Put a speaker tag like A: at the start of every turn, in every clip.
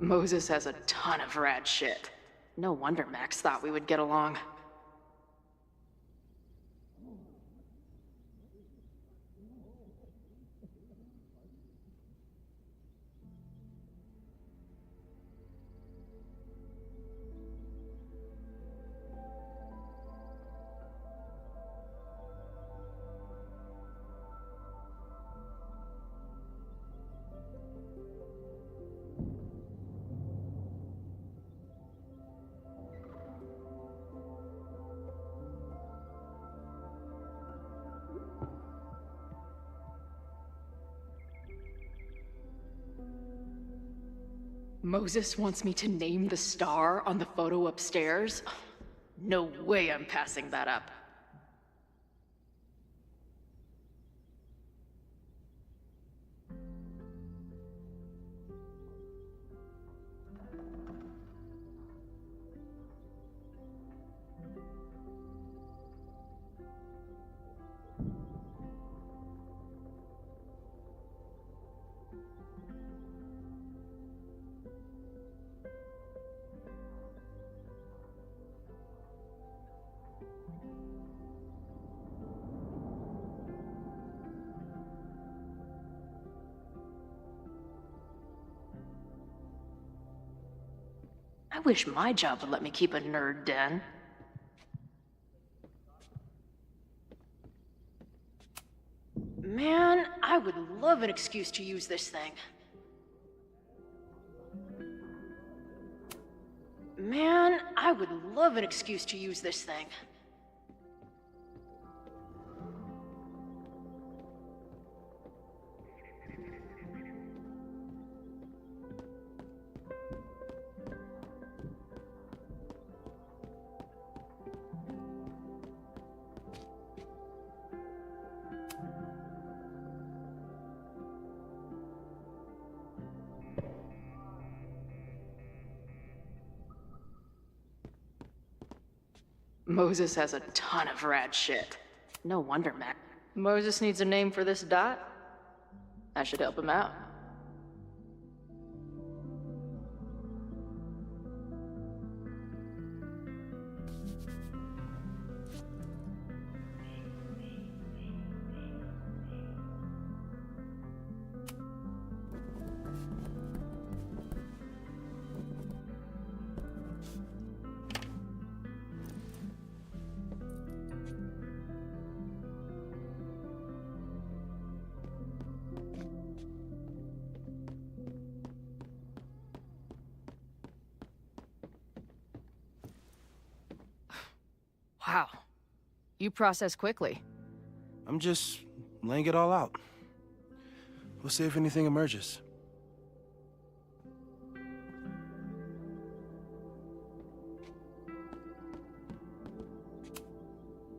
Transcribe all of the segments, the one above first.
A: Moses has a ton of rad shit. No wonder Max thought we would get along. Moses wants me to name the star on the photo upstairs? No way I'm passing that up. I wish my job would let me keep a nerd den. Man, I would love an excuse to use this thing. Man, I would love an excuse to use this thing. Moses has a ton of rad shit. No wonder Mac. Moses needs a name for this dot? I should help him out.
B: Wow. You process quickly.
C: I'm just laying it all out. We'll see if anything emerges.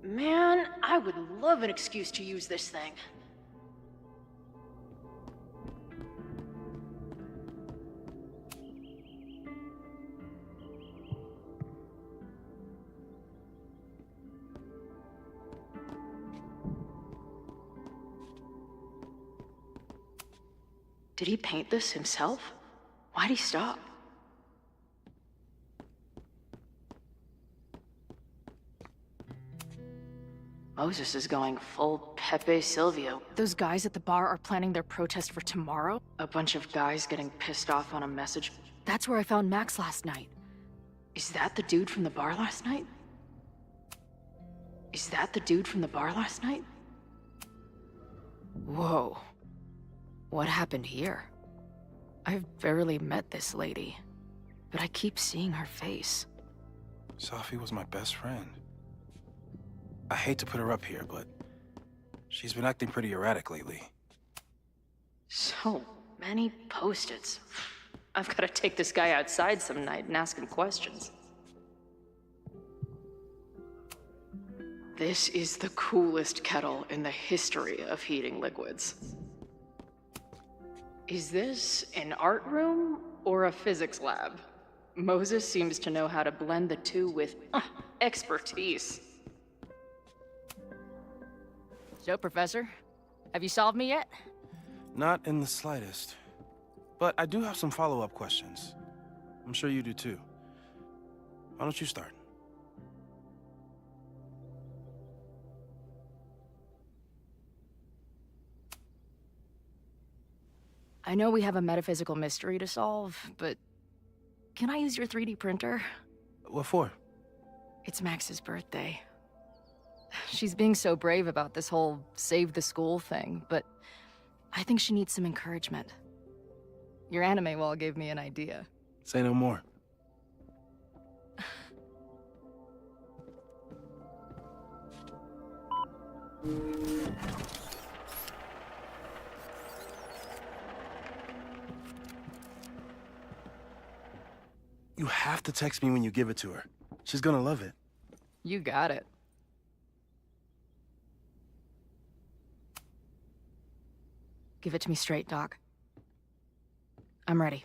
A: Man, I would love an excuse to use this thing. Did he paint this himself? Why'd he stop? Moses is going full Pepe Silvio.
B: Those guys at the bar are planning their protest for tomorrow?
A: A bunch of guys getting pissed off on a message.
B: That's where I found Max last night.
A: Is that the dude from the bar last night? Is that the dude from the bar last night?
B: Whoa. What happened here? I've barely met this lady, but I keep seeing her face.
C: Safi was my best friend. I hate to put her up here, but she's been acting pretty erratic lately.
A: So many post-its. I've got to take this guy outside some night and ask him questions. This is the coolest kettle in the history of heating liquids. Is this an art room or a physics lab? Moses seems to know how to blend the two with expertise.
B: So, Professor, have you solved me yet?
C: Not in the slightest. But I do have some follow-up questions. I'm sure you do too. Why don't you start?
B: I know we have a metaphysical mystery to solve, but can I use your 3D printer?
C: What for?
B: It's Max's birthday. She's being so brave about this whole save the school thing, but I think she needs some encouragement. Your anime wall gave me an idea.
C: Say no more. You have to text me when you give it to her. She's gonna love it.
B: You got it. Give it to me straight, Doc. I'm ready.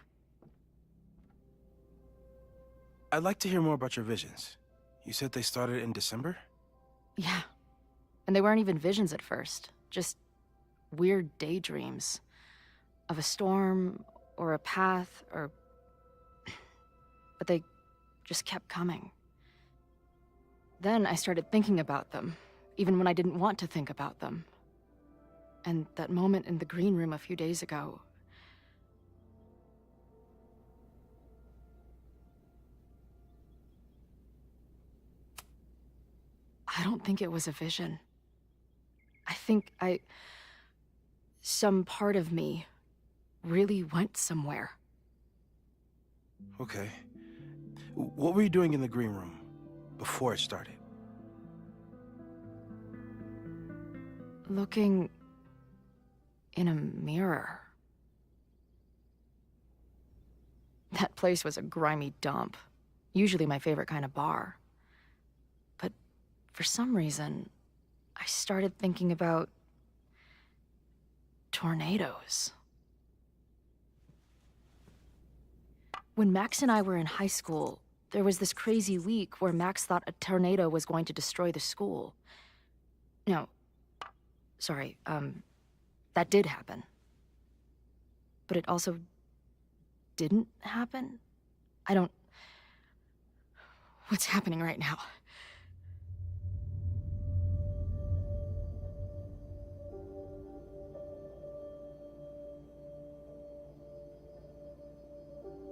C: I'd like to hear more about your visions. You said they started in December?
B: Yeah. And they weren't even visions at first. Just weird daydreams. Of a storm, or a path, or... But they just kept coming. Then I started thinking about them, even when I didn't want to think about them. And that moment in the green room a few days ago... I don't think it was a vision. I think some part of me really went somewhere.
C: Okay. What were you doing in the green room before it started?
B: Looking in a mirror. That place was a grimy dump. Usually my favorite kind of bar. But for some reason, I started thinking about tornadoes. When Max and I were in high school, there was this crazy week where Max thought a tornado was going to destroy the school. No, sorry, that did happen. But it also didn't happen? What's happening right now?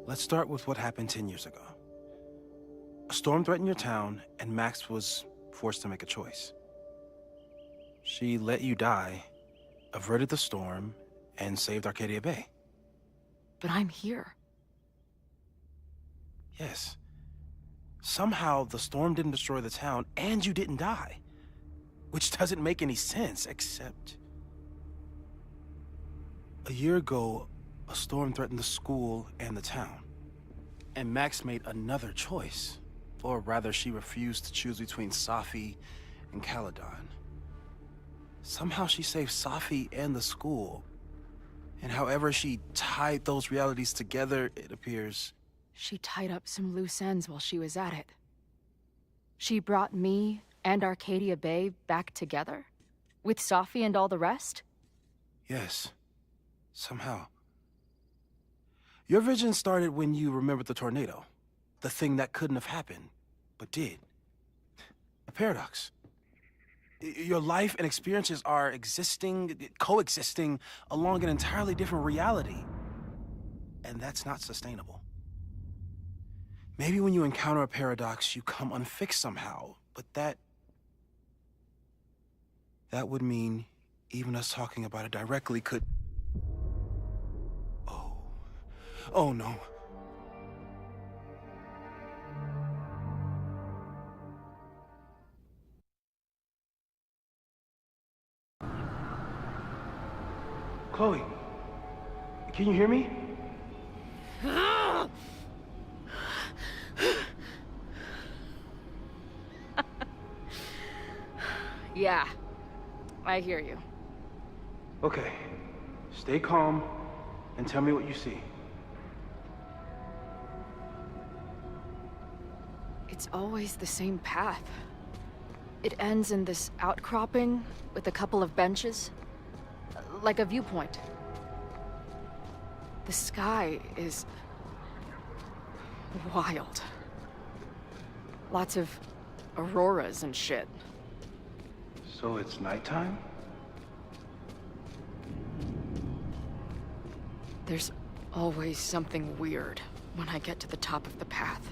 C: Let's start with what happened 10 years ago. A storm threatened your town, and Max was forced to make a choice. She let you die, averted the storm, and saved Arcadia Bay.
B: But I'm here.
C: Yes. Somehow, the storm didn't destroy the town, and you didn't die. Which doesn't make any sense, except... A year ago, a storm threatened the school and the town. And Max made another choice. Or rather, she refused to choose between Safi and Caledon. Somehow she saved Safi and the school. And however she tied those realities together, it appears...
B: She tied up some loose ends while she was at it. She brought me and Arcadia Bay back together? With Safi and all the rest?
C: Yes. Somehow. Your vision started when you remembered the tornado. The thing that couldn't have happened, but did. A paradox. Your life and experiences are coexisting along an entirely different reality. And that's not sustainable. Maybe when you encounter a paradox, you come unfixed somehow, but that would mean even us talking about it directly could... Oh no. Chloe, can you hear me?
B: Yeah, I hear you.
C: Okay, stay calm and tell me what you see.
B: It's always the same path. It ends in this outcropping with a couple of benches, like a viewpoint. The sky is wild. Lots of auroras and shit.
C: So it's nighttime?
B: There's always something weird when I get to the top of the path.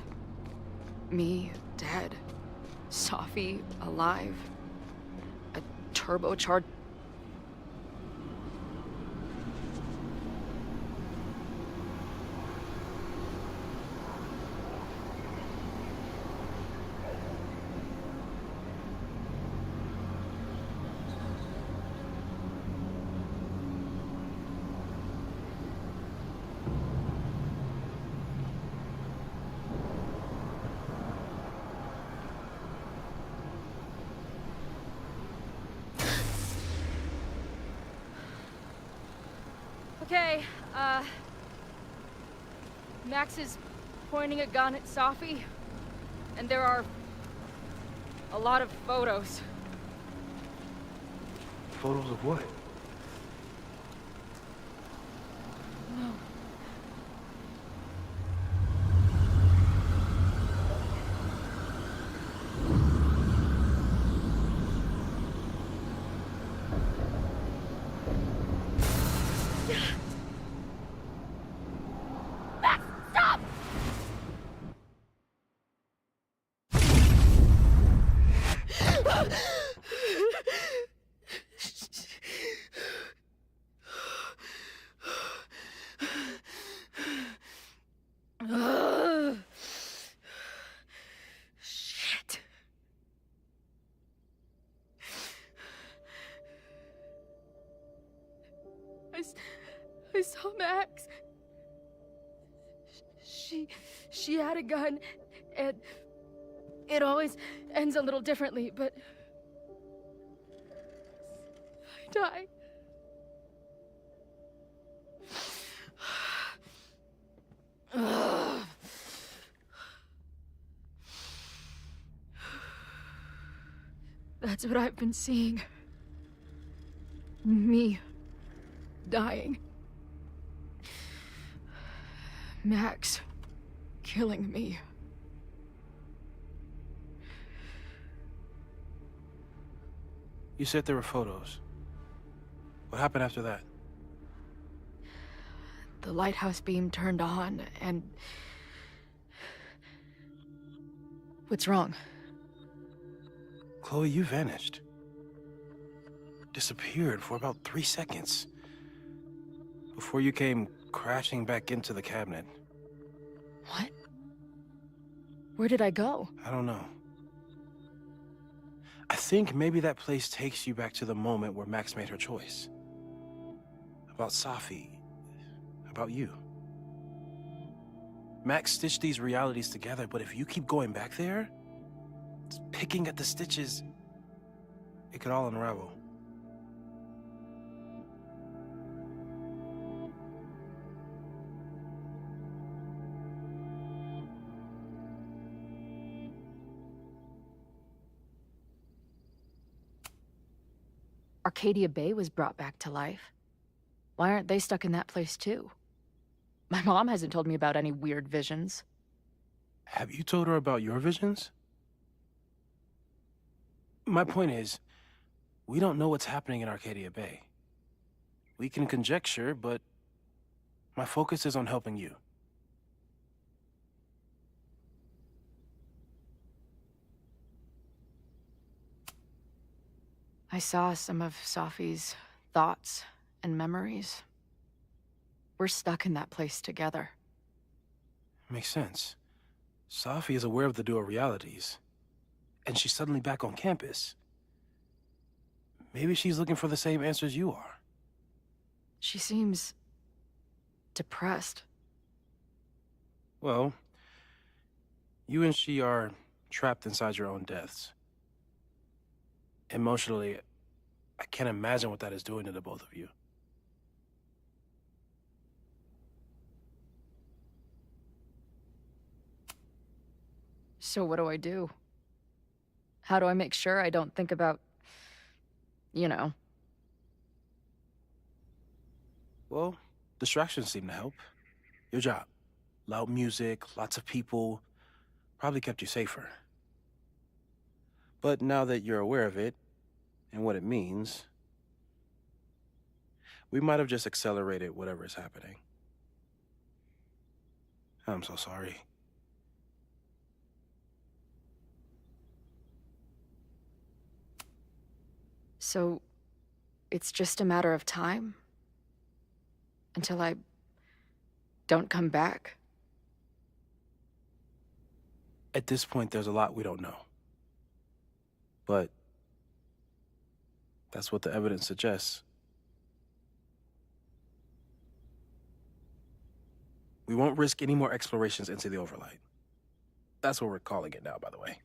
B: Me, dead. Safi, alive. A turbocharged... Okay, Max is pointing a gun at Safi, and there are a lot of photos.
C: Photos of what?
B: No. Shit. I saw Max. She had a gun, and it always ends a little differently, but I die. That's what I've been seeing. Me dying. Max killing me.
C: You said there were photos. What happened after that?
B: The lighthouse beam turned on, and... What's wrong?
C: Chloe, you vanished. Disappeared for about 3 seconds. Before you came crashing back into the cabinet.
B: What? Where did I go?
C: I don't know. I think maybe that place takes you back to the moment where Max made her choice. About Safi. About you. Max stitched these realities together, but if you keep going back there, picking at the stitches, it could all unravel.
B: Arcadia Bay was brought back to life. Why aren't they stuck in that place too? My mom hasn't told me about any weird visions.
C: Have you told her about your visions? My point is, we don't know what's happening in Arcadia Bay. We can conjecture, but my focus is on helping you.
B: I saw some of Safi's thoughts and memories. We're stuck in that place together.
C: Makes sense. Safi is aware of the dual realities, and she's suddenly back on campus. Maybe she's looking for the same answers you are.
B: She seems... depressed.
C: Well, you and she are trapped inside your own deaths. Emotionally, I can't imagine what that is doing to the both of you.
B: So what do I do? How do I make sure I don't think about... you know?
C: Well, distractions seem to help. Your job. Loud music, lots of people, probably kept you safer. But now that you're aware of it, and what it means, we might have just accelerated whatever is happening. I'm so sorry.
B: So, it's just a matter of time? Until I don't come back?
C: At this point, there's a lot we don't know. But that's what the evidence suggests. We won't risk any more explorations into the Overlight. That's what we're calling it now, by the way.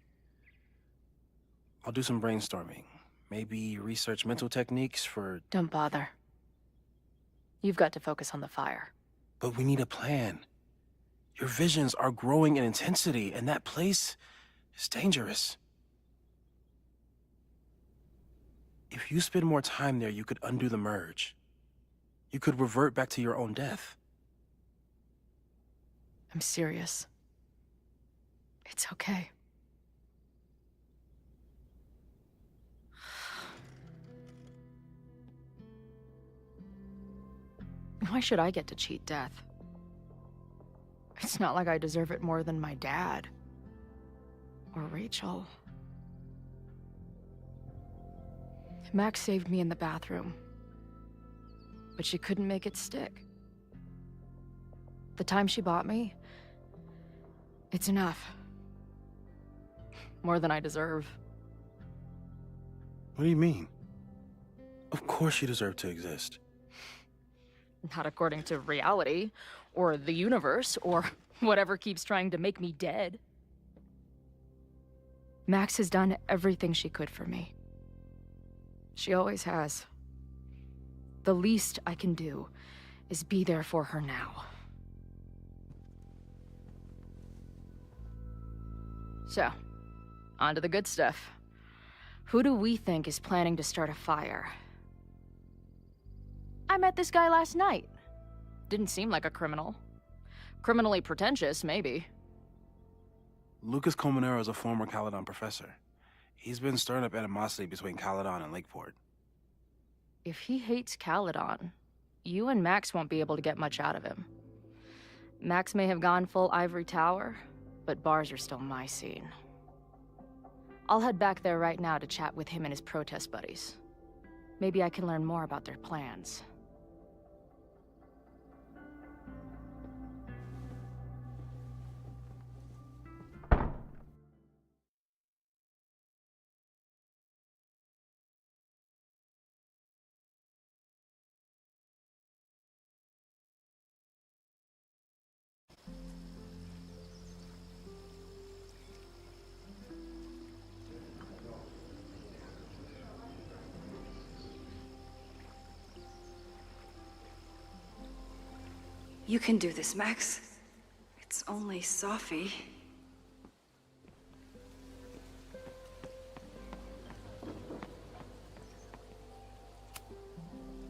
C: I'll do some brainstorming. Maybe research mental techniques for...
B: Don't bother. You've got to focus on the fire.
C: But we need a plan. Your visions are growing in intensity, and that place is dangerous. If you spend more time there, you could undo the merge. You could revert back to your own death.
B: I'm serious. It's okay. Why should I get to cheat death? It's not like I deserve it more than my dad. Or Rachel. Max saved me in the bathroom. But she couldn't make it stick. The time she bought me, it's enough. More than I deserve.
C: What do you mean? Of course you deserve to exist.
B: Not according to reality, or the universe, or whatever keeps trying to make me dead. Max has done everything she could for me. She always has. The least I can do is be there for her now. So, on to the good stuff. Who do we think is planning to start a fire? I met this guy last night. Didn't seem like a criminal. Criminally pretentious, maybe.
C: Lucas Colmenero is a former Caledon professor. He's been stirring up animosity between Caledon and Lakeport.
B: If he hates Caledon, you and Max won't be able to get much out of him. Max may have gone full ivory tower, but bars are still my scene. I'll head back there right now to chat with him and his protest buddies. Maybe I can learn more about their plans.
D: You can do this, Max. It's only Sophie.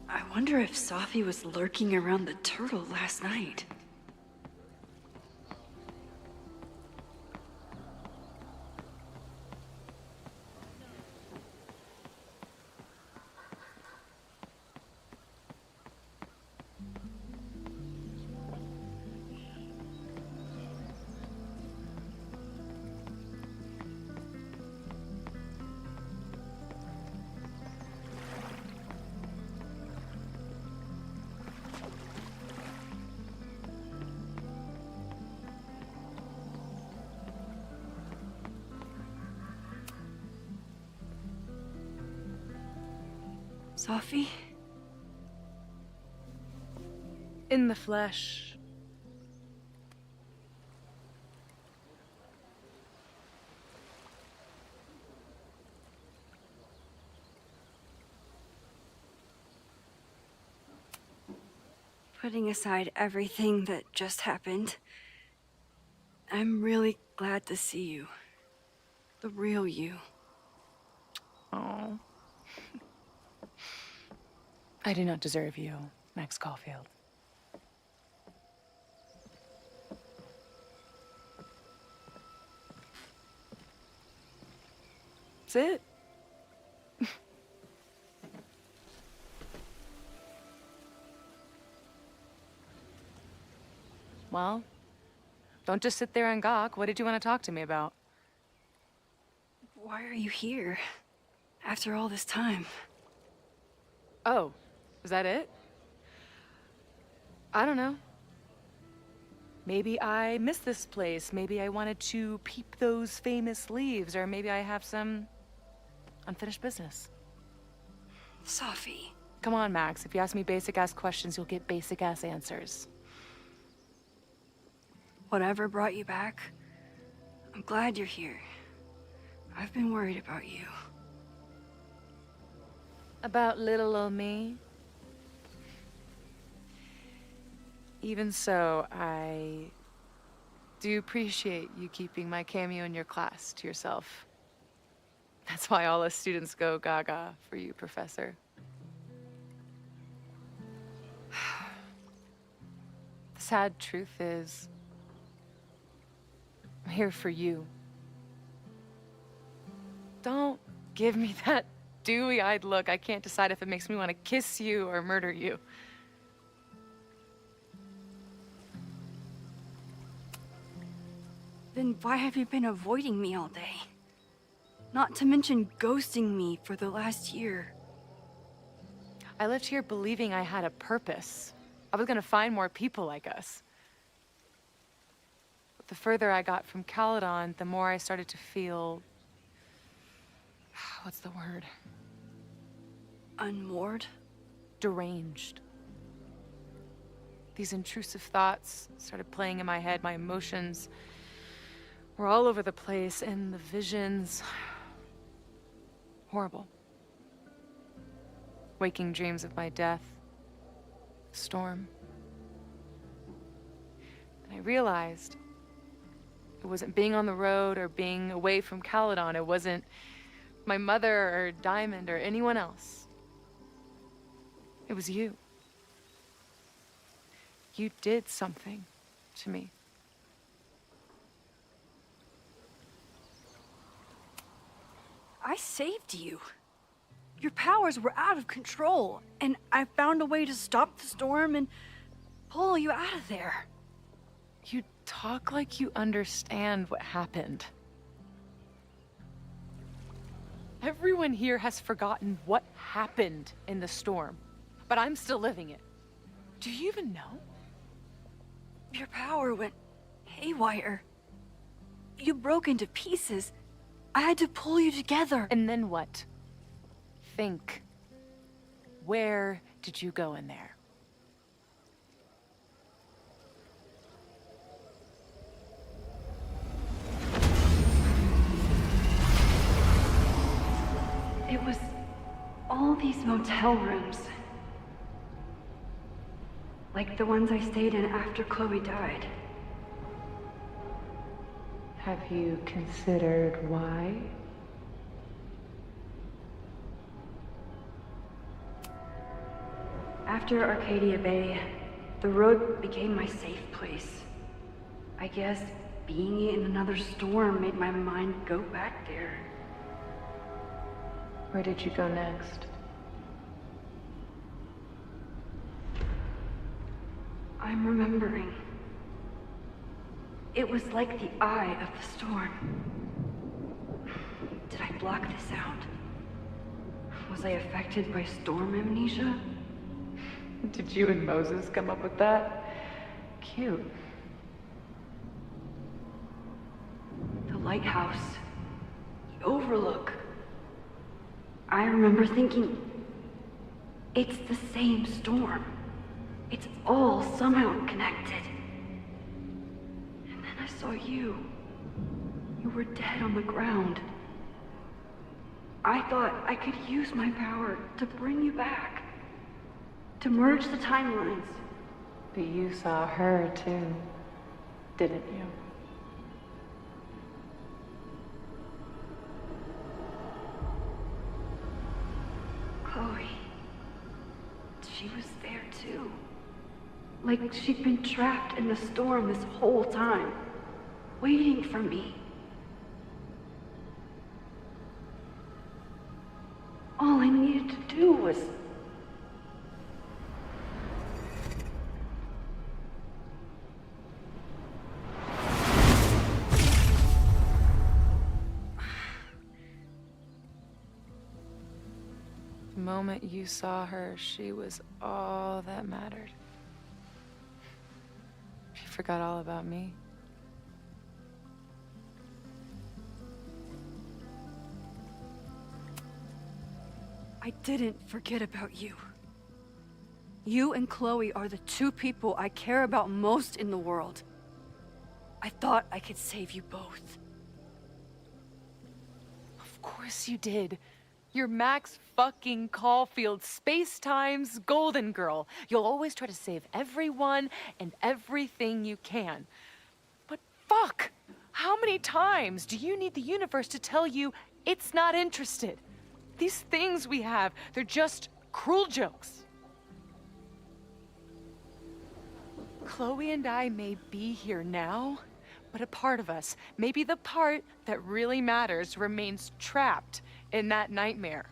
D: I wonder if Sophie was lurking around the turtle last night. Sophie?
E: In the flesh.
D: Putting aside everything that just happened, I'm really glad to see you. The real you.
E: Oh. I do not deserve you, Max Caulfield. That's it. Well, don't just sit there and gawk. What did you want to talk to me about?
D: Why are you here? After all this time?
E: Oh, is that it? I don't know. Maybe I miss this place. Maybe I wanted to peep those famous leaves, or maybe I have some unfinished business.
D: Sophie.
E: Come on, Max. If you ask me basic-ass questions, you'll get basic-ass answers.
D: Whatever brought you back, I'm glad you're here. I've been worried about you.
E: About little old me? Even so, I do appreciate you keeping my cameo in your class to yourself. That's why all us students go gaga for you, Professor. The sad truth is, I'm here for you. Don't give me that dewy-eyed look. I can't decide if it makes me want to kiss you or murder you.
D: Then why have you been avoiding me all day? Not to mention ghosting me for the last year.
E: I lived here believing I had a purpose. I was gonna find more people like us. But the further I got from Caledon, the more I started to feel... what's the word?
D: Unmoored?
E: Deranged. These intrusive thoughts started playing in my head. My emotions were all over the place, and the visions... horrible. Waking dreams of my death. Storm. And I realized it wasn't being on the road or being away from Caledon. It wasn't my mother or Diamond or anyone else. It was you. You did something to me.
D: I saved you. Your powers were out of control, and I found a way to stop the storm and pull you out of there.
E: You talk like you understand what happened. Everyone here has forgotten what happened in the storm, but I'm still living it. Do you even know?
D: Your power went haywire. You broke into pieces. I had to pull you together.
E: And then what? Think. Where did you go in there?
D: It was all these motel rooms. Like the ones I stayed in after Chloe died.
E: Have you considered why?
D: After Arcadia Bay, the road became my safe place. I guess being in another storm made my mind go back there.
E: Where did you go next?
D: I'm remembering. It was like the eye of the storm. Did I block this out? Was I affected by storm amnesia?
E: Did you and Moses come up with that? Cute.
D: The lighthouse. The overlook. I remember thinking, it's the same storm. It's all somehow connected. And then I saw you. You were dead on the ground. I thought I could use my power to bring you back. To merge the timelines.
E: But you saw her too, didn't you?
D: Chloe. She was there too. Like she'd been trapped in the storm this whole time. Waiting for me. All I needed to do was...
E: The moment you saw her, she was all that mattered. She forgot all about me.
D: I didn't forget about you. You and Chloe are the two people I care about most in the world. I thought I could save you both.
E: Of course you did. You're Max fucking Caulfield, Space-Time's golden girl. You'll always try to save everyone and everything you can. But fuck! How many times do you need the universe to tell you it's not interested? These things we have, they're just cruel jokes. Chloe and I may be here now, but a part of us, maybe the part that really matters, remains trapped in that nightmare.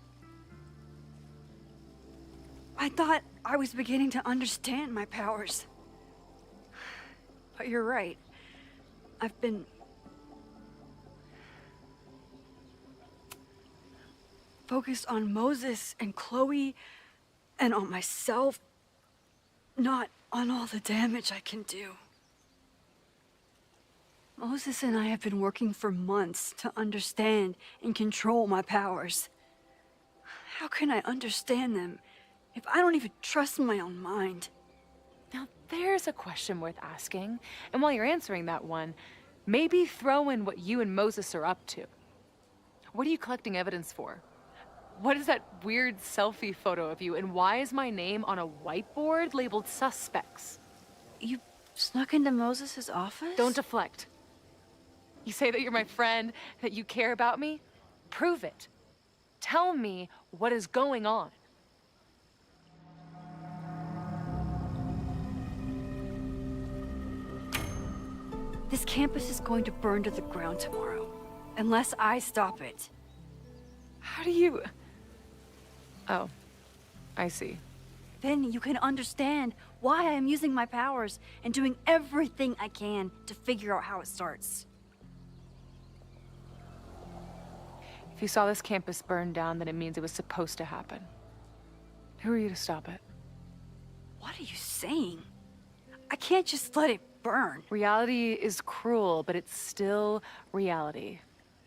D: I thought I was beginning to understand my powers. But you're right. I've been... focused on Moses and Chloe and on myself, not on all the damage I can do. Moses and I have been working for months to understand and control my powers. How can I understand them if I don't even trust my own mind?
E: Now, there's a question worth asking. And while you're answering that one, maybe throw in what you and Moses are up to. What are you collecting evidence for? What is that weird selfie photo of you? And why is my name on a whiteboard labeled suspects?
D: You snuck into Moses' office?
E: Don't deflect. You say that you're my friend, that you care about me? Prove it. Tell me what is going on.
D: This campus is going to burn to the ground tomorrow, unless I stop it.
E: How do you... Oh, I see.
D: Then you can understand why I am using my powers and doing everything I can to figure out how it starts.
E: If you saw this campus burn down, then it means it was supposed to happen. Who are you to stop it?
D: What are you saying? I can't just let it burn.
E: Reality is cruel, but it's still reality.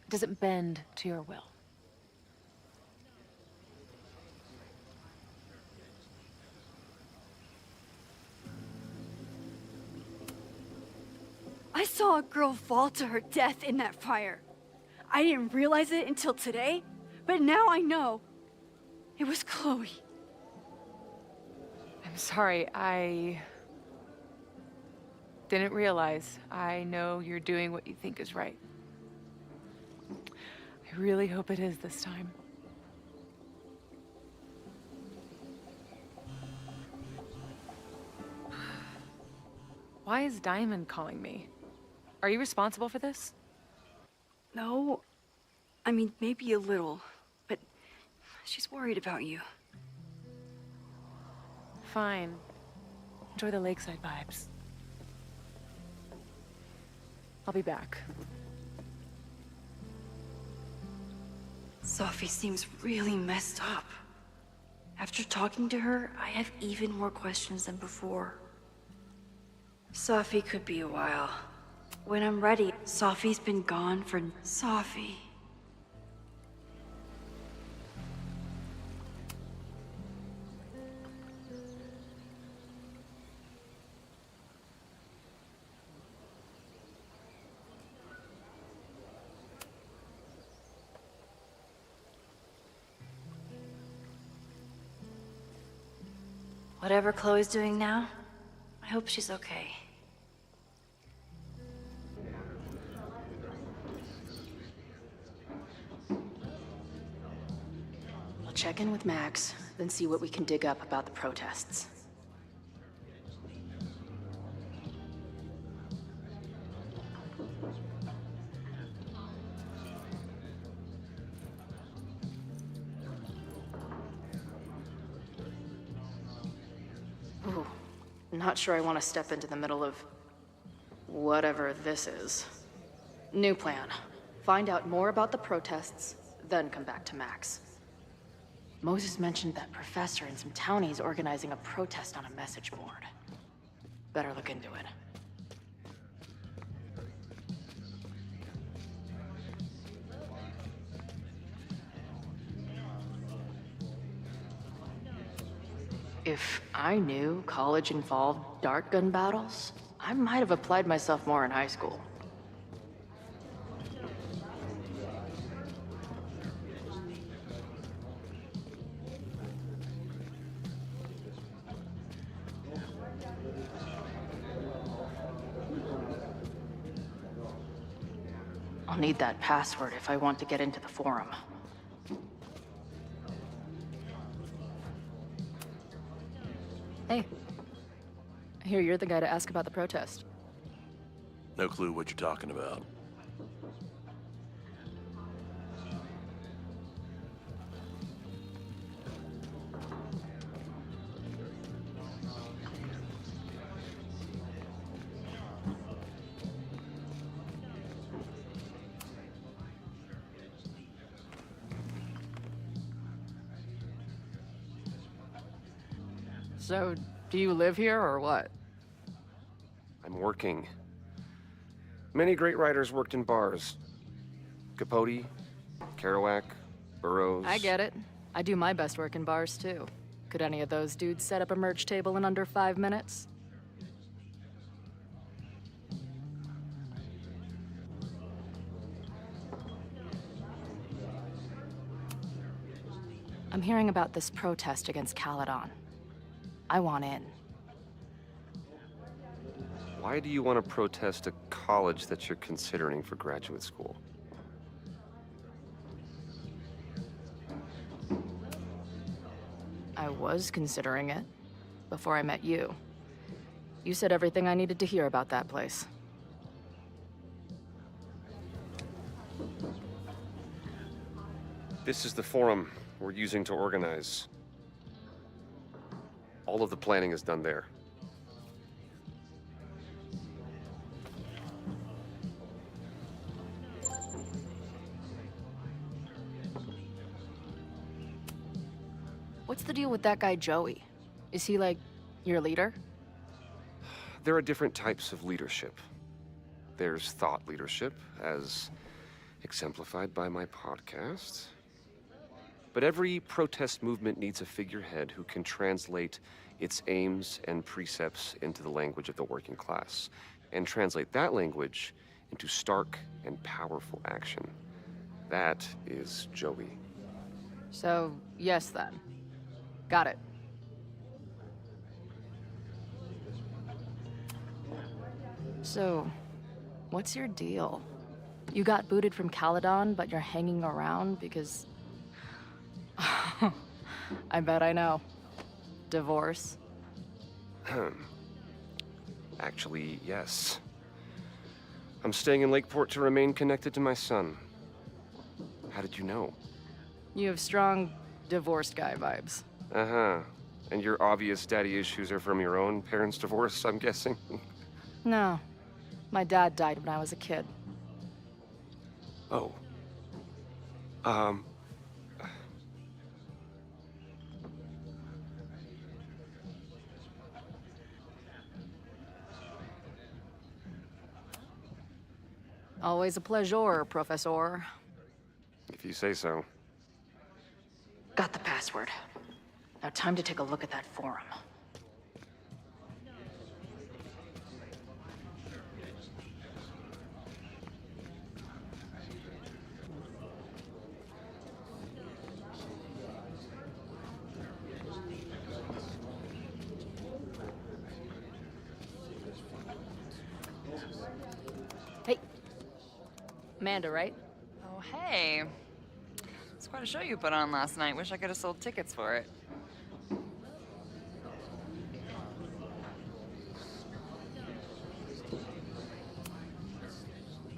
E: It doesn't bend to your will.
D: I saw a girl fall to her death in that fire. I didn't realize it until today, but now I know. It was Chloe.
E: I'm sorry, I didn't realize. I know you're doing what you think is right. I really hope it is this time. Why is Diamond calling me? Are you responsible for this?
D: No, I mean, maybe a little, but she's worried about you.
E: Fine. Enjoy the lakeside vibes. I'll be back.
D: Sophie seems really messed up. After talking to her, I have even more questions than before. Sophie could be a while. When I'm ready, Sophie's been gone for... Sophie. Whatever Chloe's doing now, I hope she's okay.
A: I'll check in with Max, then see what we can dig up about the protests. not sure I want to step into the middle of whatever this is. New plan. Find out more about the protests, then come back to Max. Moses mentioned that professor and some townies organizing a protest on a message board. Better look into it. If I knew college involved dart gun battles, I might have applied myself more in high school. I'll need that password if I want to get into the forum.
B: Hey. I hear you're the guy to ask about the protest.
F: No clue what you're talking about.
B: So, do you live here or what?
G: I'm working. Many great writers worked in bars. Capote, Kerouac, Burroughs.
B: I get it. I do my best work in bars too. Could any of those dudes set up a merch table in under 5 minutes? I'm hearing about this protest against Caledon. I want in.
G: Why do you want to protest a college that you're considering for graduate school?
B: I was considering it before I met you. You said everything I needed to hear about that place.
G: This is the forum we're using to organize. All of the planning is done there.
B: What's the deal with that guy Joey? Is he like your leader?
G: There are different types of leadership. There's thought leadership, as exemplified by my podcast. But every protest movement needs a figurehead who can translate its aims and precepts into the language of the working class, and translate that language into stark and powerful action. That is Joey.
B: So, yes then. Got it. So, what's your deal? You got booted from Caledon, but you're hanging around because... I bet I know. Divorce?
G: Actually, yes. I'm staying in Lakeport to remain connected to my son. How did you know?
B: You have strong divorced guy vibes.
G: Uh-huh. And your obvious daddy issues are from your own parents' divorce, I'm guessing?
B: No. My dad died when I was a kid.
G: Oh.
B: Always a pleasure, Professor.
G: If you say so.
A: Got the password. Now time to take a look at that forum.
B: Hey. Amanda, right?
H: Oh, hey. It's quite a show you put on last night. Wish I could have sold tickets for it.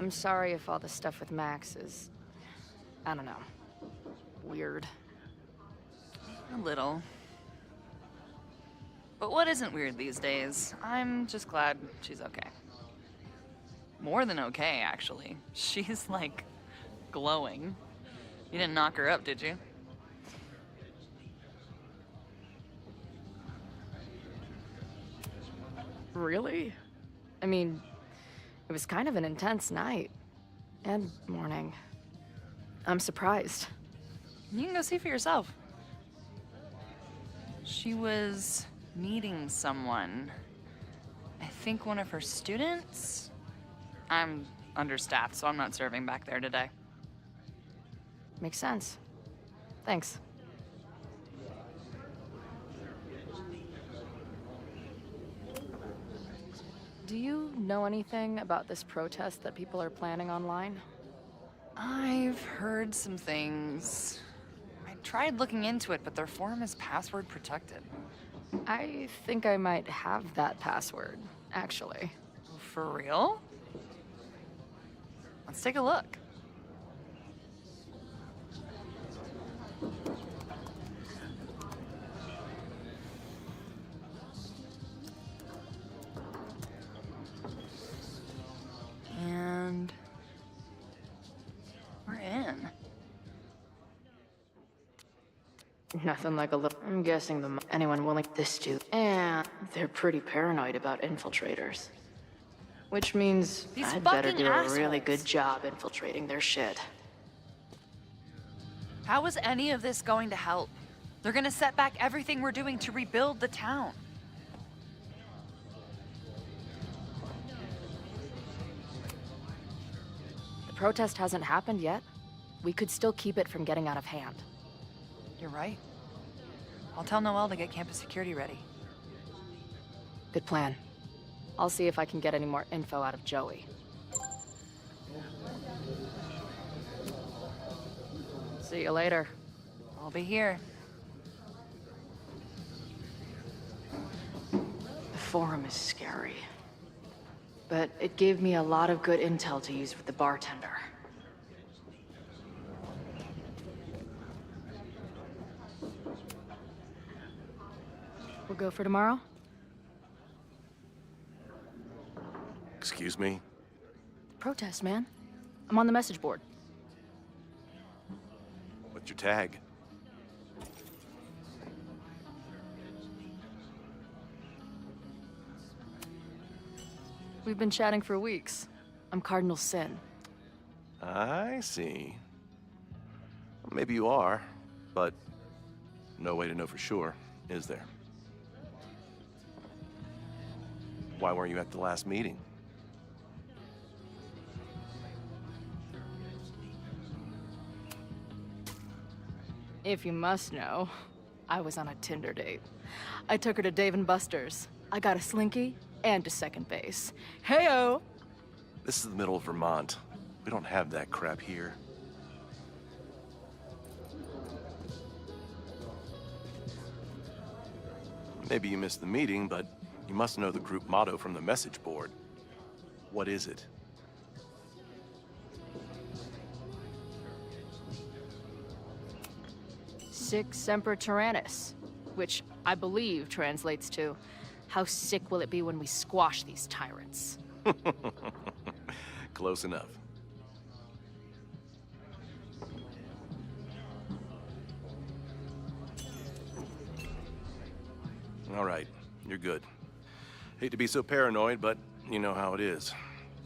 B: I'm sorry if all the stuff with Max is... I don't know. Weird.
H: A little. But what isn't weird these days? I'm just glad she's okay. More than okay, actually. She's, like, glowing. You didn't knock her up, did you?
B: Really? I mean, it was kind of an intense night. And morning. I'm surprised.
H: You can go see for yourself. She was meeting someone. I think one of her students? I'm understaffed, so I'm not serving back there today.
B: Makes sense. Thanks. Do you know anything about this protest that people are planning online?
H: I've heard some things. I tried looking into it, but their forum is password protected.
B: I think I might have that password, actually.
H: For real? Let's take a look. And we're in.
B: Nothing like a little. I'm guessing anyone willing this to. And they're pretty paranoid about infiltrators. Which means
H: These
B: I'd better
H: fucking
B: do a really
H: assholes.
B: good job infiltrating their shit.
H: How is any of this going to help? They're gonna set back everything we're doing to rebuild the town.
B: The protest hasn't happened yet. We could still keep it from getting out of hand.
H: You're right. I'll tell Noelle to get campus security ready.
B: Good plan. I'll see if I can get any more info out of Joey. See you later.
H: I'll be here.
B: The forum is scary. But it gave me a lot of good intel to use with the bartender. We'll go for tomorrow?
F: Excuse me?
B: Protest, man. I'm on the message board.
F: What's your tag?
B: We've been chatting for weeks. I'm Cardinal Sin.
F: I see. Well, maybe you are, but no way to know for sure, is there? Why weren't you at the last meeting?
B: If you must know, I was on a Tinder date. I took her to Dave & Buster's. I got a Slinky and to second base. Heyo!
F: This is the middle of Vermont. We don't have that crap here. Maybe you missed the meeting, but you must know the group motto from the message board. What is it?
B: Sic Semper Tyrannis, which I believe translates to, how sick will it be when we squash these tyrants?
F: Close enough. All right, you're good. Hate to be so paranoid, but you know how it is.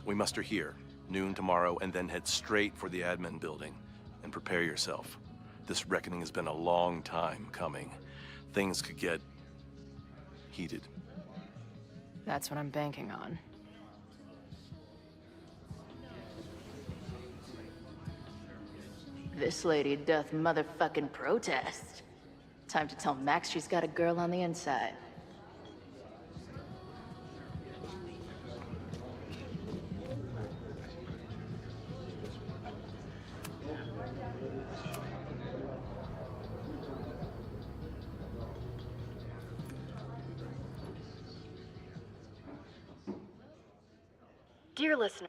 F: We muster here, noon tomorrow, and then head straight for the admin building. And prepare yourself. This reckoning has been a long time coming. Things could get heated.
B: That's what I'm banking on. This lady doth motherfucking protest. Time to tell Max she's got a girl on the inside.
I: Dear listener.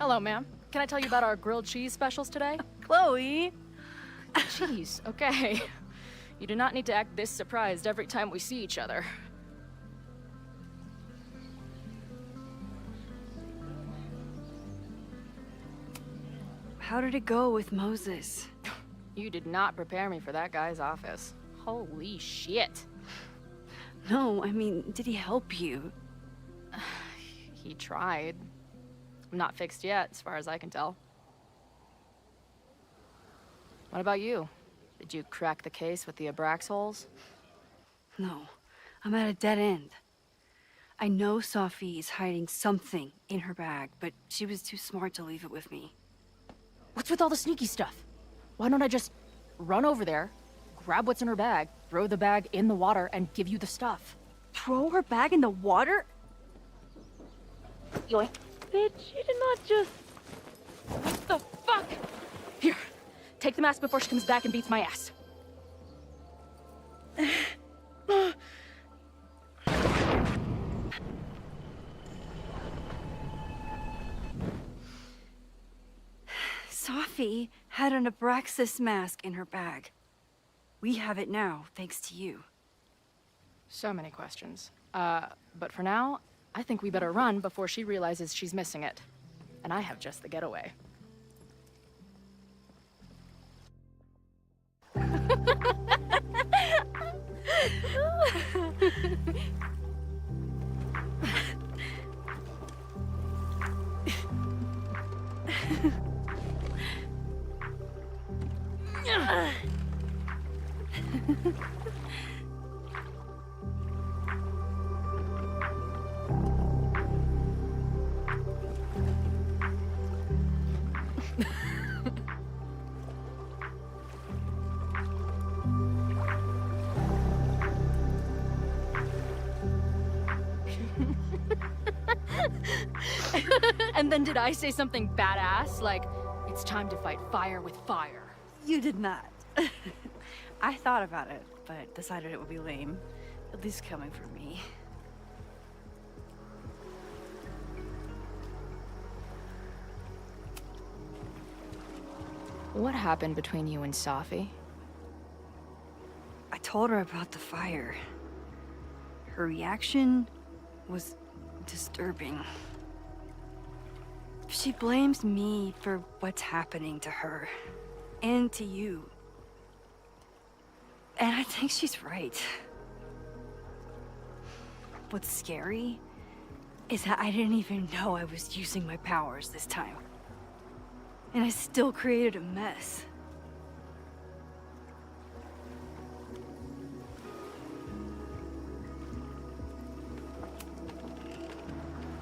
B: Hello, ma'am. Can I tell you about our grilled cheese specials today?
D: Chloe!
B: Jeez, okay. You do not need to act this surprised every time we see each other.
D: How did it go with Moses?
B: You did not prepare me for that guy's office. Holy shit.
D: No, I mean, did he help you?
B: He tried. Not fixed yet, as far as I can tell. What about you? Did you crack the case with the Abrax holes?
D: No, I'm at a dead end. I know Sophie is hiding something in her bag, but she was too smart to leave it with me.
B: What's with all the sneaky stuff? Why don't I just run over there, grab what's in her bag, throw the bag in the water, and give you the stuff?
D: Throw her bag in the water?
B: Yoink.
D: Bitch, you did not just...
B: What the fuck? Here, take the mask before she comes back and beats my ass.
D: Sophie had an Abraxas mask in her bag. We have it now, thanks to you.
B: So many questions. But for now, I think we better run before she realizes she's missing it. And I have just the getaway. And then did I say something badass? Like, it's time to fight fire with fire.
D: You did not. I thought about it, but decided it would be lame. At least coming from me.
B: What happened between you and Sophie?
D: I told her about the fire. Her reaction was disturbing. She blames me for what's happening to her and to you. And I think she's right. What's scary is that I didn't even know I was using my powers this time. And I still created a mess.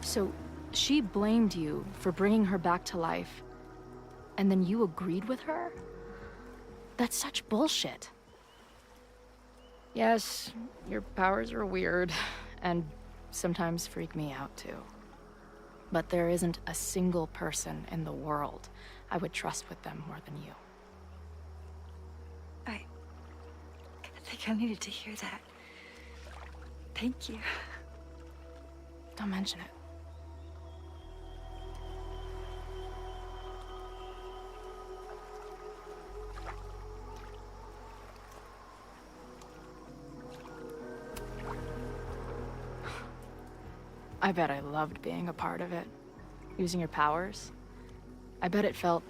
B: So, she blamed you for bringing her back to life, and then you agreed with her? That's such bullshit. Yes, your powers are weird, and sometimes freak me out too. But there isn't a single person in the world I would trust with them more than you.
D: I think I needed to hear that. Thank you.
B: Don't mention it. I bet I loved being a part of it. Using your powers. I bet it felt...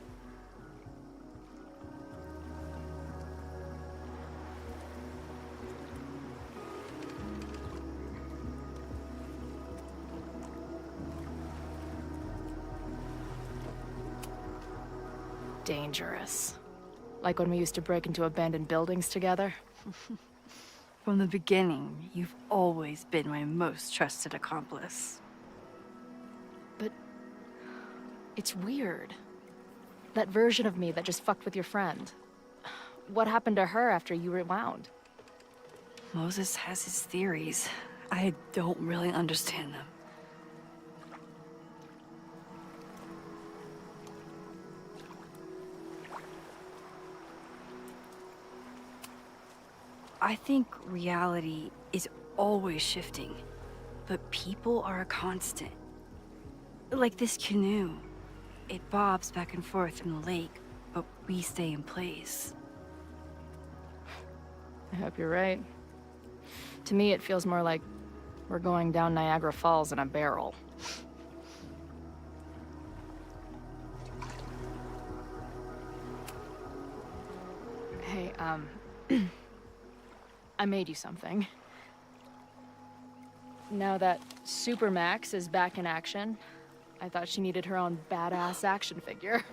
B: dangerous. Like when we used to break into abandoned buildings together.
D: From the beginning, you've always been my most trusted accomplice.
B: But it's weird. That version of me that just fucked with your friend. What happened to her after you rewound?
D: Moses has his theories. I don't really understand them. I think reality is always shifting, but people are a constant. Like this canoe. It bobs back and forth in the lake, but we stay in place.
B: I hope you're right. To me, it feels more like we're going down Niagara Falls in a barrel. Hey, I made you something. Now that Super Max is back in action, I thought she needed her own badass action figure.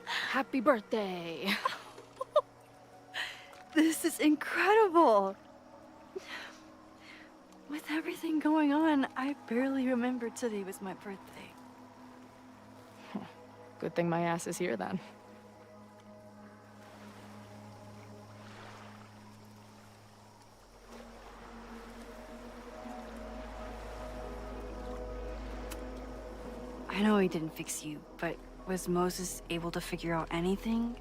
B: Happy birthday!
D: This is incredible! With everything going on, I barely remembered today was my birthday.
B: Good thing my ass is here then.
D: I know he didn't fix you, but was Moses able to figure out anything?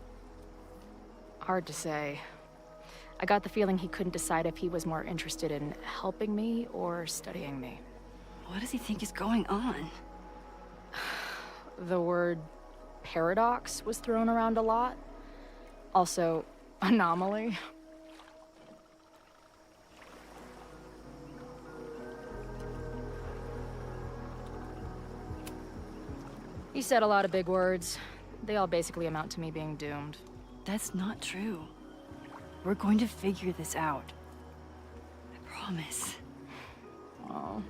B: Hard to say. I got the feeling he couldn't decide if he was more interested in helping me or studying me.
D: What does he think is going on?
B: The word paradox was thrown around a lot. Also, anomaly. He said a lot of big words. They all basically amount to me being doomed.
D: That's not true. We're going to figure this out. I promise.
B: Oh,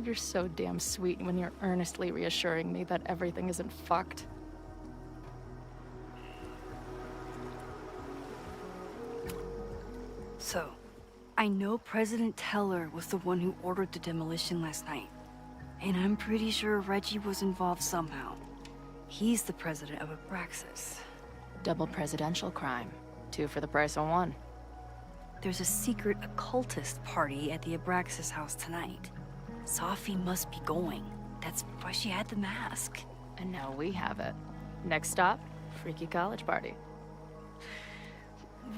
B: you're so damn sweet when you're earnestly reassuring me that everything isn't fucked.
D: So, I know President Teller was the one who ordered the demolition last night. And I'm pretty sure Reggie was involved somehow. He's the president of Abraxas.
B: Double presidential crime. 2 for the price of 1.
D: There's a secret occultist party at the Abraxas house tonight. Sophie must be going. That's why she had the mask.
B: And now we have it. Next stop, freaky college party.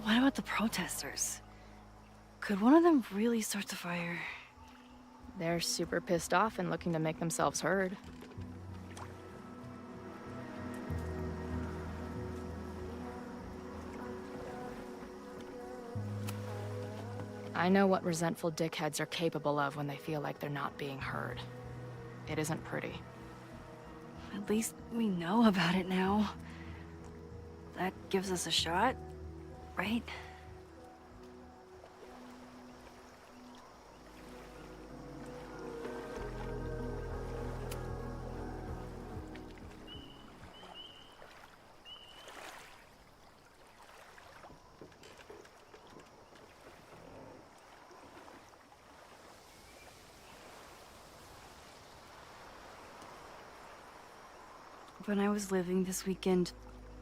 D: What about the protesters? Could one of them really start the fire?
B: They're super pissed off and looking to make themselves heard. I know what resentful dickheads are capable of when they feel like they're not being heard. It isn't pretty.
D: At least we know about it now. That gives us a shot, right? When I was living this weekend,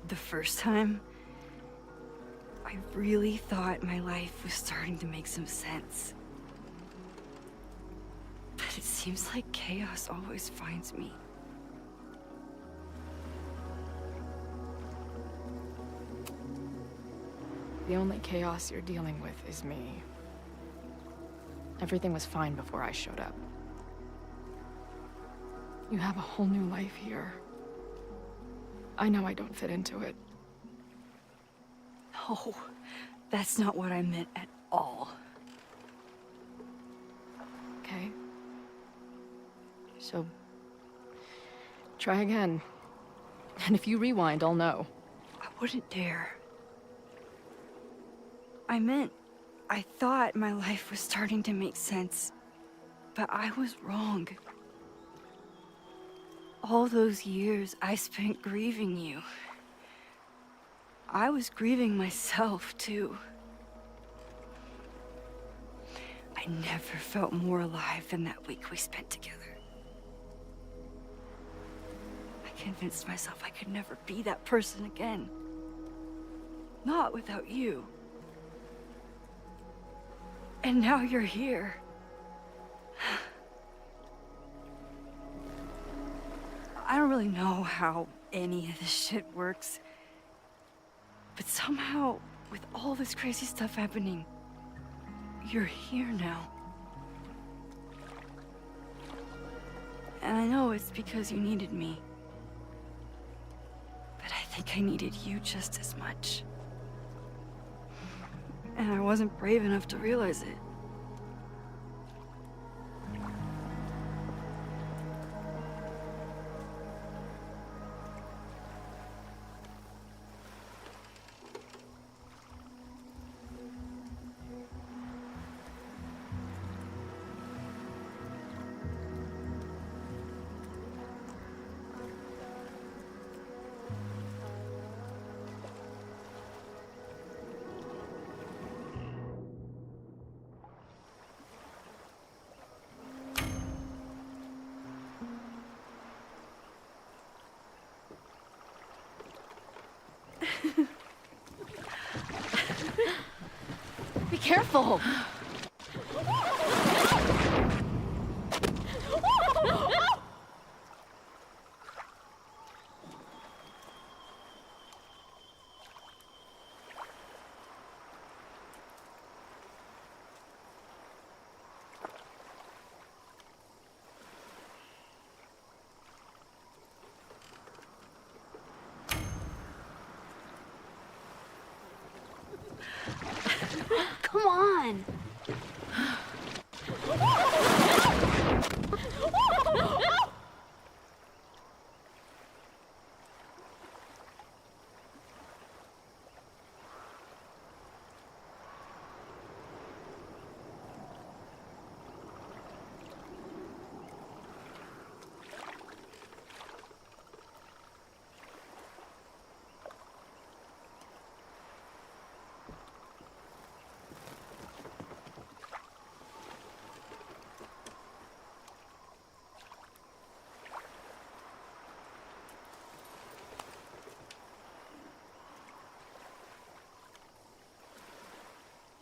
D: the first time, I really thought my life was starting to make some sense. But it seems like chaos always finds me.
B: The only chaos you're dealing with is me. Everything was fine before I showed up. You have a whole new life here. I know I don't fit into it.
D: No, that's not what I meant at all.
B: Okay? So, try again. And if you rewind, I'll know.
D: I wouldn't dare. I thought my life was starting to make sense, but I was wrong. All those years I spent grieving you. I was grieving myself, too. I never felt more alive than that week we spent together. I convinced myself I could never be that person again. Not without you. And now you're here. I don't really know how any of this shit works. But somehow, with all this crazy stuff happening, you're here now. And I know it's because you needed me. think I needed you just as much. And I wasn't brave enough to realize it.
B: Be careful!
D: Come on!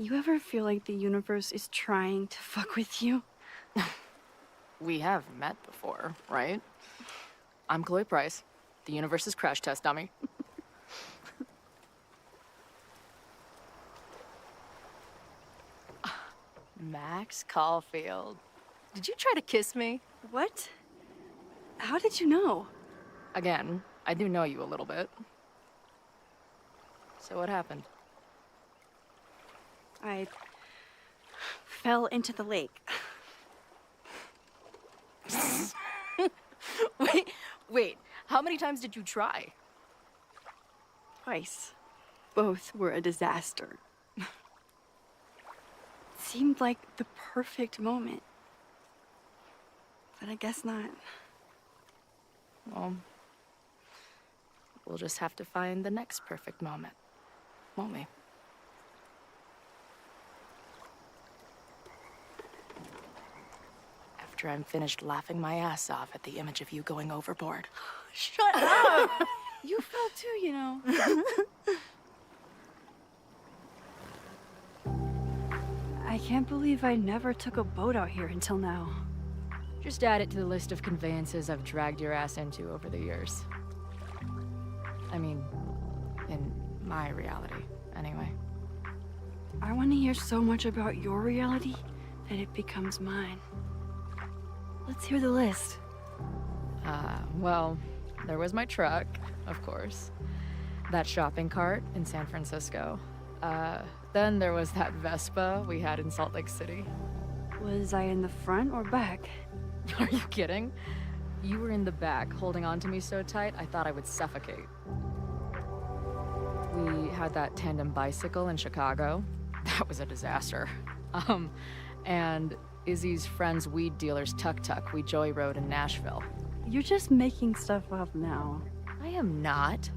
D: You ever feel like the universe is trying to fuck with you?
B: We have met before, right? I'm Chloe Price, the universe's crash test dummy. Max Caulfield. Did you try to kiss me?
D: What? How did you know?
B: Again, I do know you a little bit. So what happened?
D: I fell into the lake.
B: Wait, how many times did you try?
D: Twice. Both were a disaster. Seemed like the perfect moment. But I guess not.
B: Well, we'll just have to find the next perfect moment, won't we? After I'm finished laughing my ass off at the image of you going overboard.
D: Shut up! You fell too, you know. I can't believe I never took a boat out here until now.
B: Just add it to the list of conveyances I've dragged your ass into over the years. I mean, in my reality, anyway.
D: I want to hear so much about your reality that it becomes mine. Let's hear the list.
B: Well, there was my truck, of course. That shopping cart in San Francisco. Then there was that Vespa we had in Salt Lake City.
D: Was I in the front or back?
B: Are you kidding? You were in the back, holding on to me so tight, I thought I would suffocate. We had that tandem bicycle in Chicago. That was a disaster. And Izzy's friend's weed dealer's tuk-tuk we joy rode in Nashville.
D: You're just making stuff up now.
B: I am not.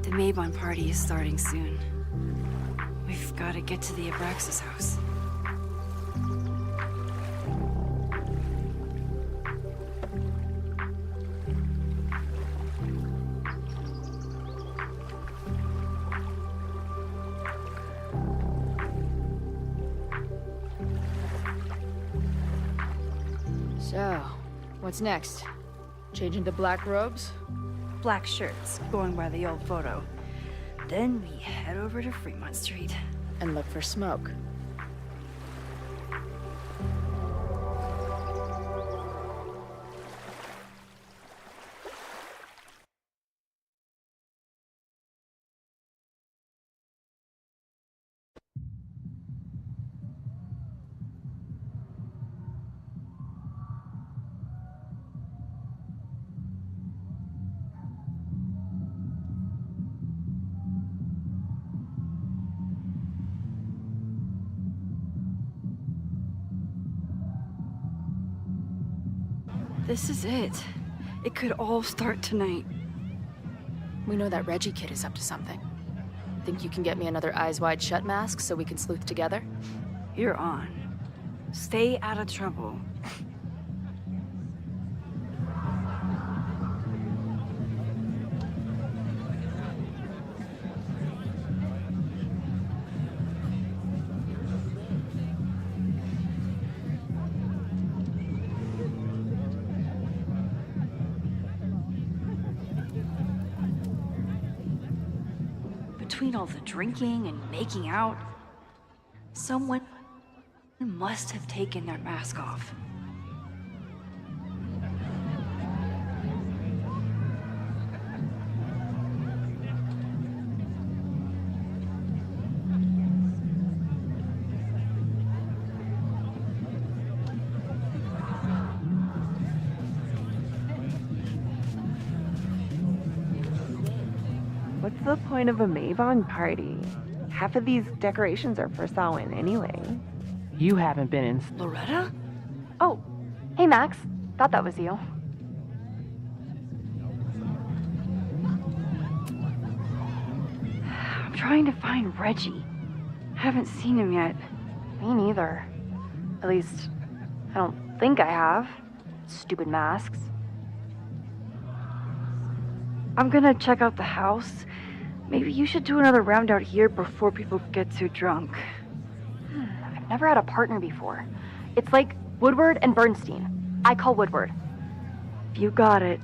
D: The Mabon party is starting soon. We've got to get to the Abraxas house.
B: So, what's next? Change into black robes?
D: Black shirts, going by the old photo. Then we head over to Fremont Street.
B: And look for smoke.
D: This is it. It could all start tonight.
B: We know that Reggie kid is up to something. Think you can get me another Eyes Wide Shut mask so we can sleuth together?
D: You're on. Stay out of trouble. Between all the drinking and making out, someone must have taken their mask off.
I: What's the point of a Mavon party? Half of these decorations are for Samhain anyway.
J: You haven't been in...
D: Loretta?
K: Oh, hey Max. Thought that was you.
D: I'm trying to find Reggie. Haven't seen him yet.
K: Me neither. At least, I don't think I have. Stupid masks.
D: I'm gonna check out the house. Maybe you should do another round out here before people get too drunk.
K: I've never had a partner before. It's like Woodward and Bernstein. I call Woodward.
D: You got it.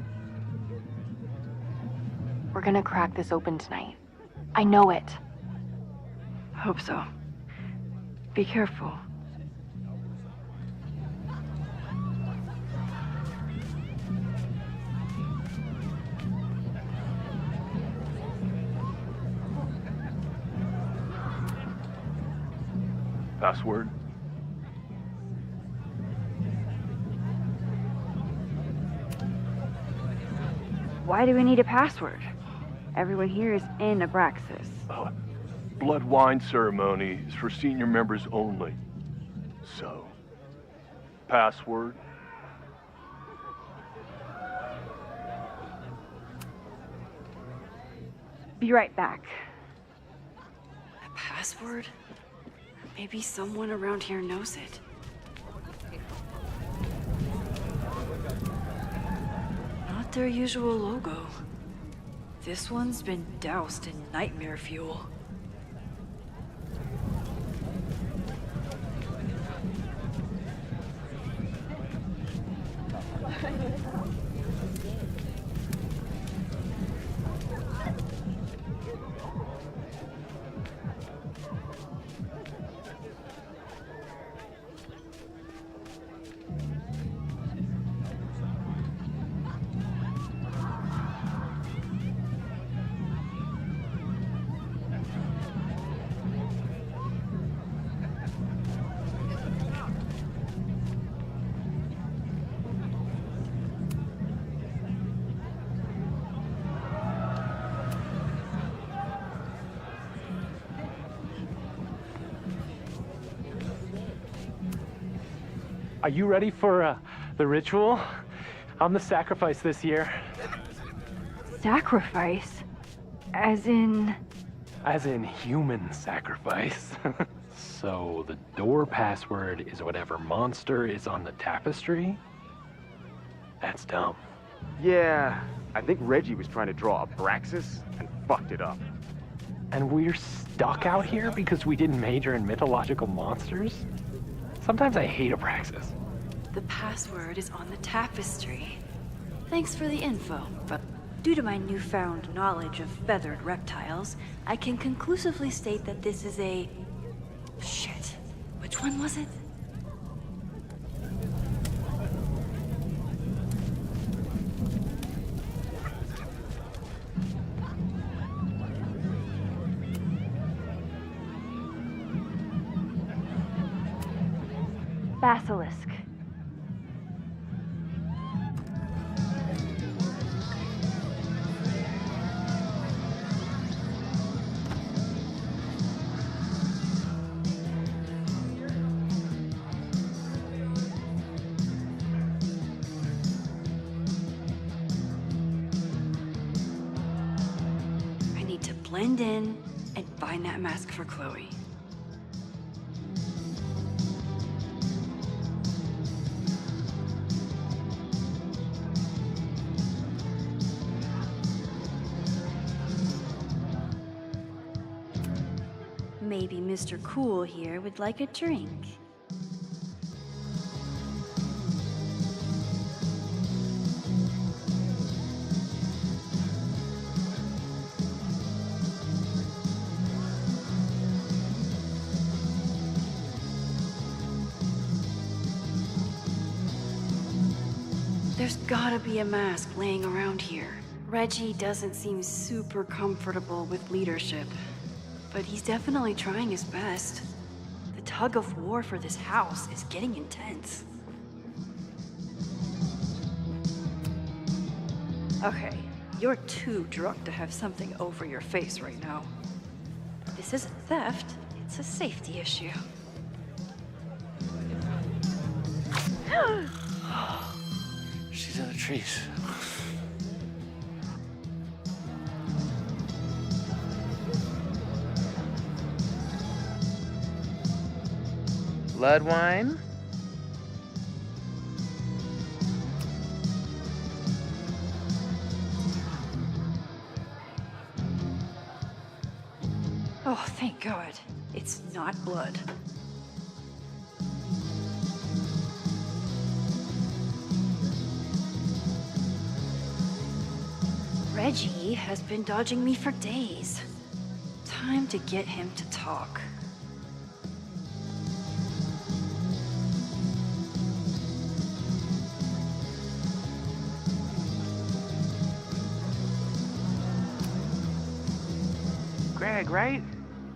K: We're gonna crack this open tonight. I know it.
D: Hope so. Be careful.
L: Password?
D: Why do we need a password? Everyone here is in Abraxas.
L: Blood wine ceremony is for senior members only. So, password?
D: Be right back. A password? Maybe someone around here knows it. Not their usual logo. This one's been doused in nightmare fuel.
J: Are you ready for the ritual? I'm the sacrifice this year.
D: Sacrifice? As in...
J: As in human sacrifice. So the door password is whatever monster is on the tapestry? That's dumb.
M: Yeah, I think Reggie was trying to draw Abraxas and fucked it up.
J: And we're stuck out here because we didn't major in mythological monsters? Sometimes I hate Abraxas.
D: The password is on the tapestry. Thanks for the info, but due to my newfound knowledge of feathered reptiles, I can conclusively state that this is a... Shit. Which one was it?
K: Basilisk.
D: I need to blend in and find that mask for Chloe. Maybe Mr. Cool here would like a drink. There's gotta be a mask laying around here. Reggie doesn't seem super comfortable with leadership, but he's definitely trying his best. The tug of war for this house is getting intense. Okay, you're too drunk to have something over your face right now. This isn't theft, it's a safety issue.
C: She's in the trees.
N: Blood wine?
D: Oh, thank God. It's not blood. Reggie has been dodging me for days. Time to get him to talk.
N: Greg, right?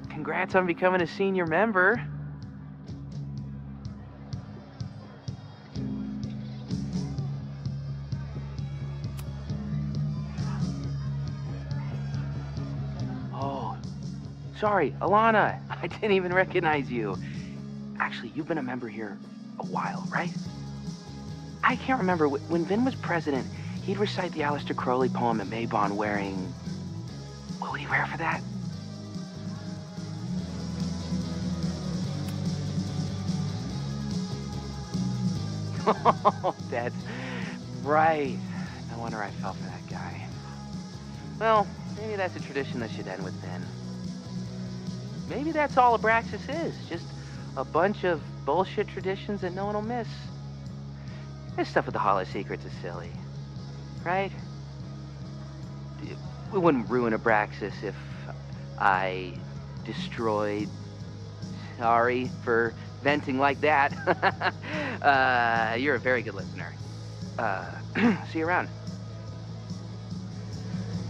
N: Congrats on becoming a senior member. Oh, sorry, Alana. I didn't even recognize you. Actually, you've been a member here a while, right? I can't remember. When Vin was president, he'd recite the Aleister Crowley poem at Maybon wearing... What would he wear for that? Oh, that's right. No wonder I fell for that guy. Well, maybe that's a tradition that should end with Vin. Maybe that's all Abraxas is. Just a bunch of bullshit traditions that no one will miss. This stuff with the Hall of Secrets is silly. Right? We wouldn't ruin Abraxas if I destroyed... Sorry for venting like that. You're a very good listener. See you around.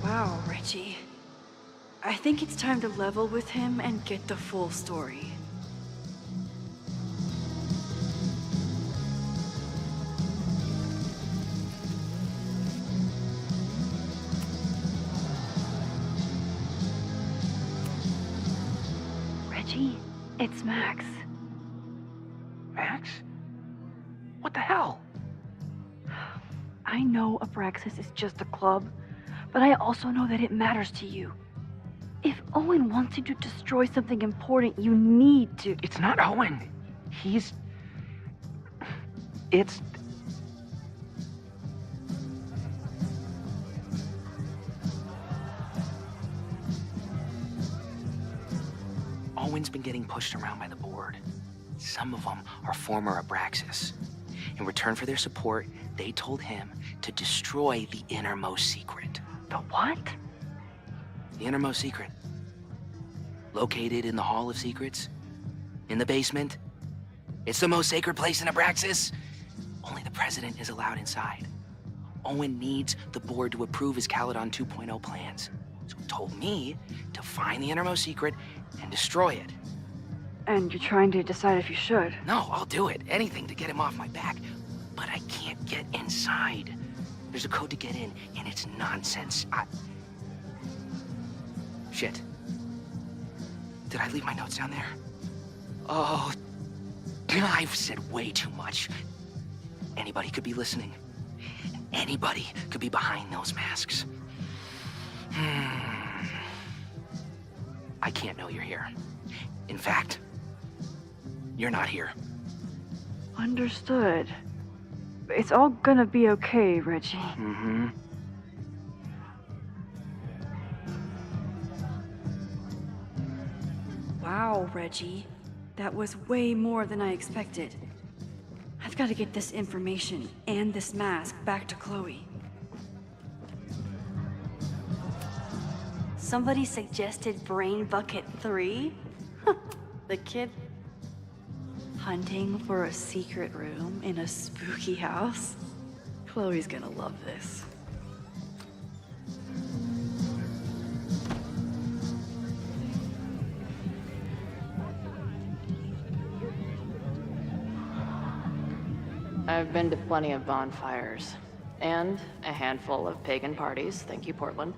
D: Wow, Reggie. I think it's time to level with him and get the full story. Reggie, it's Max.
N: Max? What the hell?
D: I know Abraxas is just a club, but I also know that it matters to you. If Owen wants you to destroy something important, you need to...
N: It's not Owen. It's... Owen's been getting pushed around by the board. Some of them are former Abraxas. In return for their support, they told him to destroy the innermost secret.
I: The what?
N: The innermost secret. Located in the Hall of Secrets. In the basement. It's the most sacred place in Abraxas. Only the president is allowed inside. Owen needs the board to approve his Caledon 2.0 plans. So he told me to find the innermost secret and destroy it.
D: And you're trying to decide if you should.
N: No, I'll do it. Anything to get him off my back. But I can't get inside. There's a code to get in, and it's nonsense. Shit. Did I leave my notes down there? Oh, I've said way too much. Anybody could be listening. Anybody could be behind those masks. I can't know you're here. In fact, you're not here.
D: Understood. It's all gonna be okay, Reggie.
N: Mm-hmm.
D: Wow, Reggie. That was way more than I expected. I've got to get this information and this mask back to Chloe. Somebody suggested Brain Bucket 3? The kid hunting for a secret room in a spooky house? Chloe's gonna love this.
B: I've been to plenty of bonfires, and a handful of pagan parties, thank you, Portland.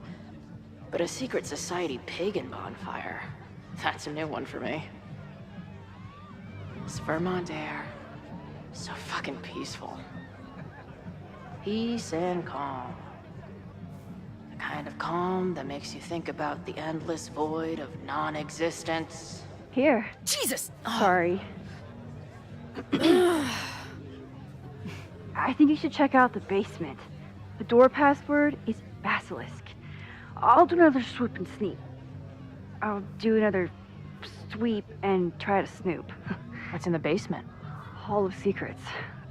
B: But a secret society pagan bonfire, that's a new one for me. It's Vermont air, so fucking peaceful. Peace and calm. The kind of calm that makes you think about the endless void of non-existence.
I: Here.
B: Jesus!
I: Sorry. I think you should check out the basement. The door password is Basilisk. I'll do another swoop and sneak. I'll do another sweep and try to snoop.
B: What's in the basement?
I: Hall of Secrets.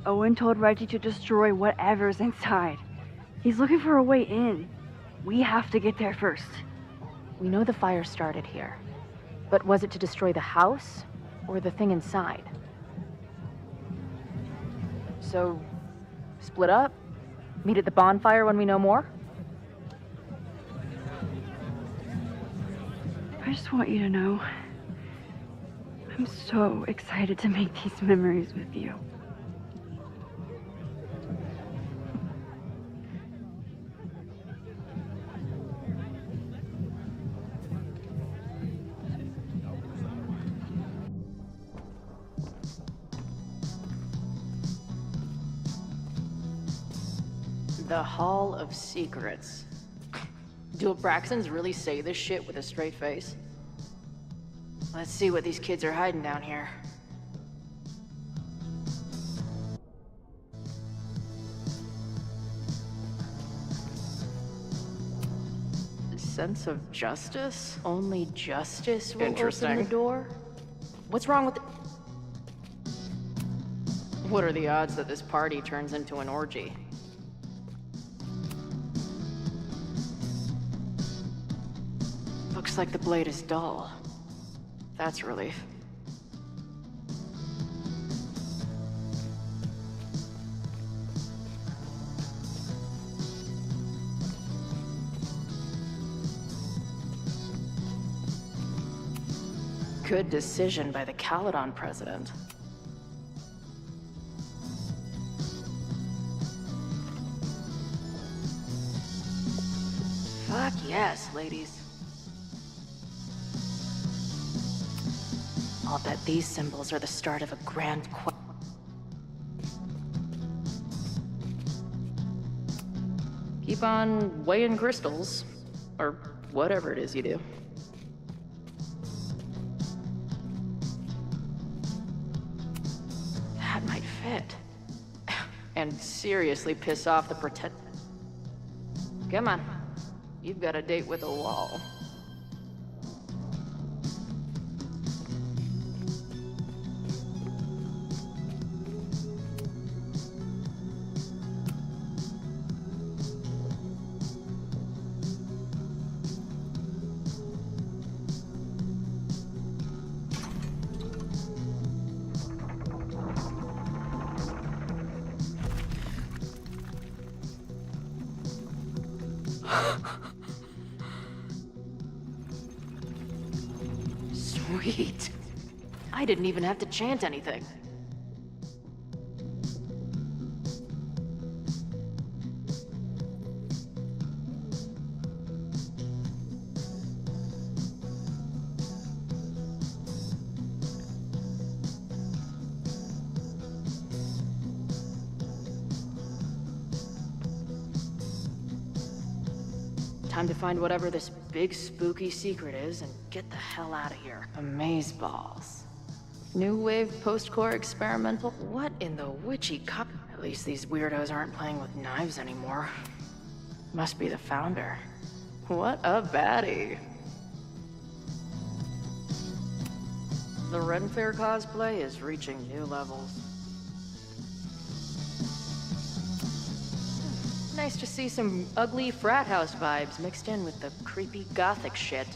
I: Owen told Reggie to destroy whatever's inside. He's looking for a way in. We have to get there first.
B: We know the fire started here. But was it to destroy the house or the thing inside? So, split up? Meet at the bonfire when we know more?
D: I just want you to know, I'm so excited to make these memories with you.
B: The Hall of Secrets. Do Abraxans really say this shit with a straight face? Let's see what these kids are hiding down here. Sense of justice? Only justice will open the door? What's wrong with it? What are the odds that this party turns into an orgy? Looks like the blade is dull. That's a relief. Good decision by the Caledon president. Fuck yes, ladies. I'll bet these symbols are the start of a grand quest. Keep on weighing crystals, or whatever it is you do. That might fit. And seriously piss off the pretend. Come on. You've got a date with a wall. Sweet. I didn't even have to chant anything. Time to find whatever this big spooky secret is and get the hell out of here. Amazeballs. New wave post-core experimental? What in the witchy cup? At least these weirdos aren't playing with knives anymore. Must be the founder. What a baddie. The Ren Fair cosplay is reaching new levels. Nice to see some ugly frat house vibes mixed in with the creepy gothic shit.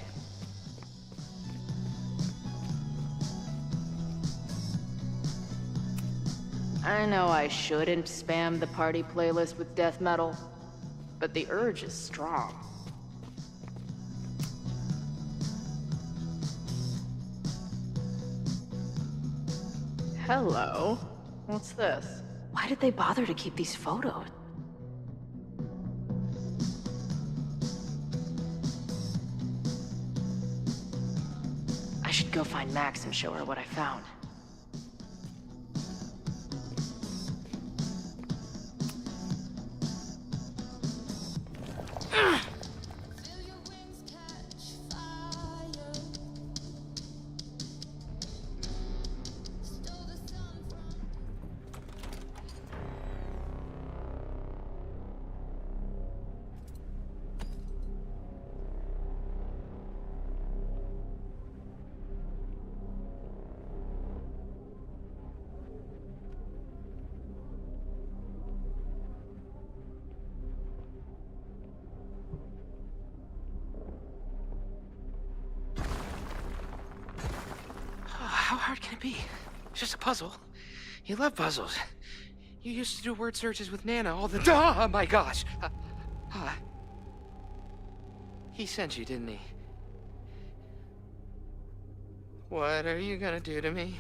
B: I know I shouldn't spam the party playlist with death metal, but the urge is strong. Hello? What's this? Why did they bother to keep these photos? I should go find Max and show her what I found.
N: How hard can it be? It's just a puzzle. You love puzzles. You used to do word searches with Nana all the time. Oh my gosh. He sent you, didn't he? What are you gonna do to me?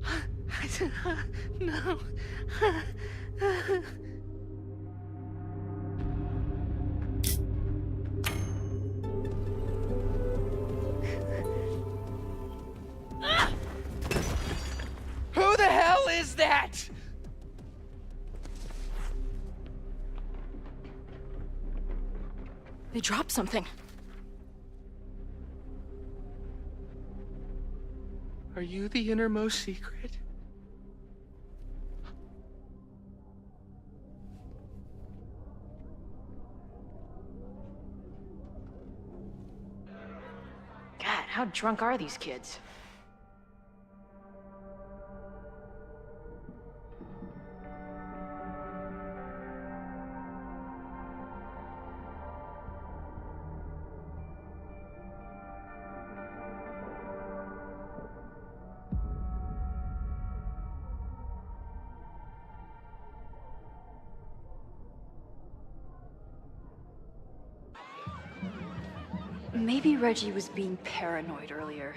N: I said, no. Who the hell is that?
B: They dropped something.
N: Are you the innermost secret?
B: God, how drunk are these kids?
D: Maybe Reggie was being paranoid earlier.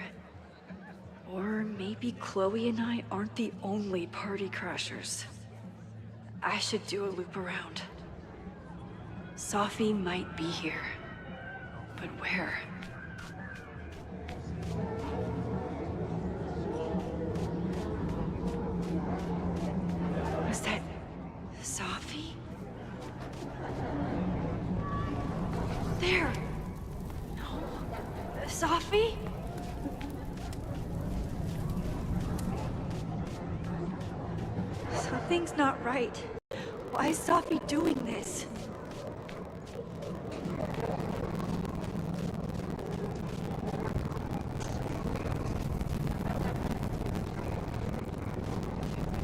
D: Or maybe Chloe and I aren't the only party crashers. I should do a loop around. Sophie might be here. But where? Was that Sophie? There! Sophie? Something's not right. Why is Sophie doing this?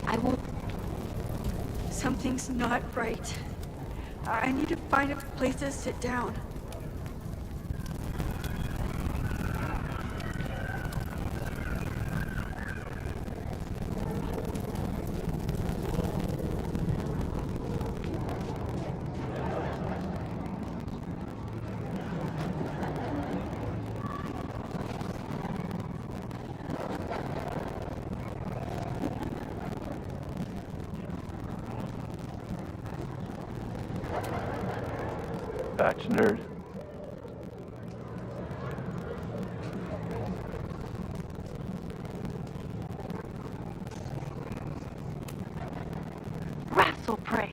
B: I will...
D: Something's not right. I need to find a place to sit down.
L: Facts, nerd.
I: Wrestle praise.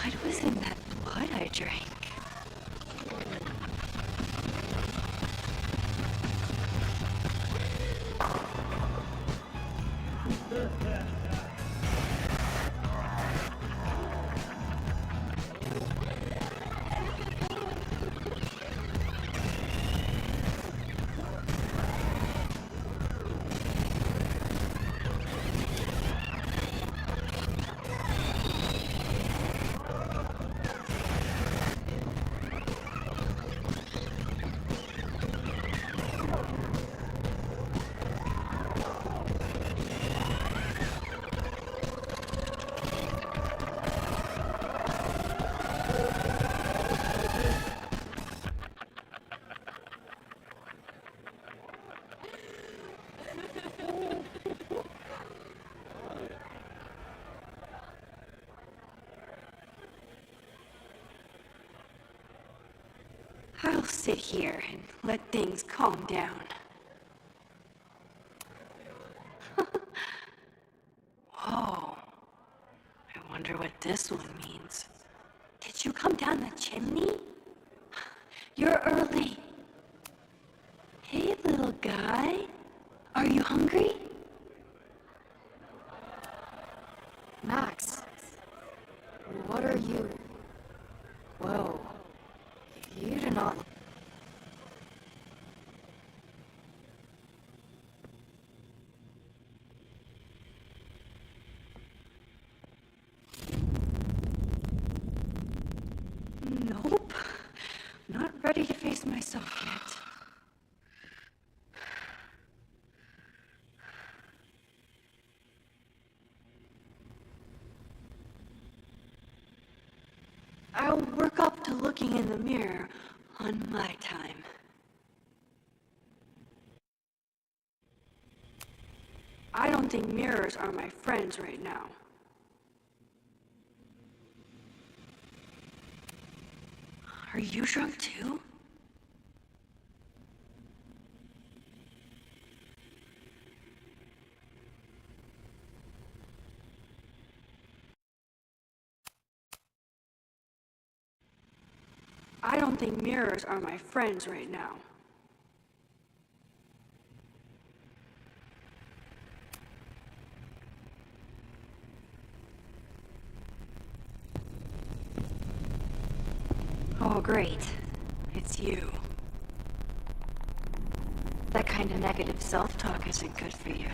D: What was in that blood I drank? I'll sit here and let things calm down. Whoa. I wonder what this one means. Did you come down the chimney? You're early. Hey, little guy. Are you hungry?
B: Max, what are you? Whoa. You do not.
D: Nope. Not ready to face myself yet. I'll work up to looking in the mirror on my time. I don't think mirrors are my friends right now. Are you drunk too? I don't think mirrors are my friends right now. Oh, great. It's you. That kind of negative self-talk isn't good for you.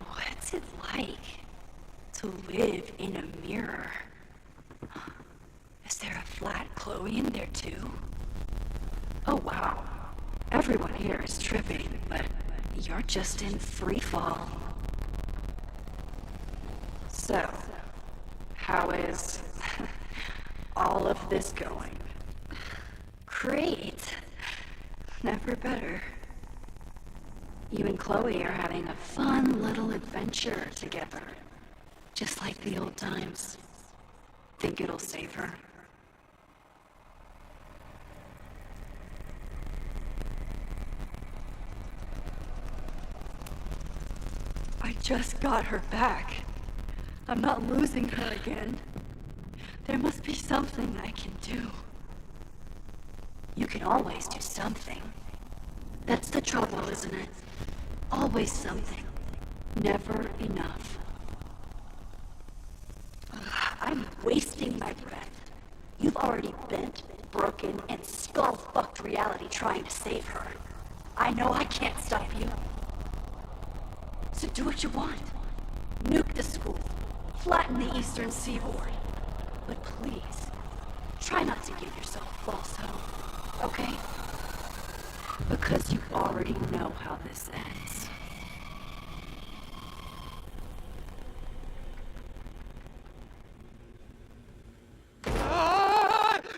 D: What's it like to live in a mirror? Is there a flat Chloe in there too? Oh wow. Everyone here is tripping, but you're just in free fall. So, how is all of this going? Great. Never better. You and Chloe are having a fun little adventure together. Just like the old times. Think it'll save her? I just got her back. I'm not losing her again. There must be something I can do. You can always do something. That's the trouble, isn't it? Always something. Never enough.
O: I'm wasting my breath. You've already bent, broken, and skull-fucked reality trying to save her. I know I can't stop you. So do what you want. Nuke the school. Flatten the eastern seaboard. But please, try not to give yourself false hope, okay? Because you already know how this ends.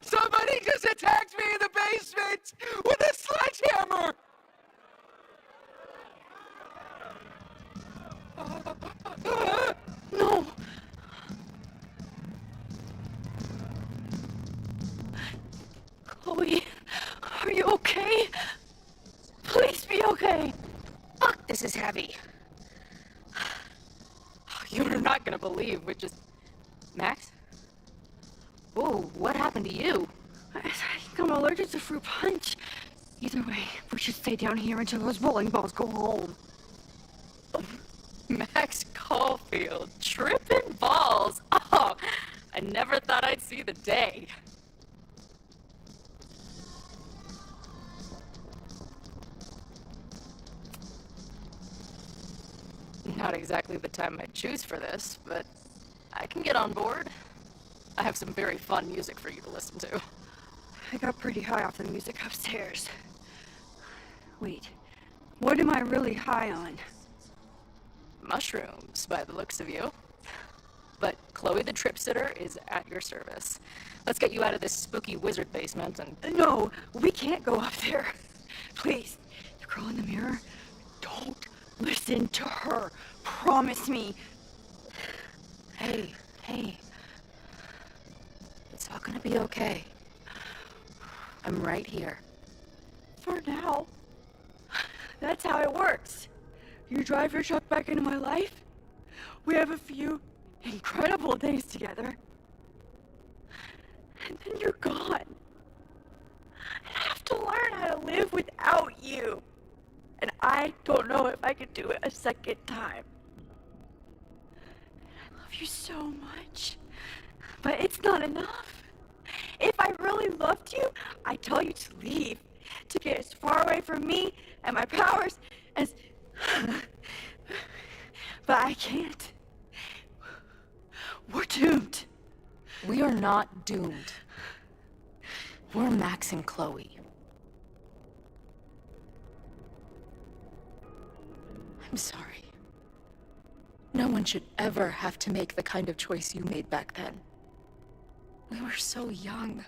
P: Somebody just attacked me in the basement with a sledgehammer!
O: No! Chloe, are you okay? Please be okay!
B: Fuck, this is heavy. You're not gonna believe which is... Max? Whoa, what happened to you?
I: I think I'm allergic to fruit punch. Either way, we should stay down here until those bowling balls go home.
B: Max Caulfield, tripping balls. Oh, I never thought I'd see the day. Not exactly the time I'd choose for this, but I can get on board. I have some very fun music for you to listen to.
I: I got pretty high off the music upstairs. Wait, what am I really high on?
B: Mushrooms, by the looks of you. But Chloe the Trip Sitter is at your service. Let's get you out of this spooky wizard basement and...
I: No, we can't go up there. Please, the girl in the mirror, don't listen to her. Promise me.
B: Hey. It's all gonna be okay. I'm right here.
I: For now. That's how it works. You drive your truck back into my life. We have a few incredible days together. And then you're gone. And I have to learn how to live without you. And I don't know if I could do it a second time. I love you so much. But it's not enough. If I really loved you, I'd tell you to leave. To get as far away from me and my powers as... But I can't. We're doomed.
B: We are not doomed. We're Max and Chloe. I'm sorry. No one should ever have to make the kind of choice you made back then. We were so young.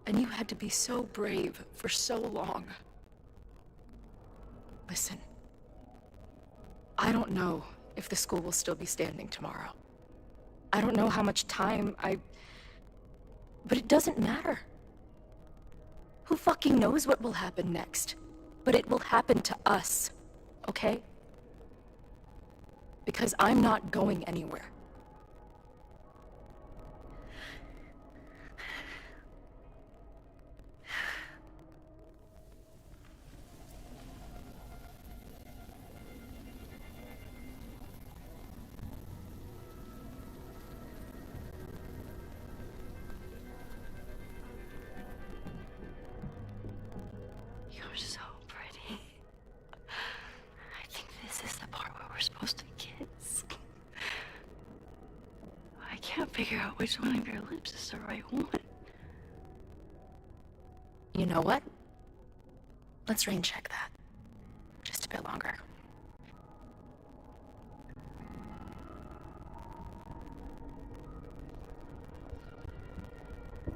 B: And you had to be so brave for so long. Listen. I don't know if the school will still be standing tomorrow. I don't know how much time But it doesn't matter. Who fucking knows what will happen next? But it will happen to us, okay? Because I'm not going anywhere.
I: You're so pretty. I think this is the part where we're supposed to be kids. I can't figure out which one of your lips is the right one.
B: You know what? Let's rain check that. Just a bit longer.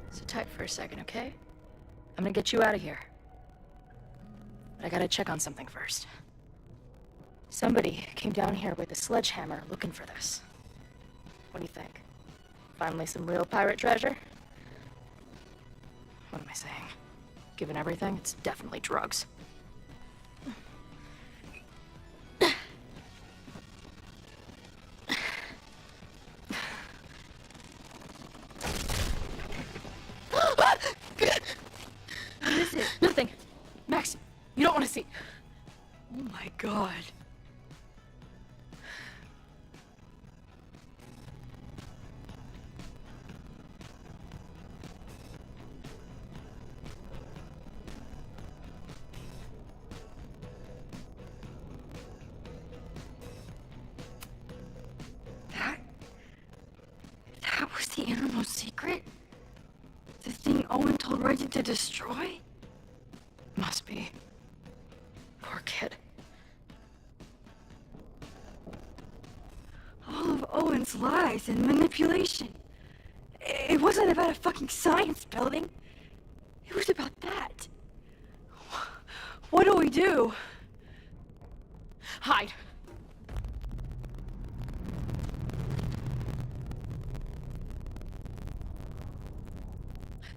B: Sit tight for a second, okay? I'm gonna get you out of here. But I gotta check on something first. Somebody came down here with a sledgehammer looking for this. What do you think? Finally some real pirate treasure? What am I saying? Given everything, it's definitely drugs. What is it? Nothing. Max, you don't want to see.
I: Oh my god.
O: Owen told Reggie to destroy?
B: Must be. Poor kid.
O: All of Owen's lies and manipulation. It wasn't about a fucking science building. It was about that. What do we do?
B: Hide.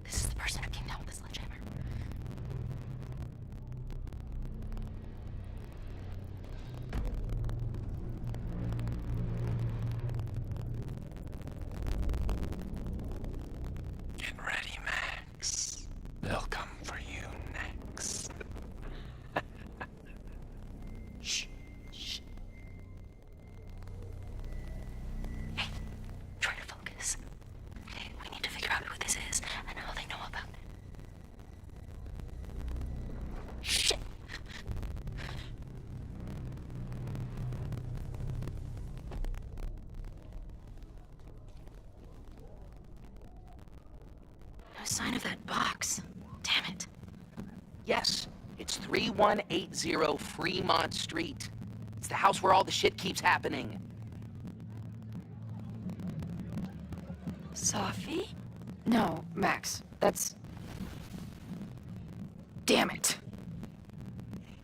B: This is the person who came down with the sledgehammer.
J: Get ready, Max. They'll come for you next.
O: Shh. Shh. Hey, try to focus. Okay, we need to figure out who this is and how they know about it. Shit.
B: No sign of that box. Damn it.
N: Yes, it's 3180 Fremont Street. It's the house where all the shit keeps happening.
O: Sophie?
B: No, Max. That's... Damn it.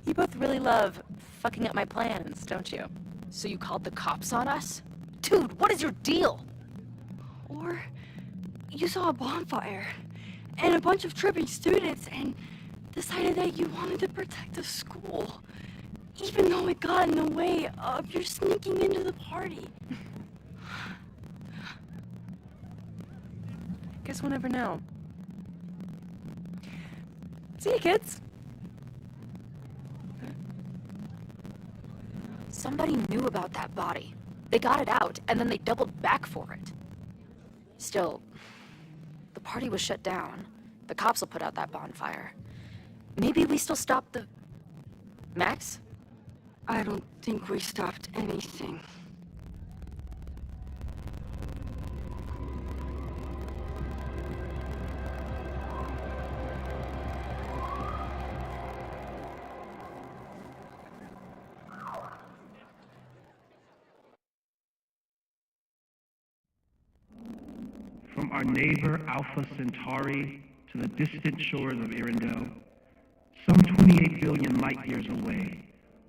H: You both really love fucking up my plans, don't you?
B: So you called the cops on us? Dude, what is your deal?
O: Or you saw a bonfire and a bunch of tripping students and decided that you wanted to protect the school, even though it got in the way of your sneaking into the party.
H: Guess we'll never know. See you, kids.
B: Somebody knew about that body. They got it out, and then they doubled back for it. Still, the party was shut down. The cops will put out that bonfire. Maybe we still stopped the... Max?
O: I don't think we stopped anything.
Q: From our neighbor Alpha Centauri to the distant shores of Earendel, some 28 billion light years away,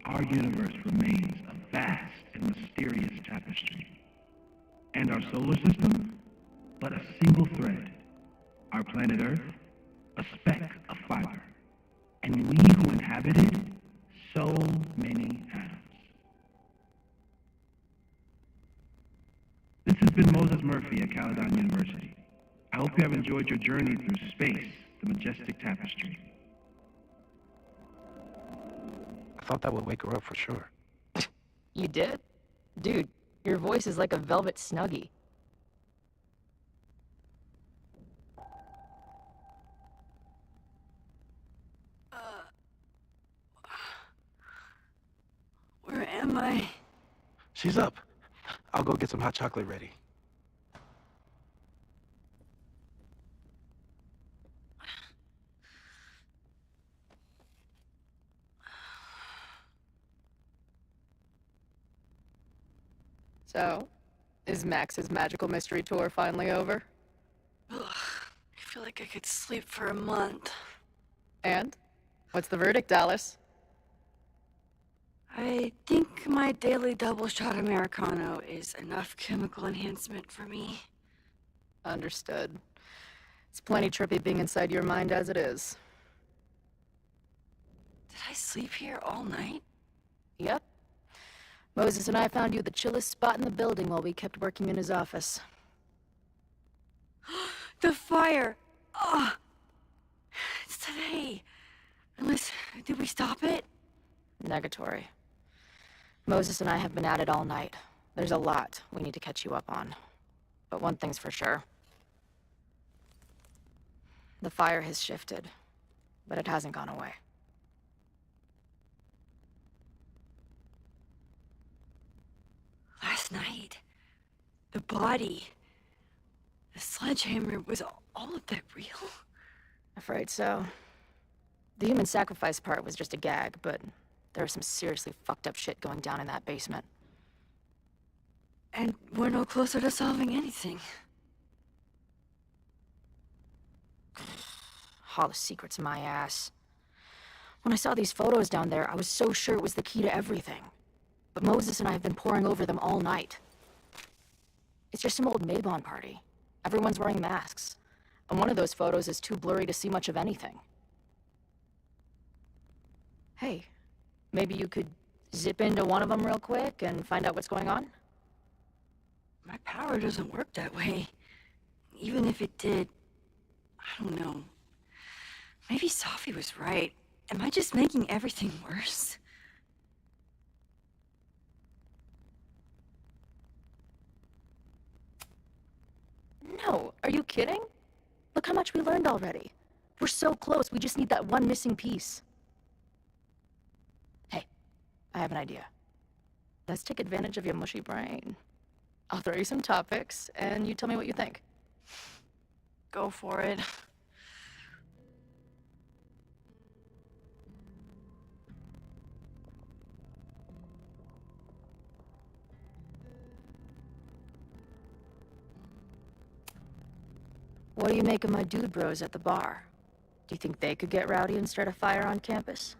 Q: our universe remains a vast and mysterious tapestry. And our solar system, but a single thread. Our planet Earth, a speck of fiber. And we who inhabit it, so many atoms. This has been Moses Murphy at Caledon University. I hope you have enjoyed your journey through space, the majestic tapestry.
C: I thought that would wake her up for sure.
B: You did? Dude, your voice is like a velvet snuggie.
O: Where am I?
C: She's up. I'll go get some hot chocolate ready.
B: So, is Max's magical mystery tour finally over?
O: Ugh, I feel like I could sleep for a month.
B: And? What's the verdict, Alice?
O: I think my daily double shot Americano is enough chemical enhancement for me.
B: Understood. It's plenty trippy being inside your mind as it is.
O: Did I sleep here all night?
B: Yep. Moses and I found you the chillest spot in the building while we kept working in his office.
O: The fire! Ugh! It's today. Unless, did we stop it?
B: Negatory. Moses and I have been at it all night. There's a lot we need to catch you up on. But one thing's for sure. The fire has shifted, but it hasn't gone away.
O: Last night, the body, the sledgehammer, was all of that real?
B: Afraid so. The human sacrifice part was just a gag, but there was some seriously fucked up shit going down in that basement.
O: And we're no closer to solving anything.
B: All the secrets my ass. When I saw these photos down there, I was so sure it was the key to everything. But Moses and I have been poring over them all night. It's just some old Mabon party. Everyone's wearing masks. And one of those photos is too blurry to see much of anything. Hey, maybe you could zip into one of them real quick and find out what's going on?
O: My power doesn't work that way. Even if it did, I don't know. Maybe Sophie was right. Am I just making everything worse?
B: No, are you kidding? Look how much we learned already. We're so close, we just need that one missing piece. Hey, I have an idea. Let's take advantage of your mushy brain. I'll throw you some topics, and you tell me what you think.
O: Go for it.
B: What do you make of my dude bros at the bar? Do you think they could get rowdy and start a fire on campus?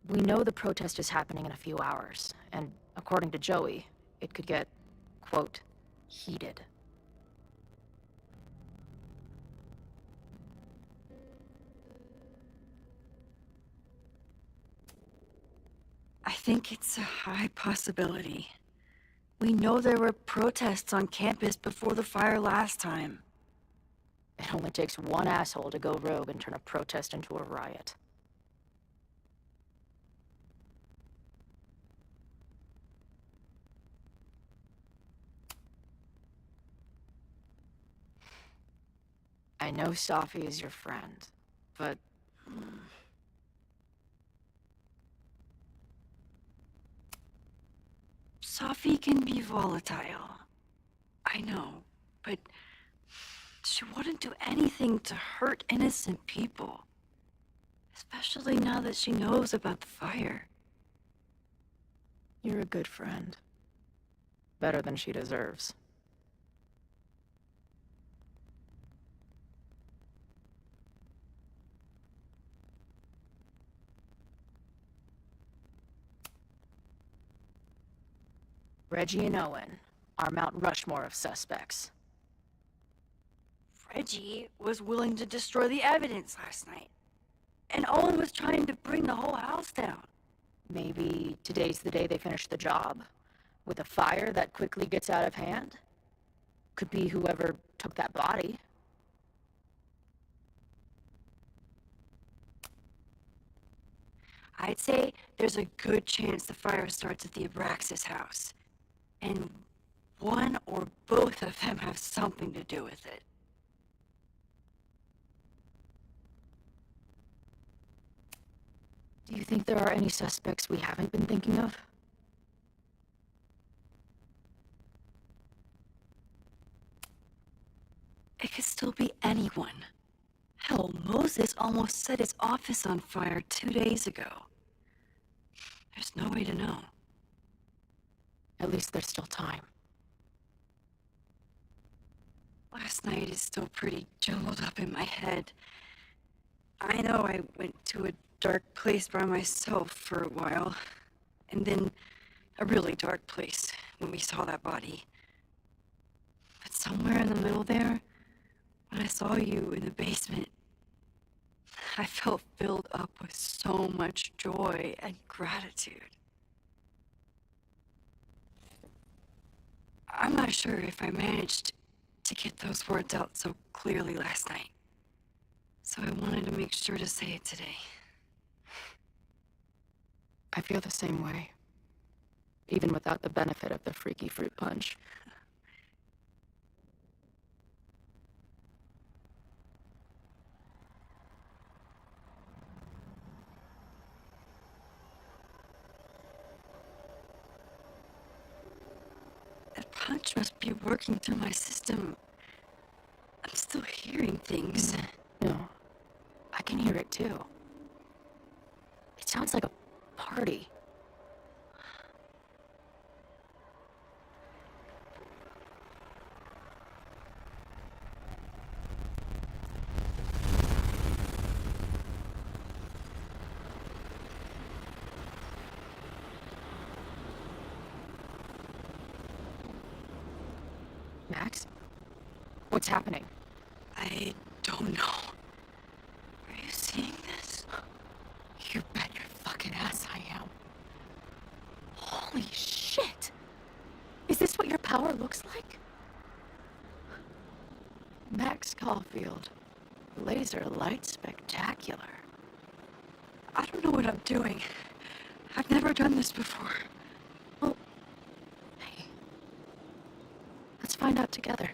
B: We know the protest is happening in a few hours, and according to Joey, it could get, quote, heated.
O: I think it's a high possibility. We know there were protests on campus before the fire last time.
B: It only takes one asshole to go rogue and turn a protest into a riot. I know Sophie is your friend, but...
O: Sophie can be volatile. I know, but she wouldn't do anything to hurt innocent people. Especially now that she knows about the fire.
B: You're a good friend. Better than she deserves. Reggie and Owen are Mount Rushmore of suspects.
O: Reggie was willing to destroy the evidence last night. And Owen was trying to bring the whole house down.
B: Maybe today's the day they finish the job. With a fire that quickly gets out of hand. Could be whoever took that body.
O: I'd say there's a good chance the fire starts at the Abraxas house. And one or both of them have something to do with it.
B: Do you think there are any suspects we haven't been thinking of?
O: It could still be anyone. Hell, Moses almost set his office on fire 2 days ago. There's no way to know.
B: At least there's still time.
O: Last night is still pretty jumbled up in my head. I know I went to a dark place by myself for a while. And then a really dark place when we saw that body. But somewhere in the middle there, when I saw you in the basement, I felt filled up with so much joy and gratitude. I'm not sure if I managed to get those words out so clearly last night. So I wanted to make sure to say it today.
B: I feel the same way. Even without the benefit of the freaky fruit punch.
O: That punch must be working through my system. I'm still hearing things.
B: No, too. It sounds like a party. Max? What's happening?
O: I don't know. Are you seeing this?
B: You bet your fucking ass I am. Holy shit! Is this what your power looks like? Max Caulfield. Laser light spectacular.
O: I don't know what I'm doing. I've never done this before.
B: Well, hey. Let's find out together.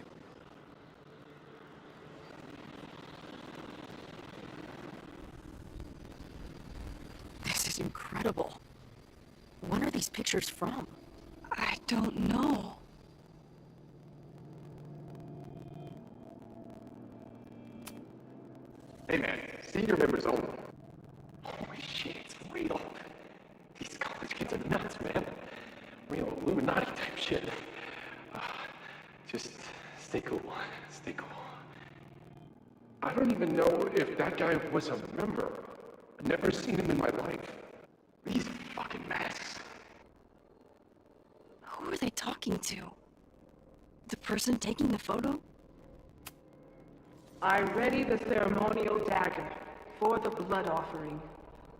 B: This is incredible. When are these pictures from?
O: I don't know.
J: Hey man, senior members only. Holy shit, it's real. These college kids are nuts, man. Real Illuminati type shit. Just stay cool. Stay cool. I don't even know if that guy was a member. I've never seen him in my life. These fucking masks.
O: Who are they talking to? The person taking the photo?
R: I ready the ceremonial dagger for the blood offering.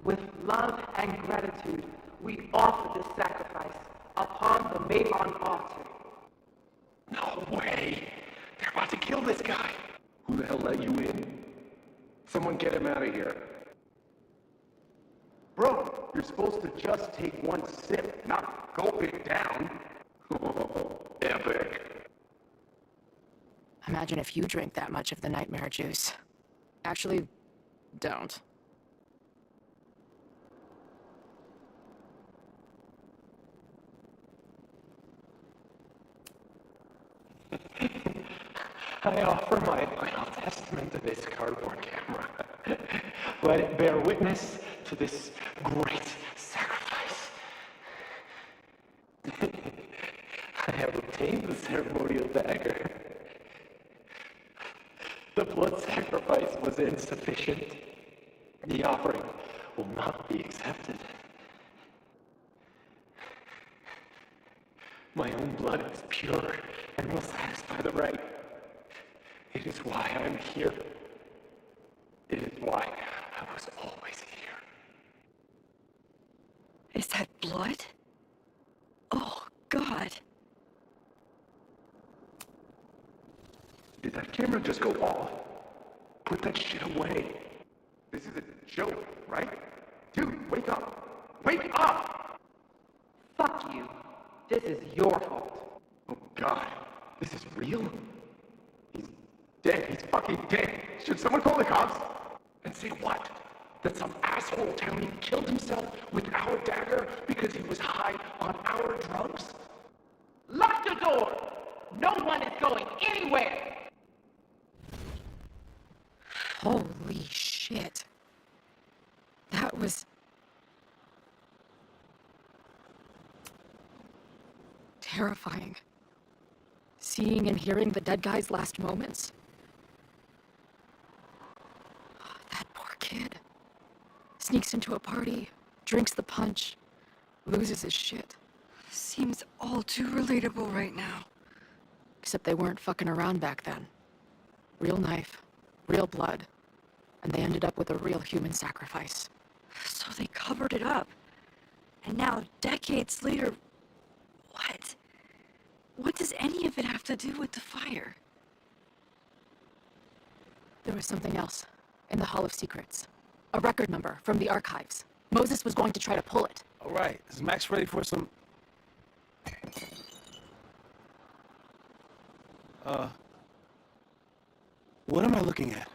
R: With love and gratitude, we offer this sacrifice upon the Mavon altar.
J: No way. They're about to kill this guy. Who the hell let you in? Someone get him out of here.
M: Bro, you're supposed to just take one sip, not gulp it down.
J: Oh, epic.
B: Imagine if you drink that much of the nightmare juice. Actually, don't.
J: I offer my final testament to this cardboard camera. Let it bear witness to this great sacrifice. I have obtained the ceremonial dagger. The blood sacrifice was insufficient. The offering will not be accepted. My own blood is pure and will satisfy the rite. It is why I'm here. It is why I was always here.
O: Is that blood? Oh, God.
J: Did that camera just go off? Put that shit away. This is a joke, right? Dude, wake up. Wake up!
R: Fuck you. This is your fault.
J: Oh, God. This is real? He's dead. He's fucking dead. Should someone call the cops? And say what? That some asshole townie killed himself with our dagger because he was high on our drugs?
R: Lock the door! No one is going anywhere!
B: Holy shit. That was... terrifying. Seeing and hearing the dead guy's last moments. That poor kid. Sneaks into a party, drinks the punch, loses his shit.
O: Seems all too relatable right now.
B: Except they weren't fucking around back then. Real knife, real blood, and they ended up with a real human sacrifice.
O: So they covered it up. And now, decades later, what? What does any of it have to do with the fire?
B: There was something else in the Hall of Secrets. A record number from the archives. Moses was going to try to pull it.
C: All right, is Max ready for some... what am I looking at?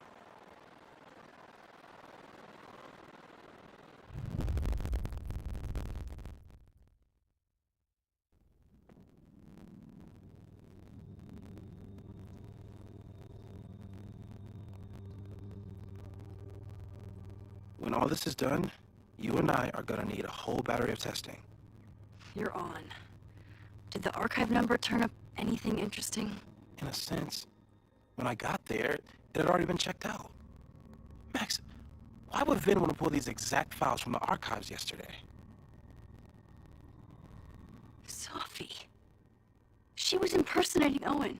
C: When all this is done, you and I are gonna need a whole battery of testing.
O: You're on. Did the archive number turn up anything interesting?
C: In a sense, when I got there, it had already been checked out. Max, why would Vin want to pull these exact files from the archives yesterday?
O: Sophie. She was impersonating Owen.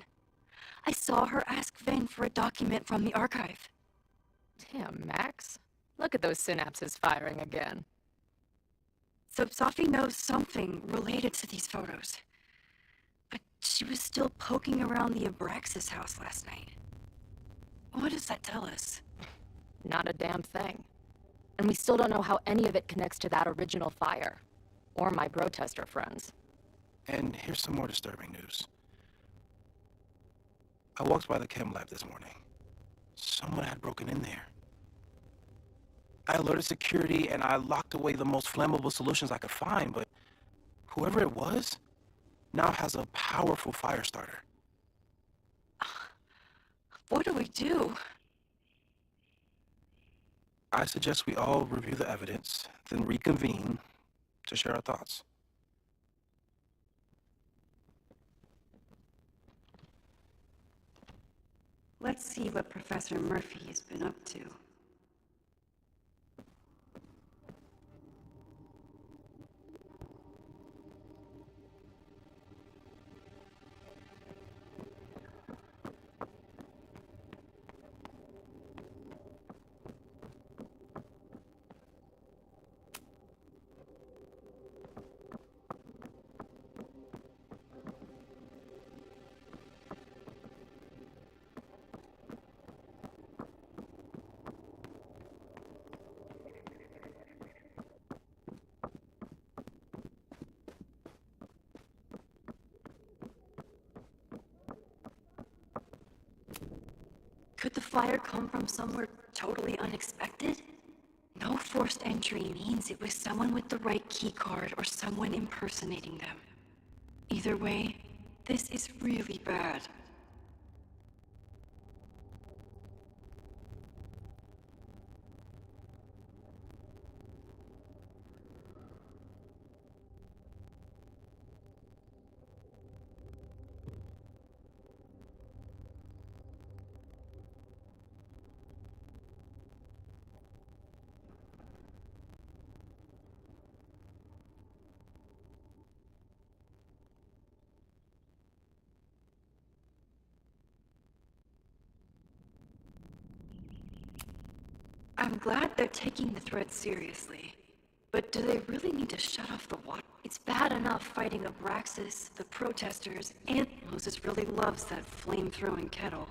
O: I saw her ask Vin for a document from the archive.
B: Damn, Max. Look at those synapses firing again.
O: So Sophie knows something related to these photos. But she was still poking around the Abraxas house last night. What does that tell us?
B: Not a damn thing. And we still don't know how any of it connects to that original fire. Or my protester friends.
C: And here's some more disturbing news. I walked by the chem lab this morning. Someone had broken in there. I alerted security and I locked away the most flammable solutions I could find, but whoever it was now has a powerful fire starter.
O: What do we do?
C: I suggest we all review the evidence, then reconvene to share our thoughts.
O: Let's see what Professor Murphy has been up to. Could the fire come from somewhere totally unexpected? No forced entry means it was someone with the right keycard or someone impersonating them. Either way, this is really bad. I'm glad they're taking the threat seriously. But do they really need to shut off the water? It's bad enough fighting Abraxas, the protesters, and Moses really loves that flame-throwing kettle.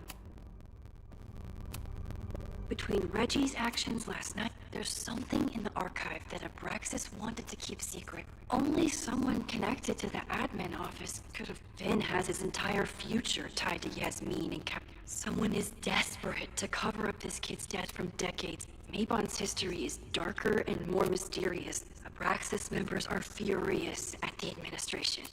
O: Between Reggie's actions last night, there's something in the archive that Abraxas wanted to keep secret. Only someone connected to the admin office could have. Finn has his entire future tied to Yasmin and Someone is desperate to cover up this kid's death from decades. Mabon's history is darker and more mysterious. Abraxas members are furious at the administration.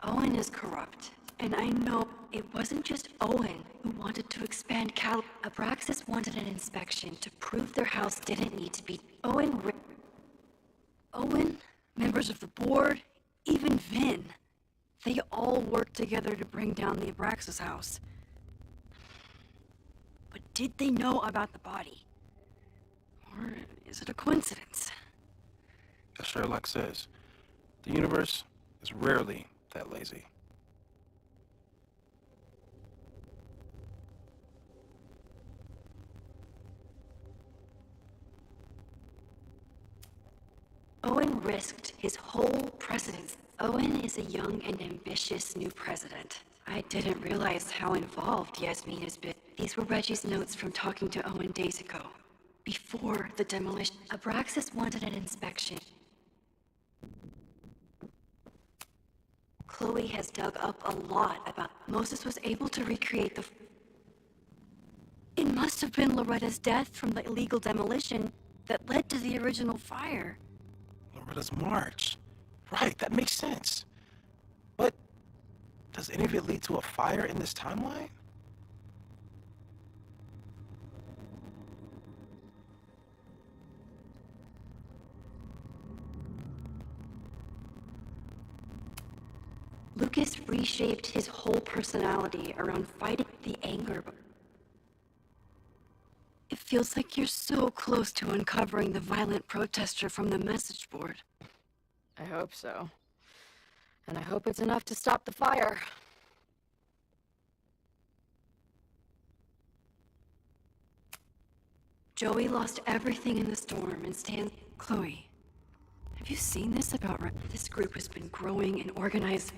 O: Owen is corrupt, and I know it wasn't just Owen who wanted to expand Caledon. Abraxas wanted an inspection to prove their house didn't need to be. Owen, members of the board, even Vin. They all worked together to bring down the Abraxas house. But did they know about the body? Or is it a coincidence?
C: As Sherlock says, the universe is rarely that lazy.
O: Owen risked his whole presidency. Owen is a young and ambitious new president. I didn't realize how involved Yasmin has been. These were Reggie's notes from talking to Owen days ago. Before the demolition, Abraxas wanted an inspection. Chloe has dug up a lot about Moses was able to recreate the... It must have been Loretta's death from the illegal demolition that led to the original fire.
C: Loretta's march. Right, that makes sense. But does any of it lead to a fire in this timeline?
O: reshaped his whole personality around fighting the anger. It feels like you're so close to uncovering the violent protester from the message board.
B: I hope so. And I hope it's enough to stop the fire.
O: Joey lost everything in the storm and stands... Chloe, have you seen this about... This group has been growing and organized...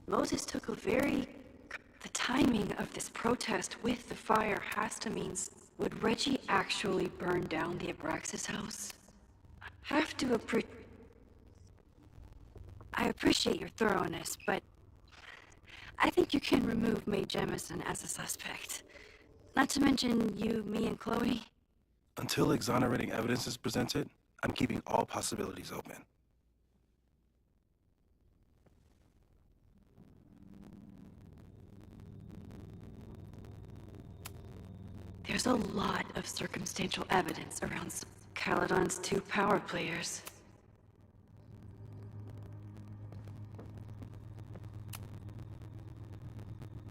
O: Moses took a very... The timing of this protest with the fire has to mean... Would Reggie actually burn down the Abraxas house? Have to I appreciate your thoroughness, but... I think you can remove Mae Jemison as a suspect. Not to mention you, me, and Chloe.
C: Until exonerating evidence is presented, I'm keeping all possibilities open.
O: There's a lot of circumstantial evidence around Caledon's 2 power players.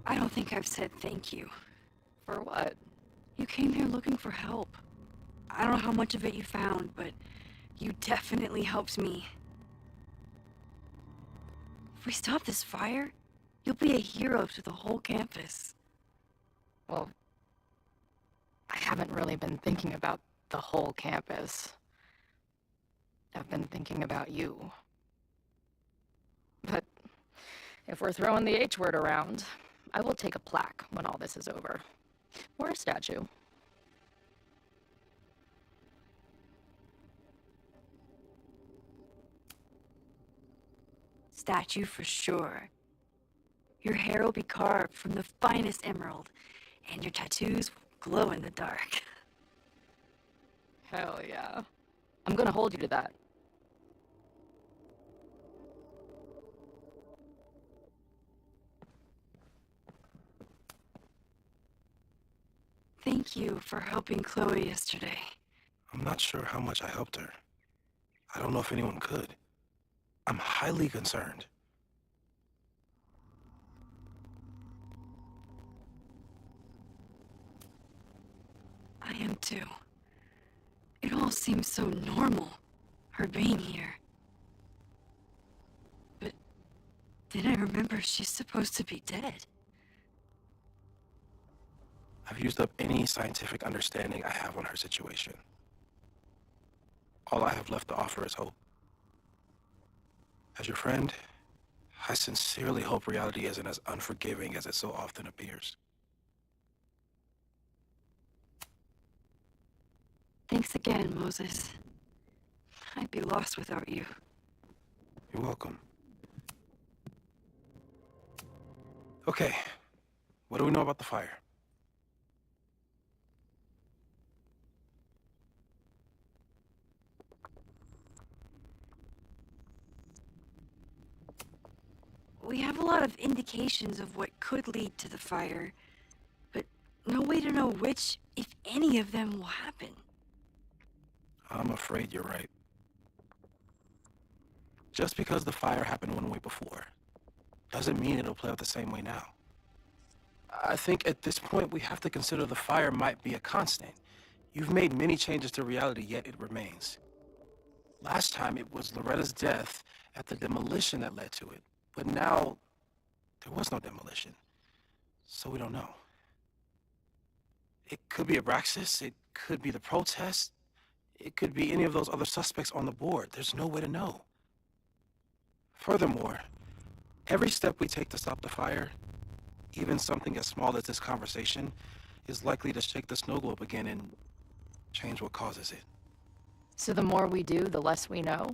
O: I don't think I've said thank you.
B: For what?
O: You came here looking for help. I don't know how much of it you found, but you definitely helped me. If we stop this fire, you'll be a hero to the whole campus.
B: Well, I haven't really been thinking about the whole campus. I've been thinking about you. But if we're throwing the H word around, I will take a plaque when all this is over. Or a statue.
O: Statue for sure. Your hair will be carved from the finest emerald, and your tattoos will glow in the dark.
B: Hell yeah. I'm gonna hold you to that.
O: Thank you for helping Chloe yesterday.
C: I'm not sure how much I helped her. I don't know if anyone could. I'm highly concerned.
O: I am too. It all seems so normal, her being here. But then I remember she's supposed to be dead.
C: I've used up any scientific understanding I have on her situation. All I have left to offer is hope. As your friend, I sincerely hope reality isn't as unforgiving as it so often appears.
O: Thanks again, Moses. I'd be lost without you.
C: You're welcome. Okay, what do we know about the fire?
O: We have a lot of indications of what could lead to the fire, but no way to know which, if any of them, will happen.
C: I'm afraid you're right. Just because the fire happened one way before, doesn't mean it'll play out the same way now. I think at this point we have to consider the fire might be a constant. You've made many changes to reality, yet it remains. Last time it was Loretta's death at the demolition that led to it. But now, there was no demolition, so we don't know. It could be Abraxas, it could be the protest, it could be any of those other suspects on the board. There's no way to know. Furthermore, every step we take to stop the fire, even something as small as this conversation, is likely to shake the snow globe again and change what causes it.
B: So the more we do, the less we know?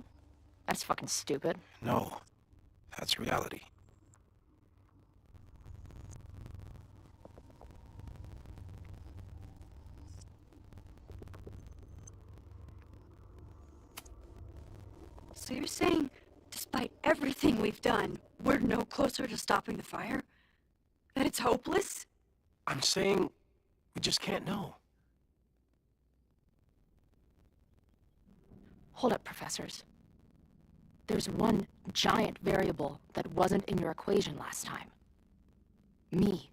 B: That's fucking stupid.
C: No. That's reality.
O: So you're saying, despite everything we've done, we're no closer to stopping the fire? That it's hopeless?
C: I'm saying we just can't know.
B: Hold up, professors. There's one giant variable that wasn't in your equation last time. Me.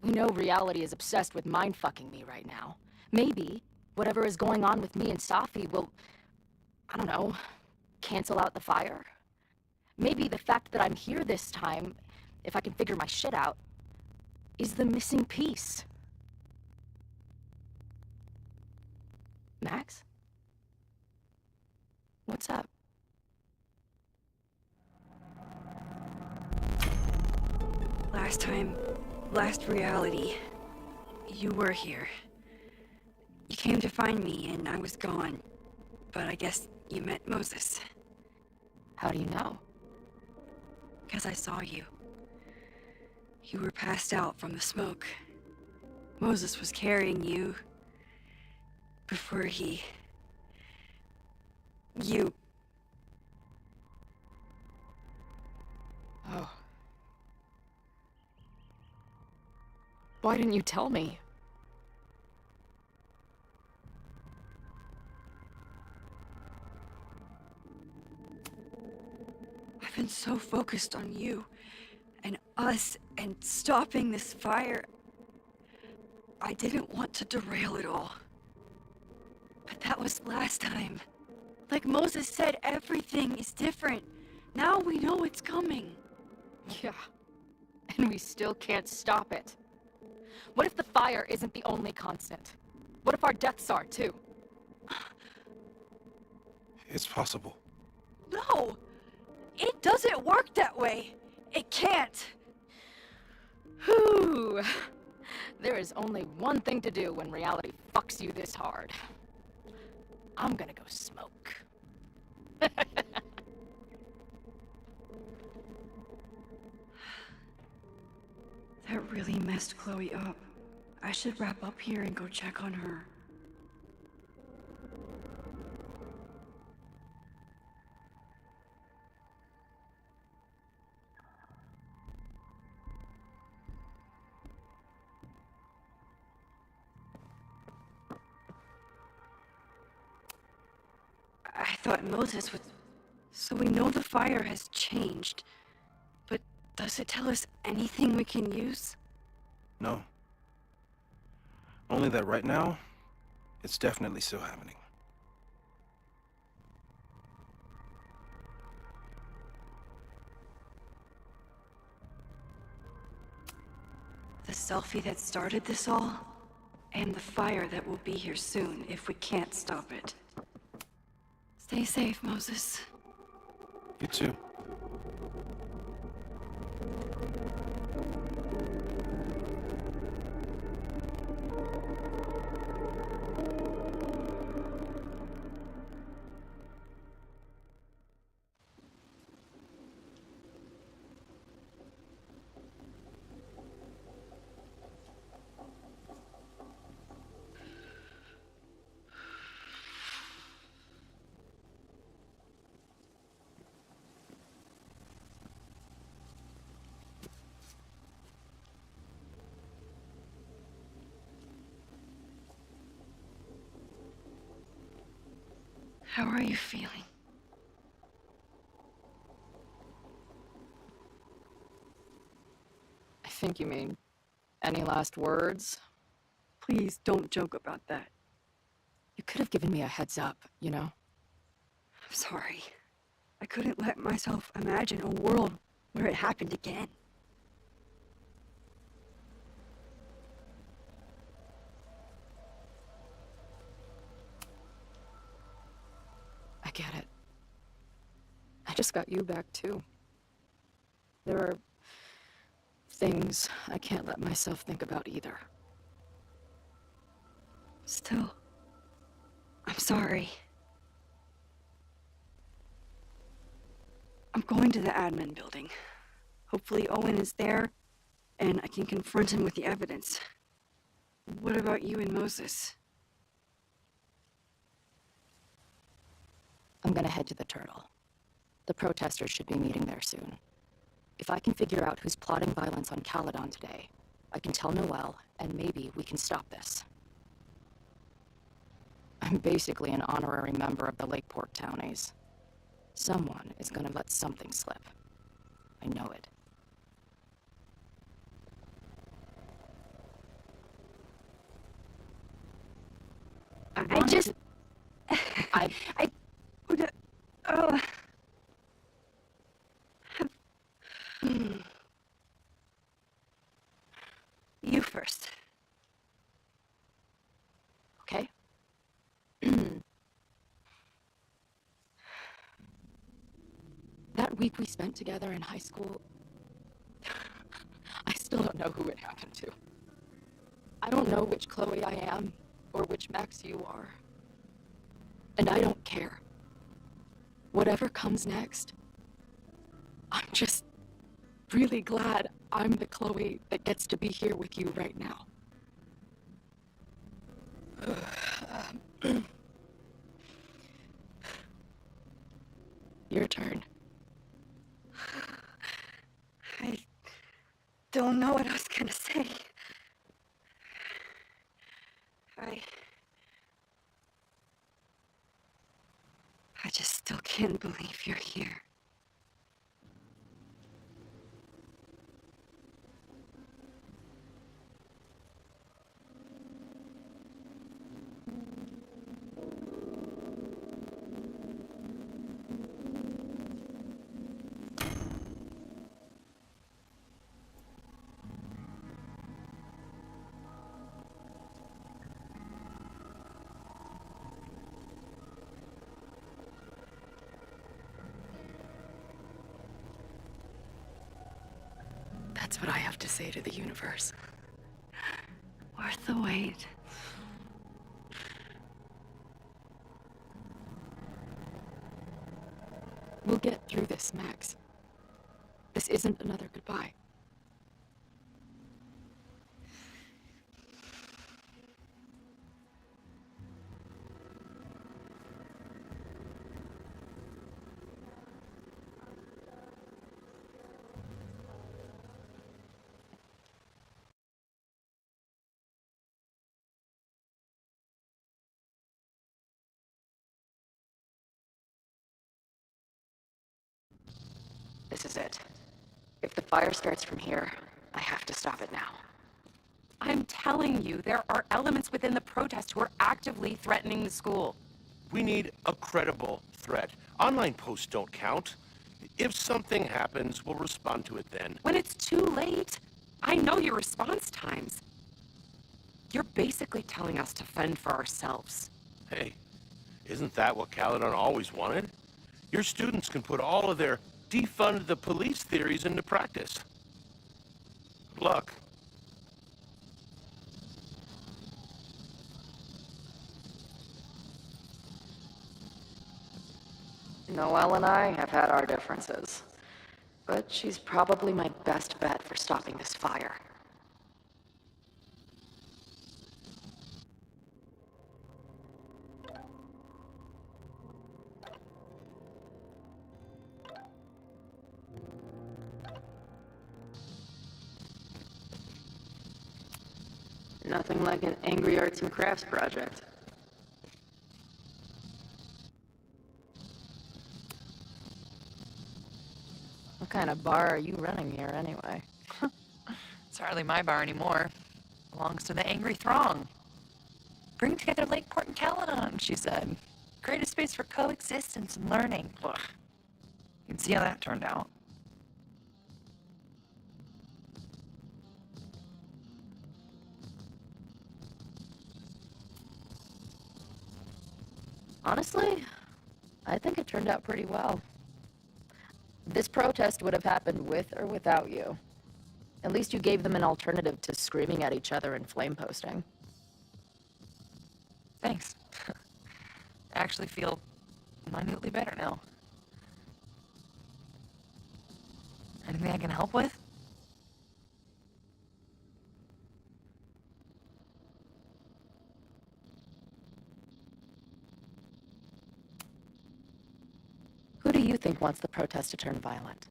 B: We know reality is obsessed with mind-fucking me right now. Maybe whatever is going on with me and Safi will, I don't know, cancel out the fire? Maybe the fact that I'm here this time, if I can figure my shit out, is the missing piece. Max? What's up?
O: Last time, last reality, you were here. You came to find me and I was gone, but I guess you met Moses.
B: How do you know?
O: Because I saw you. You were passed out from the smoke. Moses was carrying you before he... You...
B: Oh. Why didn't you tell me?
O: I've been so focused on you and us and stopping this fire. I didn't want to derail it all. But that was last time. Like Moses said, everything is different. Now we know it's coming.
B: Yeah. And we still can't stop it. What if the fire isn't the only constant? What if our deaths are, too?
C: It's possible.
O: No! It doesn't work that way. It can't.
B: Whew. There is only one thing to do when reality fucks you this hard. I'm gonna go smoke.
O: That really messed Chloe up. I should wrap up here and go check on her. I thought Moses was... So we know the fire has changed. But does it tell us anything we can use?
C: No. Only that right now, it's definitely still happening.
O: The selfie that started this all, and the fire that will be here soon if we can't stop it. Stay safe, Moses.
C: You too.
O: How are you feeling?
B: I think you mean, any last words?
O: Please don't joke about that.
B: You could have given me a heads up, you know?
O: I'm sorry. I couldn't let myself imagine a world where it happened again.
B: I get it. I just got you back, too. There are things I can't let myself think about either.
O: Still, I'm sorry. I'm going to the admin building. Hopefully Owen is there, and I can confront him with the evidence. What about you and Moses?
B: I'm gonna head to the Turtle. The protesters should be meeting there soon. If I can figure out who's plotting violence on Caledon today, I can tell Noelle, and maybe we can stop this. I'm basically an honorary member of the Lakeport Townies. Someone is gonna let something slip. I know it.
O: I just... I would... Oh... You first.
B: Okay? That week we spent together in high school, I still don't know who it happened to. I don't know which Chloe I am, or which Max you are. And I don't care. Whatever comes next, I'm just really glad I'm the Chloe that gets to be here with you right now. Your turn.
O: I don't know what I was gonna say. I just still can't believe you're here.
B: That's what I have to say to the universe.
O: Worth the wait.
B: We'll get through this, Max. This isn't another goodbye. This is it. If the fire starts from here, I have to stop it now.
R: I'm telling you, there are elements within the protest who are actively threatening the school.
F: We need a credible threat. Online posts don't count. If something happens, we'll respond to it then.
R: When it's too late, I know your response times. You're basically telling us to fend for ourselves.
F: Hey, isn't that what Caledon always wanted? Your students can put all of their defund the police theories into practice. Good luck.
A: Noelle and I have had our differences, but she's probably my best bet for stopping this fire. Nothing like an angry arts and crafts project.
B: What kind of bar are you running here, anyway?
H: It's hardly my bar anymore. Belongs to the angry throng. Bring together Lakeport and Caledon, she said. Create a space for coexistence and learning. Ugh. You can see how that turned out.
B: Honestly, I think it turned out pretty well. This protest would have happened with or without you. At least you gave them an alternative to screaming at each other and flame posting.
H: Thanks. I actually feel minutely better now. Anything I can help with?
B: Who do you think wants the protest to turn violent?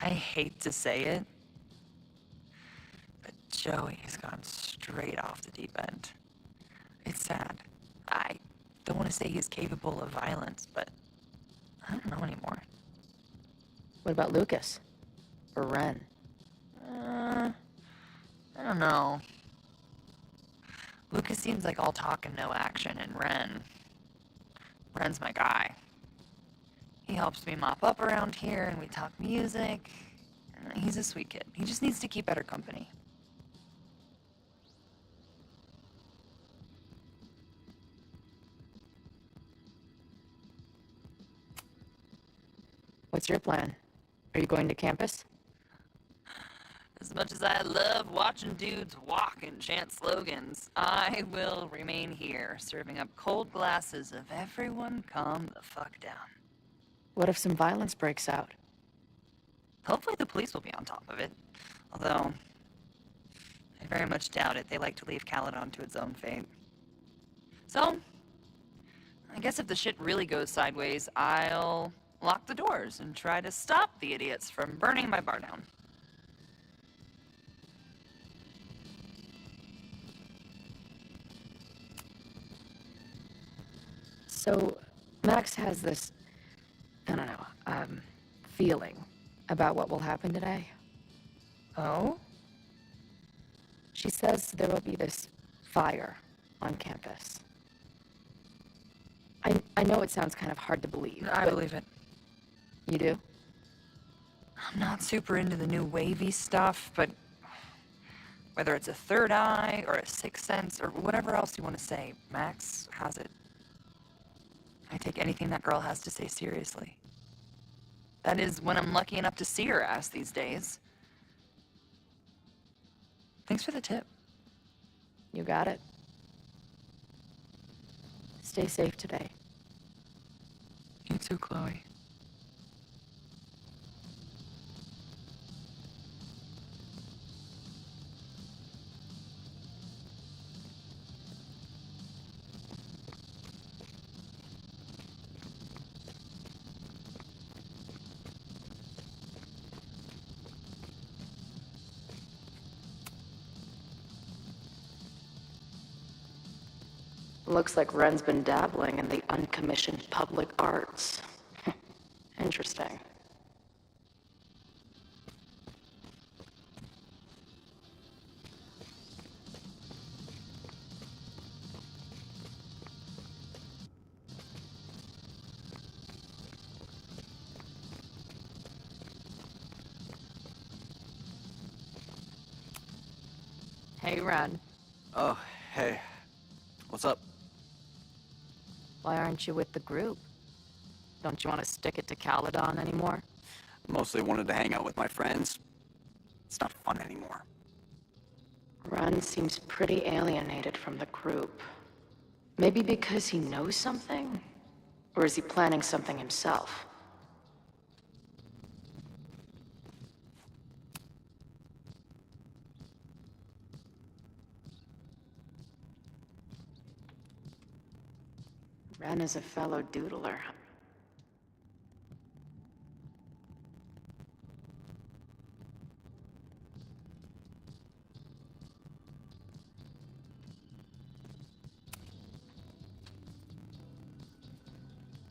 H: I hate to say it, but Joey has gone straight off the deep end. It's sad. I don't want to say he's capable of violence, but I don't know anymore.
B: What about Lucas? Or Ren?
H: I don't know. Lucas seems like all talk and no action, and Ren's my guy. He helps me mop up around here, and we talk music. He's a sweet kid. He just needs to keep better company.
B: What's your plan? Are you going to campus?
H: As much as I love watching dudes walk and chant slogans, I will remain here, serving up cold glasses of everyone calm the fuck down.
B: What if some violence breaks out?
H: Hopefully the police will be on top of it. Although, I very much doubt it. They like to leave Caledon to its own fate. So, I guess if the shit really goes sideways, I'll lock the doors and try to stop the idiots from burning my bar down.
B: So, Max has this, I don't know, feeling about what will happen today.
H: Oh?
B: She says there will be this fire on campus. I know it sounds kind of hard to believe.
H: I believe it.
B: You do?
H: I'm not super into the new wavy stuff, but whether it's a third eye or a sixth sense or whatever else you want to say, Max has it. I take anything that girl has to say seriously. That is when I'm lucky enough to see her ass these days. Thanks for the tip.
B: You got it. Stay safe today.
H: You too, Chloe.
B: Looks like Ren's been dabbling in the uncommissioned public arts. Interesting. Hey, Ren.
S: Oh, hey. What's up?
B: Why aren't you with the group? Don't you want to stick it to Caledon anymore?
S: Mostly wanted to hang out with my friends. It's not fun anymore.
B: Ren seems pretty alienated from the group. Maybe because he knows something? Or is he planning something himself? Ren is a fellow doodler.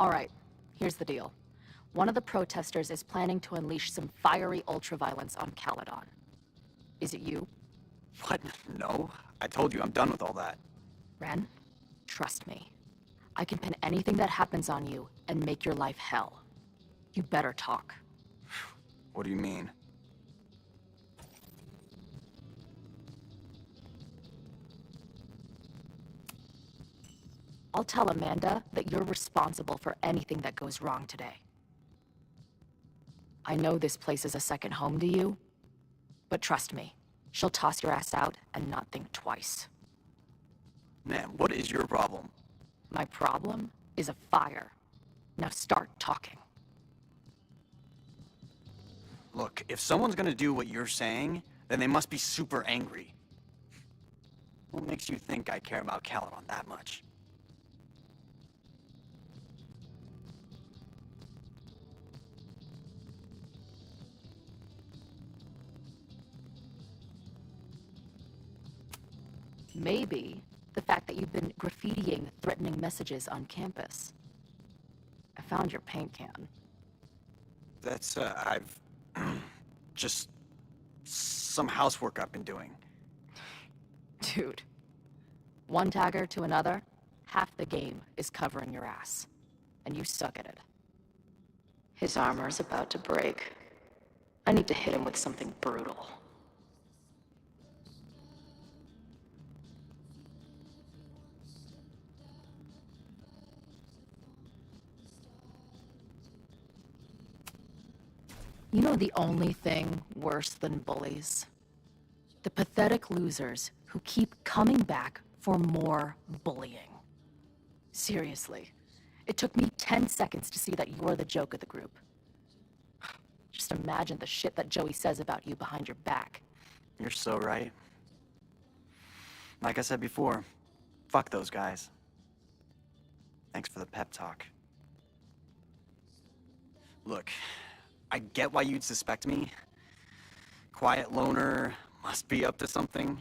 B: All right, here's the deal. One of the protesters is planning to unleash some fiery ultraviolence on Caledon. Is it you?
S: What? No. I told you I'm done with all that.
B: Ren, trust me. I can pin anything that happens on you and make your life hell. You better talk.
S: What do you mean?
B: I'll tell Amanda that you're responsible for anything that goes wrong today. I know this place is a second home to you, but trust me, she'll toss your ass out and not think twice.
S: Man, what is your problem?
B: My problem is a fire. Now start talking.
S: Look, if someone's gonna do what you're saying, then they must be super angry. What makes you think I care about Caledon that much?
B: Maybe the fact that you've been been graffitiing threatening messages on campus. I found your paint can.
S: That's, I've... just... some housework I've been doing.
B: Dude. One tagger to another, half the game is covering your ass. And you suck at it.
A: His armor's about to break. I need to hit him with something brutal.
B: You know the only thing worse than bullies? The pathetic losers who keep coming back for more bullying. Seriously, it took me 10 seconds to see that you're the joke of the group. Just imagine the shit that Joey says about you behind your back.
S: You're so right. Like I said before, fuck those guys. Thanks for the pep talk. Look, I get why you'd suspect me. Quiet loner, must be up to something.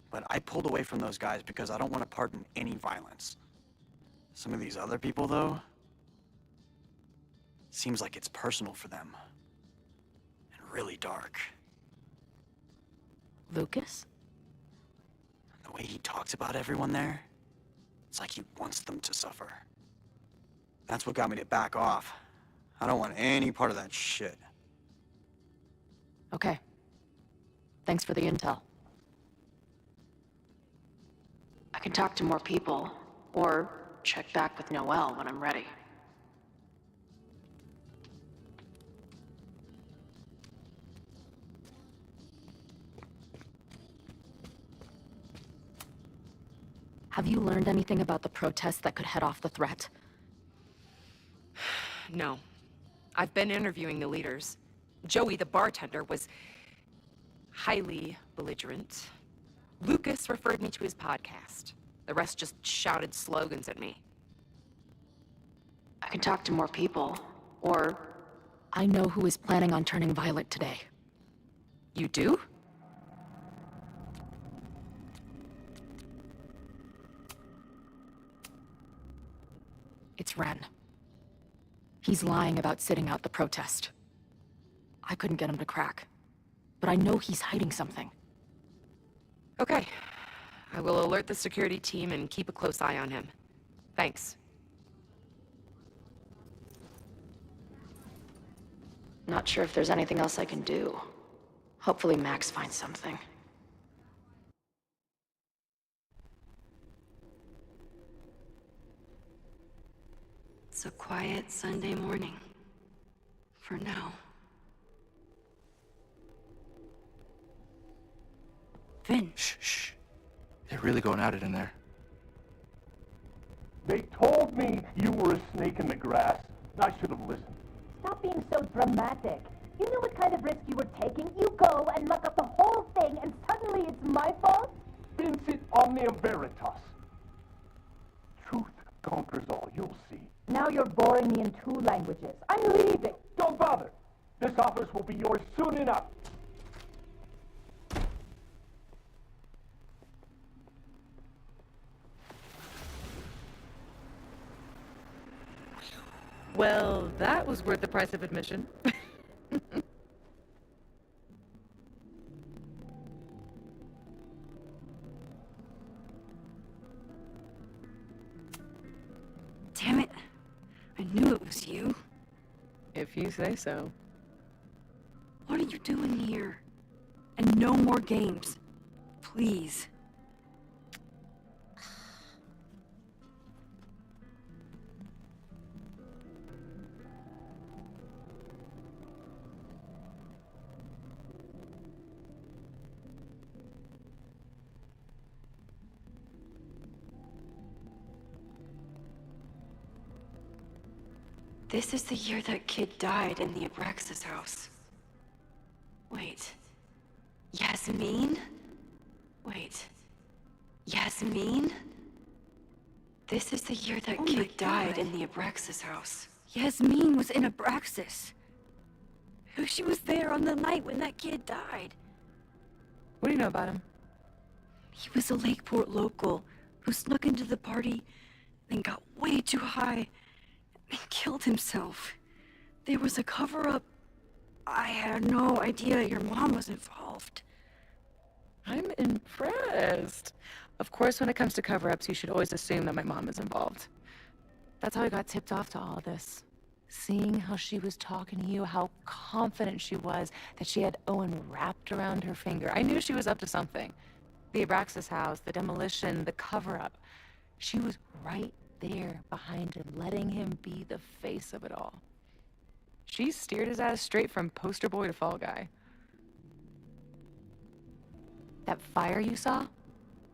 S: But I pulled away from those guys because I don't want to part in any violence. Some of these other people, though, seems like it's personal for them. And really dark.
B: Lucas?
S: The way he talks about everyone there, it's like he wants them to suffer. That's what got me to back off. I don't want any part of that shit.
B: Okay. Thanks for the intel.
A: I can talk to more people, or check back with Noelle when I'm ready.
B: Have you learned anything about the protests that could head off the threat?
T: No. I've been interviewing the leaders. Joey, the bartender, was highly belligerent. Lucas referred me to his podcast. The rest just shouted slogans at me.
A: I can talk to more people, or...
B: I know who is planning on turning violent today.
T: You do?
B: It's Ren. He's lying about sitting out the protest. I couldn't get him to crack, but I know he's hiding something.
T: Okay. I will alert the security team and keep a close eye on him. Thanks.
A: Not sure if there's anything else I can do. Hopefully Max finds something.
D: It's a quiet Sunday morning. For now. Vin.
J: Shh. They're really going at it in there.
L: They told me you were a snake in the grass. I should have listened.
U: Stop being so dramatic. You knew what kind of risk you were taking. You go and muck up the whole thing, and suddenly it's my fault?
L: Vincit omnia veritas. Truth conquers all, you'll see.
U: Now you're boring me in 2 languages. I'm leaving.
L: Don't bother. This office will be yours soon enough.
E: Well, that was worth the price of admission.
D: Damn it. I knew it was you.
E: If you say so.
D: What are you doing here? And no more games. Please. This is the year that kid died in the Abraxas house. Wait. Yasmin? Wait. Yasmin? This is the year that kid died in the Abraxas house. Yasmin was in Abraxas. She was there on the night when that kid died.
E: What do you know about him?
D: He was a Lakeport local. who snuck into the party, then got way too high, and killed himself. There was a cover-up. I had no idea your mom was involved.
E: I'm impressed. Of course, when it comes to cover-ups, you should always assume that my mom is involved. That's how I got tipped off to all of this. Seeing how she was talking to you, how confident she was that she had Owen wrapped around her finger. I knew she was up to something. The Abraxas house, the demolition, the cover-up. She was right there behind him, letting him be the face of it all. She steered his ass straight from poster boy to fall guy. That fire you saw?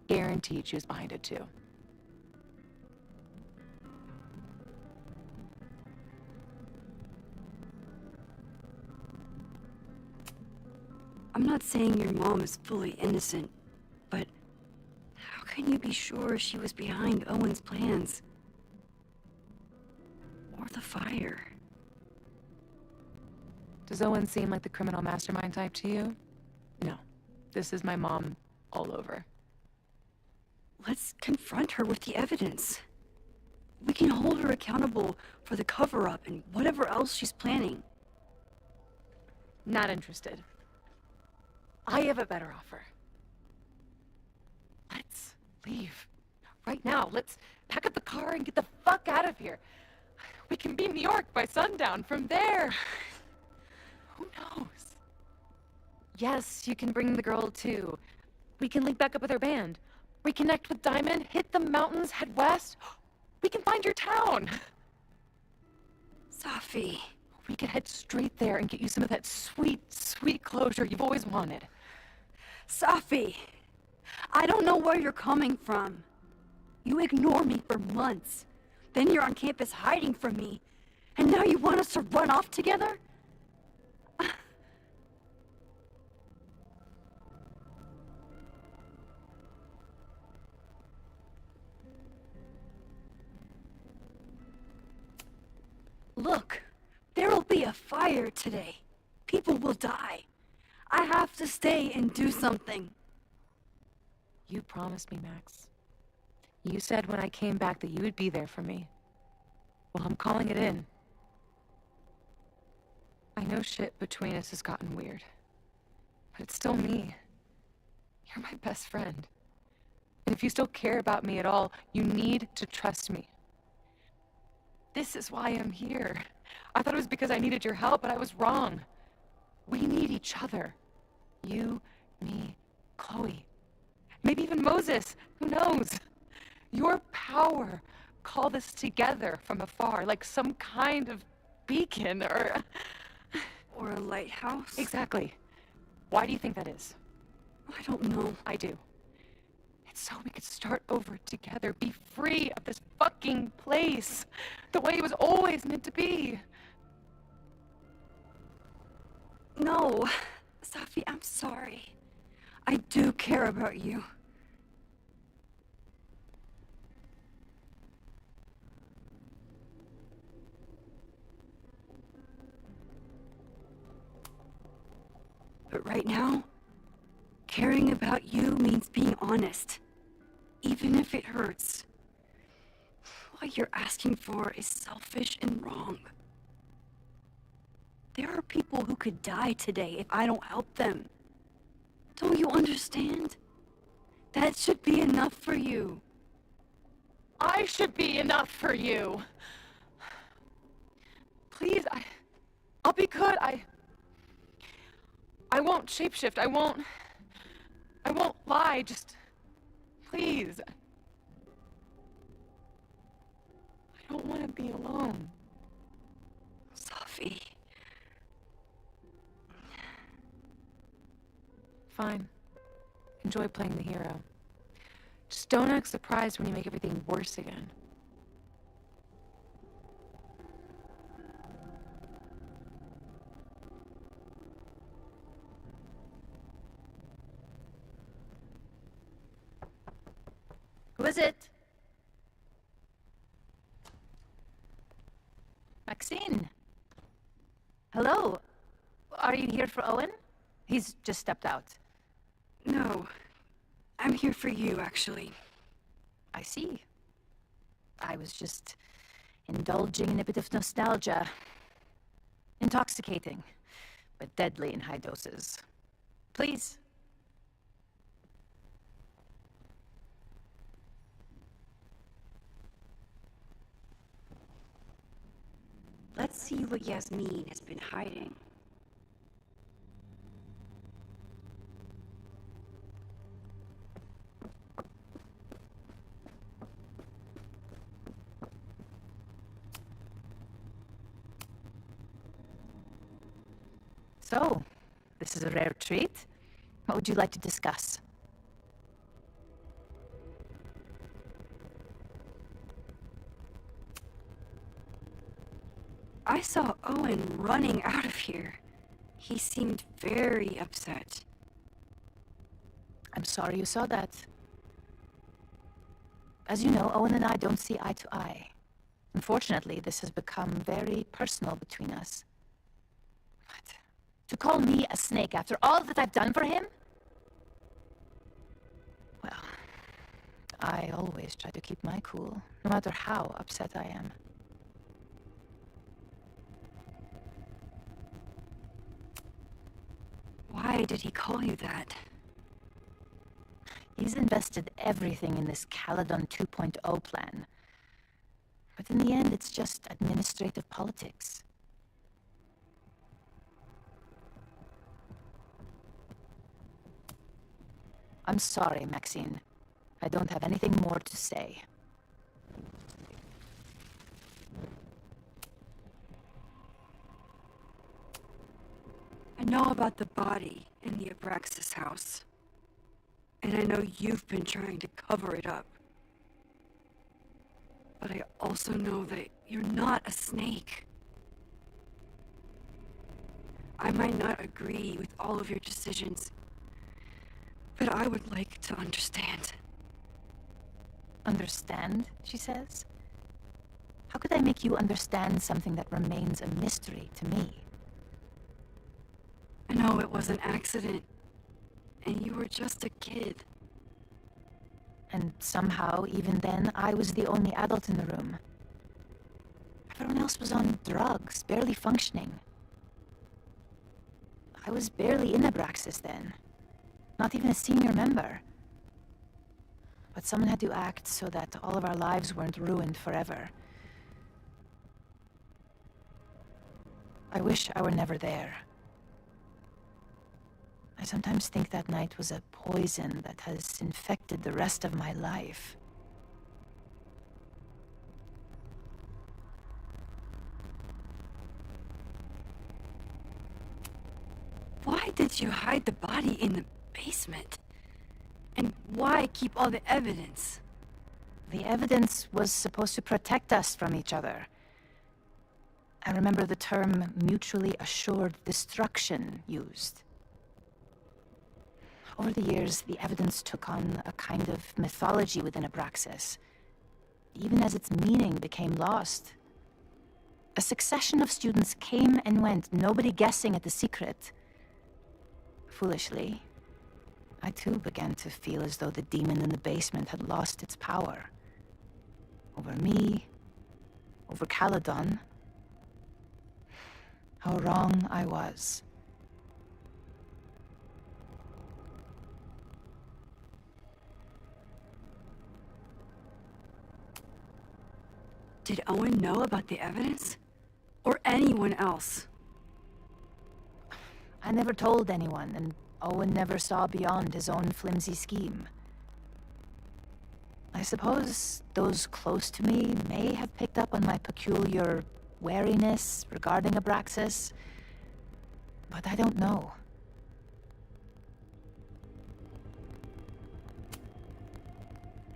E: Guaranteed she was behind it too.
D: I'm not saying your mom is fully innocent, but how can you be sure she was behind Owen's plans? Or the fire?
E: Does Owen seem like the criminal mastermind type to you? No. This is my mom all over.
D: Let's confront her with the evidence. We can hold her accountable for the cover-up and whatever else she's planning.
E: Not interested. I have a better offer. Let's leave. Right now. Let's pack up the car and get the fuck out of here. We can be in New York by sundown. From there, who knows? Yes, you can bring the girl too. We can link back up with our band. Reconnect with Diamond, hit the mountains, head west. We can find your town.
D: Safi.
E: We could head straight there and get you some of that sweet, sweet closure you've always wanted.
D: Safi, I don't know where you're coming from. You ignore me for months. Then you're on campus hiding from me. And now you want us to run off together? Look, there'll be a fire today. People will die. I have to stay and do something.
E: You promised me, Max. You said when I came back that you would be there for me. Well, I'm calling it in. I know shit between us has gotten weird. But it's still me. You're my best friend. And if you still care about me at all, you need to trust me. This is why I'm here. I thought it was because I needed your help, but I was wrong. We need each other. You, me, Chloe. Maybe even Moses. Who knows? Your power called us together from afar, like some kind of beacon or...
D: Or a lighthouse?
E: Exactly. Why do you think that is?
D: I don't know.
E: I do. It's so we could start over together, be free of this fucking place, the way it was always meant to be.
D: No, Safi, I'm sorry. I do care about you. But right now, caring about you means being honest, even if it hurts. What you're asking for is selfish and wrong. There are people who could die today if I don't help them. Don't you understand? That should be enough for you.
E: I should be enough for you. Please, I'll be good. I won't shapeshift. I won't lie. Just, please. I don't want to be alone.
D: Safi.
E: Fine. Enjoy playing the hero. Just don't act surprised when you make everything worse again.
U: Who is it? Maxine. Hello. Are you here for Owen? He's just stepped out.
D: No. I'm here for you, actually.
U: I see. I was just indulging in a bit of nostalgia. Intoxicating, but deadly in high doses. Please.
O: Let's see what Yasmin has been hiding.
U: So, this is a rare treat. What would you like to discuss?
O: I saw Owen running out of here. He seemed very upset.
U: I'm sorry you saw that. As you know, Owen and I don't see eye to eye. Unfortunately, this has become very personal between us. What? To call me a snake after all that I've done for him? Well, I always try to keep my cool, no matter how upset I am.
O: Why did he call you that?
U: He's invested everything in this Caledon 2.0 plan. But in the end, it's just administrative politics. I'm sorry, Maxine. I don't have anything more to say.
O: I know about the body in the Abraxas house. And I know you've been trying to cover it up. But I also know that you're not a snake. I might not agree with all of your decisions, but I would like to understand.
U: Understand, she says? How could I make you understand something that remains a mystery to me?
O: I know it was an accident, and you were just a kid.
U: And somehow, even then, I was the only adult in the room. Everyone else was on drugs, barely functioning. I was barely in Abraxas then. Not even a senior member. But someone had to act so that all of our lives weren't ruined forever. I wish I were never there. I sometimes think that night was a poison that has infected the rest of my life.
O: Why did you hide the body in the basement? And why keep all the evidence?
U: The evidence was supposed to protect us from each other. I remember the term mutually assured destruction used. Over the years, the evidence took on a kind of mythology within Abraxas, even as its meaning became lost. A succession of students came and went, nobody guessing at the secret. Foolishly, I too began to feel as though the demon in the basement had lost its power. Over me, over Caledon. How wrong I was.
O: Did Owen know about the evidence? Or anyone else?
U: I never told anyone, and Owen never saw beyond his own flimsy scheme. I suppose those close to me may have picked up on my peculiar wariness regarding Abraxas, but I don't know.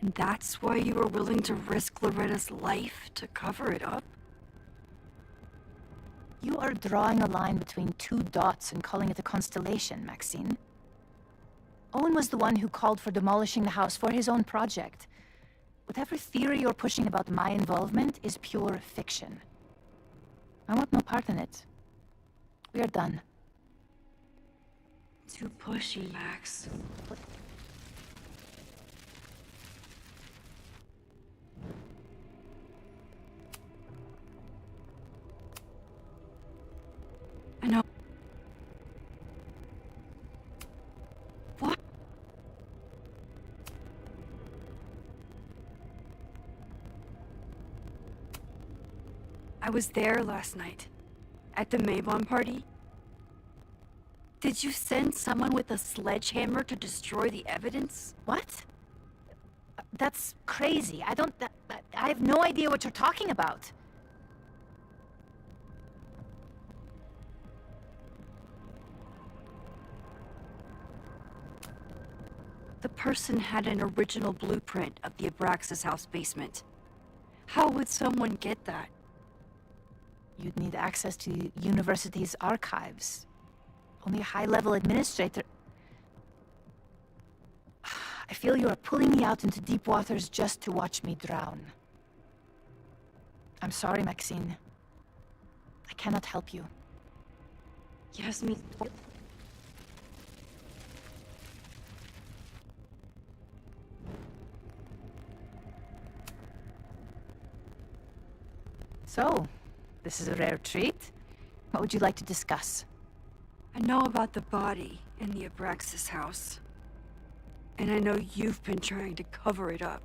O: And that's why you were willing to risk Loretta's life to cover it up?
U: You are drawing a line between two dots and calling it a constellation, Maxine. Owen was the one who called for demolishing the house for his own project. Whatever theory you're pushing about my involvement is pure fiction. I want no part in it. We are done.
O: Too pushy, Max.
D: was there last night. At the Mabon party. Did you send someone with a sledgehammer to destroy the evidence?
U: What? That's crazy. I have no idea what you're talking about.
D: The person had an original blueprint of the Abraxas house basement. How would someone get that?
U: You'd need access to the university's archives. Only a high-level administrator... I feel you are pulling me out into deep waters just to watch me drown. I'm sorry, Maxine. I cannot help you.
D: Yasmin...
U: So, this is a rare treat. What would you like to discuss?
D: I know about the body in the Abraxas house. And I know you've been trying to cover it up.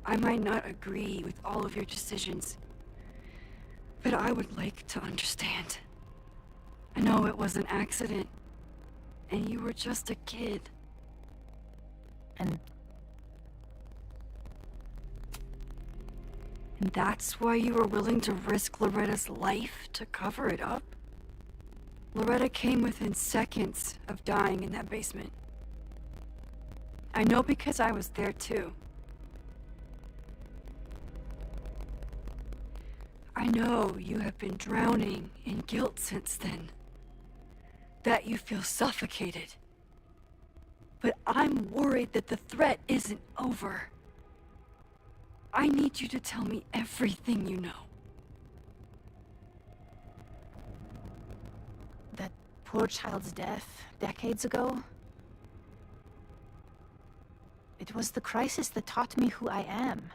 D: I might not agree with all of your decisions, but I would like to understand. I know it was an accident, and you were just a kid.
U: And
D: that's why you were willing to risk Loretta's life to cover it up? Loretta came within seconds of dying in that basement. I know because I was there too. I know you have been drowning in guilt since then. That you feel suffocated. But I'm worried that the threat isn't over. I need you to tell me everything you know.
U: That poor child's death, decades ago? It was the crisis that taught me who I am.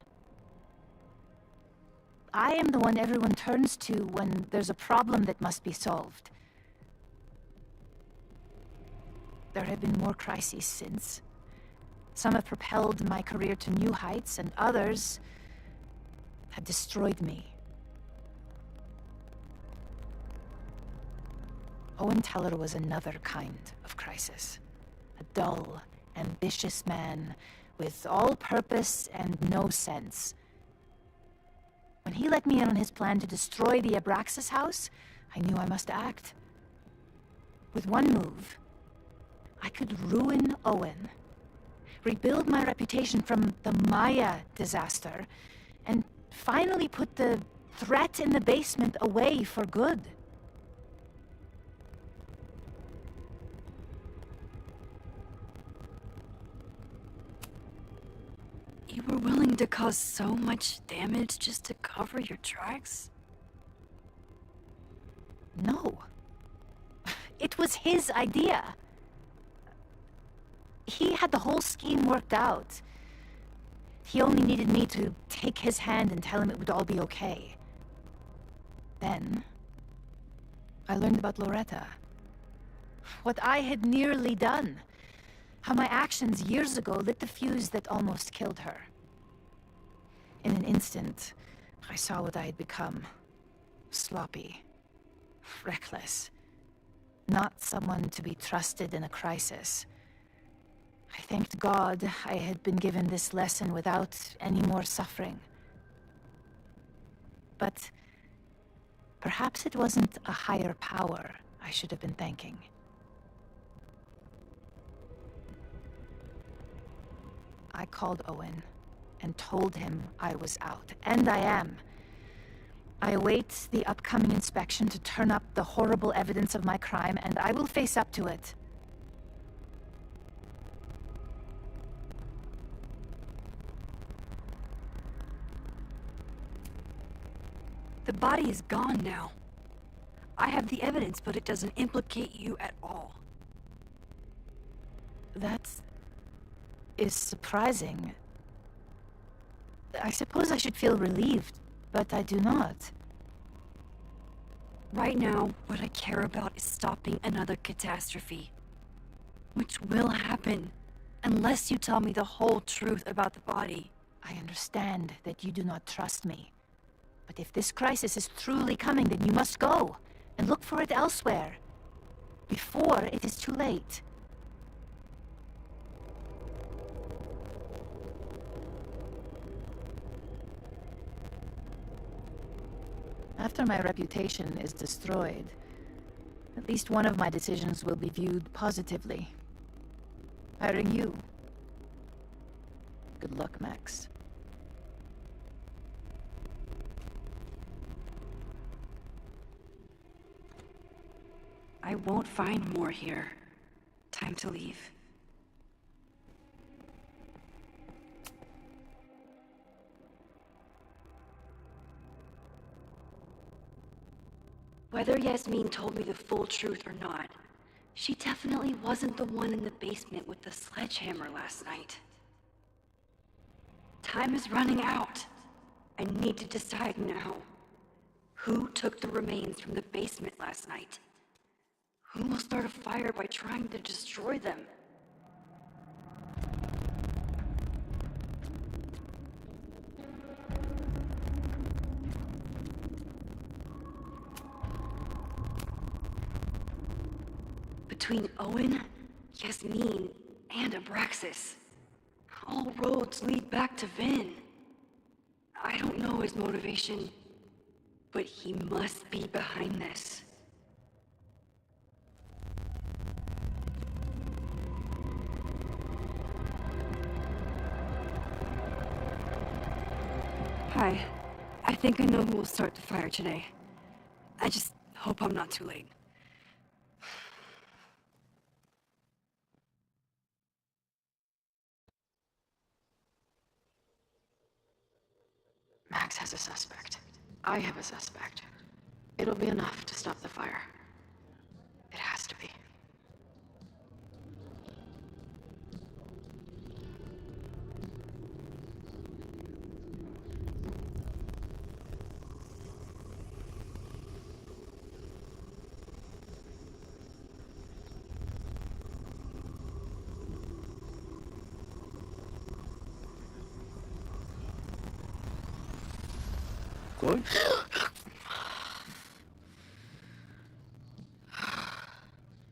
U: I am the one everyone turns to when there's a problem that must be solved. There have been more crises since. Some have propelled my career to new heights, and others have destroyed me. Owen Teller was another kind of crisis. A dull, ambitious man with all purpose and no sense. When he let me in on his plan to destroy the Abraxas house, I knew I must act. With one move, I could ruin Owen, rebuild my reputation from the Maya disaster, and finally put the threat in the basement away for good.
D: You were willing to cause so much damage just to cover your tracks?
U: No. It was his idea. He had the whole scheme worked out. He only needed me to take his hand and tell him it would all be okay. Then, I learned about Loretta. What I had nearly done. How my actions years ago lit the fuse that almost killed her. In an instant, I saw what I had become. Sloppy. Reckless. Not someone to be trusted in a crisis. I thanked God I had been given this lesson without any more suffering. But perhaps it wasn't a higher power I should have been thanking. I called Owen and told him I was out, and I am. I await the upcoming inspection to turn up the horrible evidence of my crime, and I will face up to it.
D: The body is gone now. I have the evidence, but it doesn't implicate you at all.
U: That is surprising. I suppose I should feel relieved, but I do not.
D: Right now, what I care about is stopping another catastrophe. Which will happen, unless you tell me the whole truth about the body.
U: I understand that you do not trust me. But if this crisis is truly coming, then you must go and look for it elsewhere before it is too late. After my reputation is destroyed, at least one of my decisions will be viewed positively. Hiring you. Good luck, Max.
D: I won't find more here. Time to leave. Whether Yasmin told me the full truth or not, she definitely wasn't the one in the basement with the sledgehammer last night. Time is running out. I need to decide now. Who took the remains from the basement last night? Who will start a fire by trying to destroy them? Between Owen, Yasmin, and Abraxas, all roads lead back to Vin. I don't know his motivation, but he must be behind this. Hi. I think I know who will start the fire today. I just hope I'm not too late.
A: Max has a suspect. I have a suspect. It'll be enough to stop the fire. It has to be.
C: Chloe?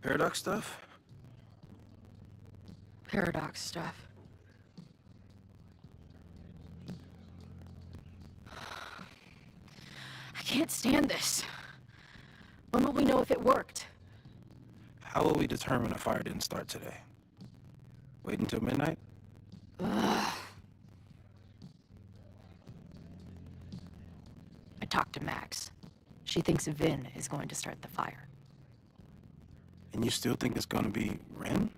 C: Paradox stuff?
A: Paradox stuff. I can't stand this. When will we know if it worked?
C: How will we determine a fire didn't start today? Wait until midnight?
A: Ugh. I talked to Max. She thinks Vin is going to start the fire.
C: And you still think it's gonna be Ren?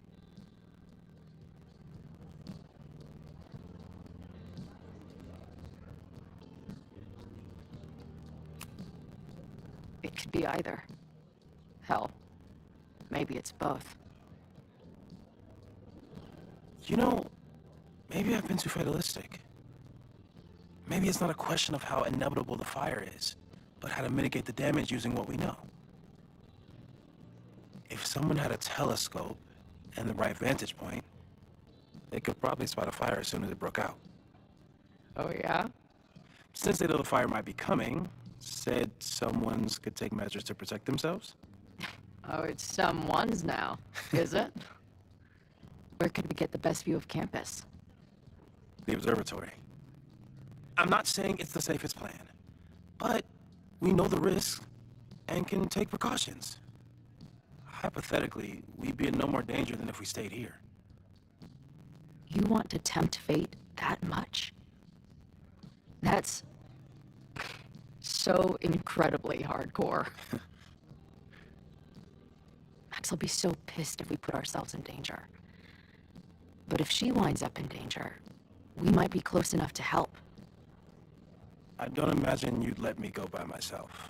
A: It could be either. Hell, maybe it's both.
C: You know, maybe I've been too fatalistic. Maybe it's not a question of how inevitable the fire is, but how to mitigate the damage using what we know. If someone had a telescope and the right vantage point, they could probably spot a fire as soon as it broke out.
A: Oh, yeah?
C: Since they know the fire might be coming, said someone's could take measures to protect themselves?
A: Oh, it's someone's now, is it? Where could we get the best view of campus?
C: The observatory. I'm not saying it's the safest plan, but we know the risks and can take precautions. Hypothetically, we'd be in no more danger than if we stayed here.
A: You want to tempt fate that much? That's so incredibly hardcore. Max will be so pissed if we put ourselves in danger. But if she winds up in danger, we might be close enough to help.
C: I don't imagine you'd let me go by myself.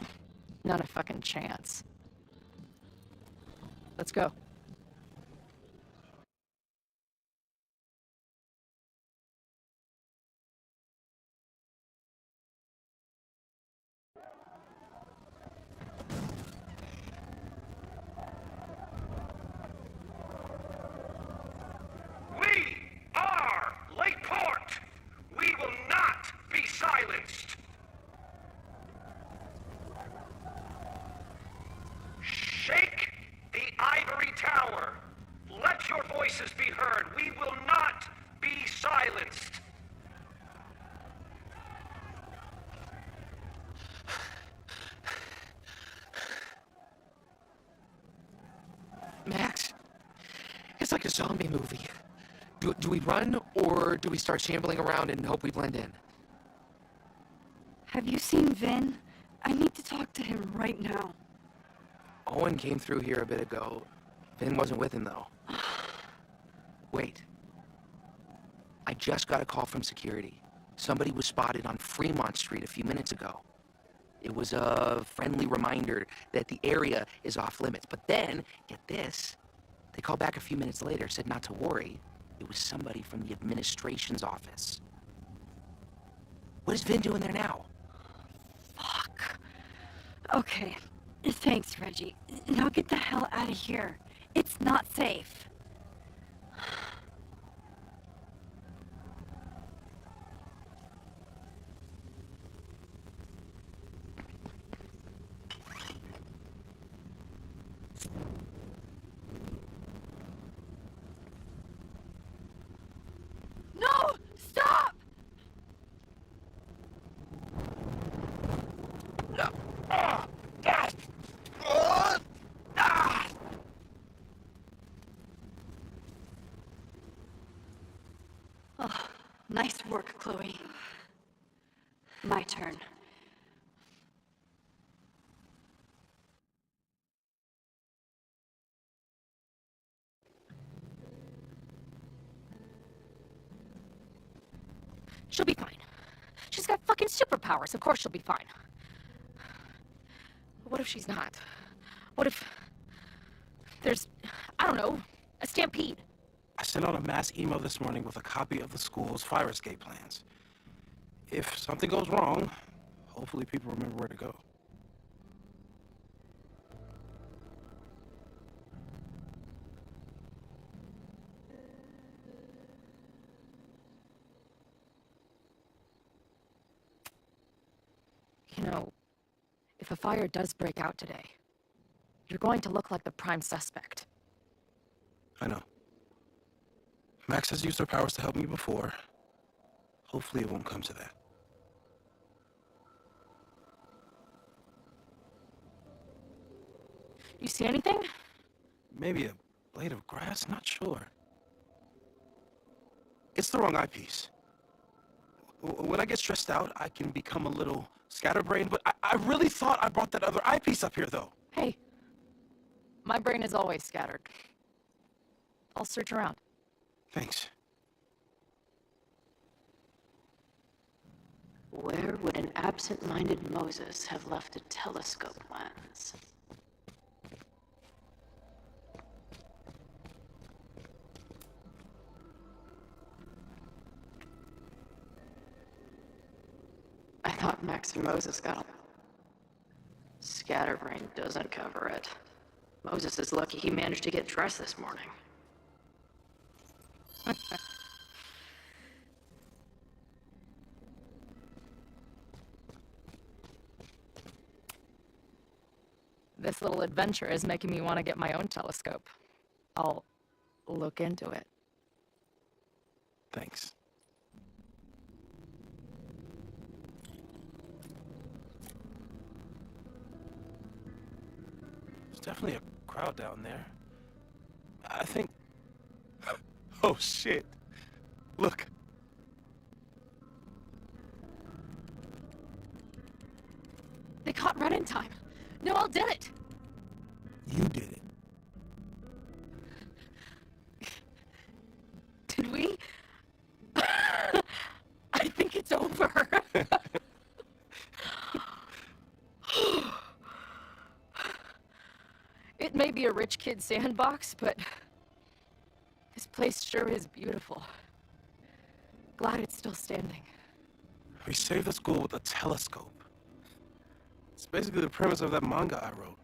A: Not a fucking chance. Let's go.
P: We are Lakeport! We will not be silenced! We will not be silenced.
G: Max, it's like a zombie movie. Do we run, or do we start shambling around and hope we blend in?
D: Have you seen Vin? I need to talk to him right now.
G: Owen came through here a bit ago. Vin wasn't with him, though. Wait. I just got a call from security. Somebody was spotted on Fremont Street a few minutes ago. It was a friendly reminder that the area is off limits. But then, get this, they called back a few minutes later, said not to worry. It was somebody from the administration's office. What is Vin doing there now?
D: Fuck. Okay. Thanks, Reggie. Now get the hell out of here. It's not safe. No! Stop! Oh, nice work, Chloe. My turn.
B: She'll be fine. She's got fucking superpowers. Of course she'll be fine. What if she's not? What if there's, I don't know, a stampede?
C: I sent out a mass email this morning with a copy of the school's fire escape plans. If something goes wrong, hopefully people remember where to go.
B: You know, if a fire does break out today, you're going to look like the prime suspect.
C: I know. Max has used her powers to help me before. Hopefully it won't come to that.
B: You see anything?
C: Maybe a blade of grass? Not sure. It's the wrong eyepiece. When I get stressed out, I can become a little scatterbrained, but I really thought I brought that other eyepiece up here, though.
B: Hey, my brain is always scattered. I'll search around.
C: Thanks.
A: Where would an absent-minded Moses have left a telescope lens? I thought Max and Moses got them. Scatterbrain doesn't cover it. Moses is lucky he managed to get dressed this morning.
B: This little adventure is making me want to get my own telescope. I'll look into it.
C: Thanks. There's definitely a crowd down there. I think... Oh, shit. Look.
B: They caught Red in time. Noel did it.
C: You did it.
B: Did we? I think it's over. It may be a rich kid's sandbox, but this place sure is beautiful. Glad it's still standing.
C: We saved the school with a telescope. It's basically the premise of that manga I wrote.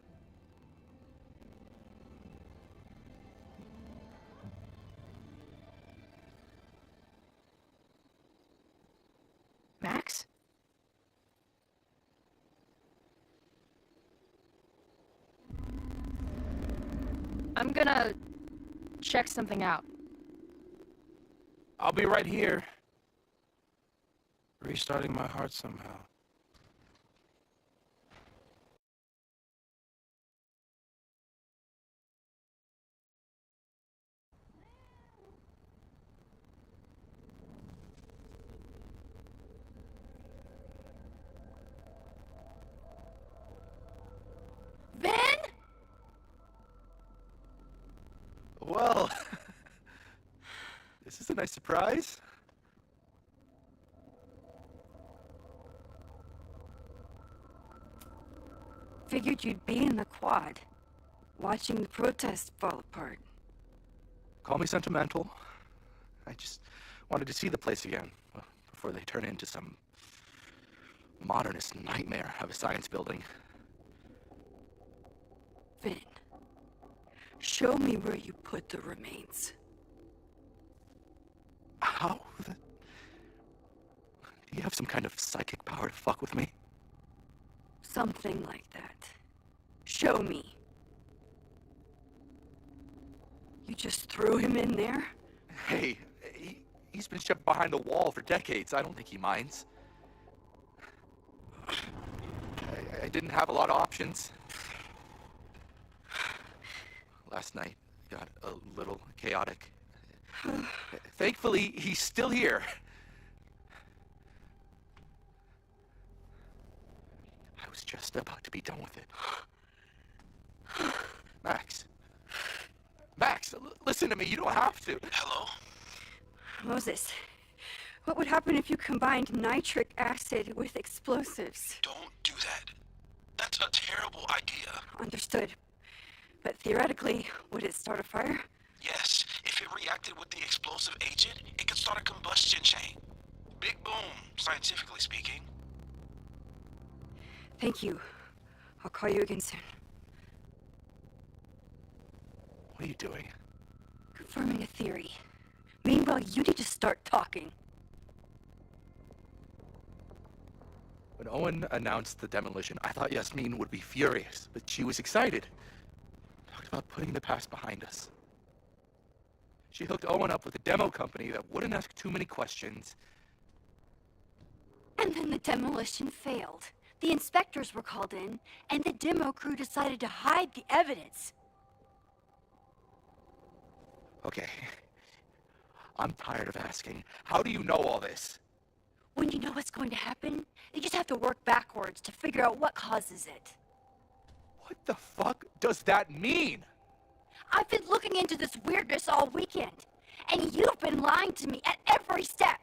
B: Max? I'm gonna check something out.
C: I'll be right here. Restarting my heart somehow.
U: Ben?
J: Well, this is a nice surprise.
I: Figured you'd be in the quad, watching the protests fall apart.
J: Call me sentimental. I just wanted to see the place again before they turn into some modernist nightmare of a science building.
I: Finn, show me where you put the remains.
J: How? Do you have some kind of psychic power to fuck with me?
I: Something like that. Show me. You just threw him in there?
J: Hey, he's been shoved behind the wall for decades. I don't think he minds. I didn't have a lot of options. Last night got a little chaotic. Thankfully, he's still here. I was just about to be done with it. Max. Max, listen to me. You don't have to.
C: Hello?
I: Moses, what would happen if you combined nitric acid with explosives?
C: Don't do that. That's a terrible idea.
I: Understood. But theoretically, would it start a fire?
C: Yes, if it reacted with the explosive agent, it could start a combustion chain. Big boom, scientifically speaking.
I: Thank you. I'll call you again soon.
J: What are you doing?
I: Confirming a theory. Meanwhile, you need to start talking.
J: When Owen announced the demolition, I thought Yasmin would be furious, but she was excited. Talked about putting the past behind us. She hooked Owen up with a demo company that wouldn't ask too many questions.
I: And then the demolition failed. The inspectors were called in, and the demo crew decided to hide the evidence.
J: Okay. I'm tired of asking. How do you know all this?
I: When you know what's going to happen, you just have to work backwards to figure out what causes it.
J: What the fuck does that mean?
I: I've been looking into this weirdness all weekend, and you've been lying to me at every step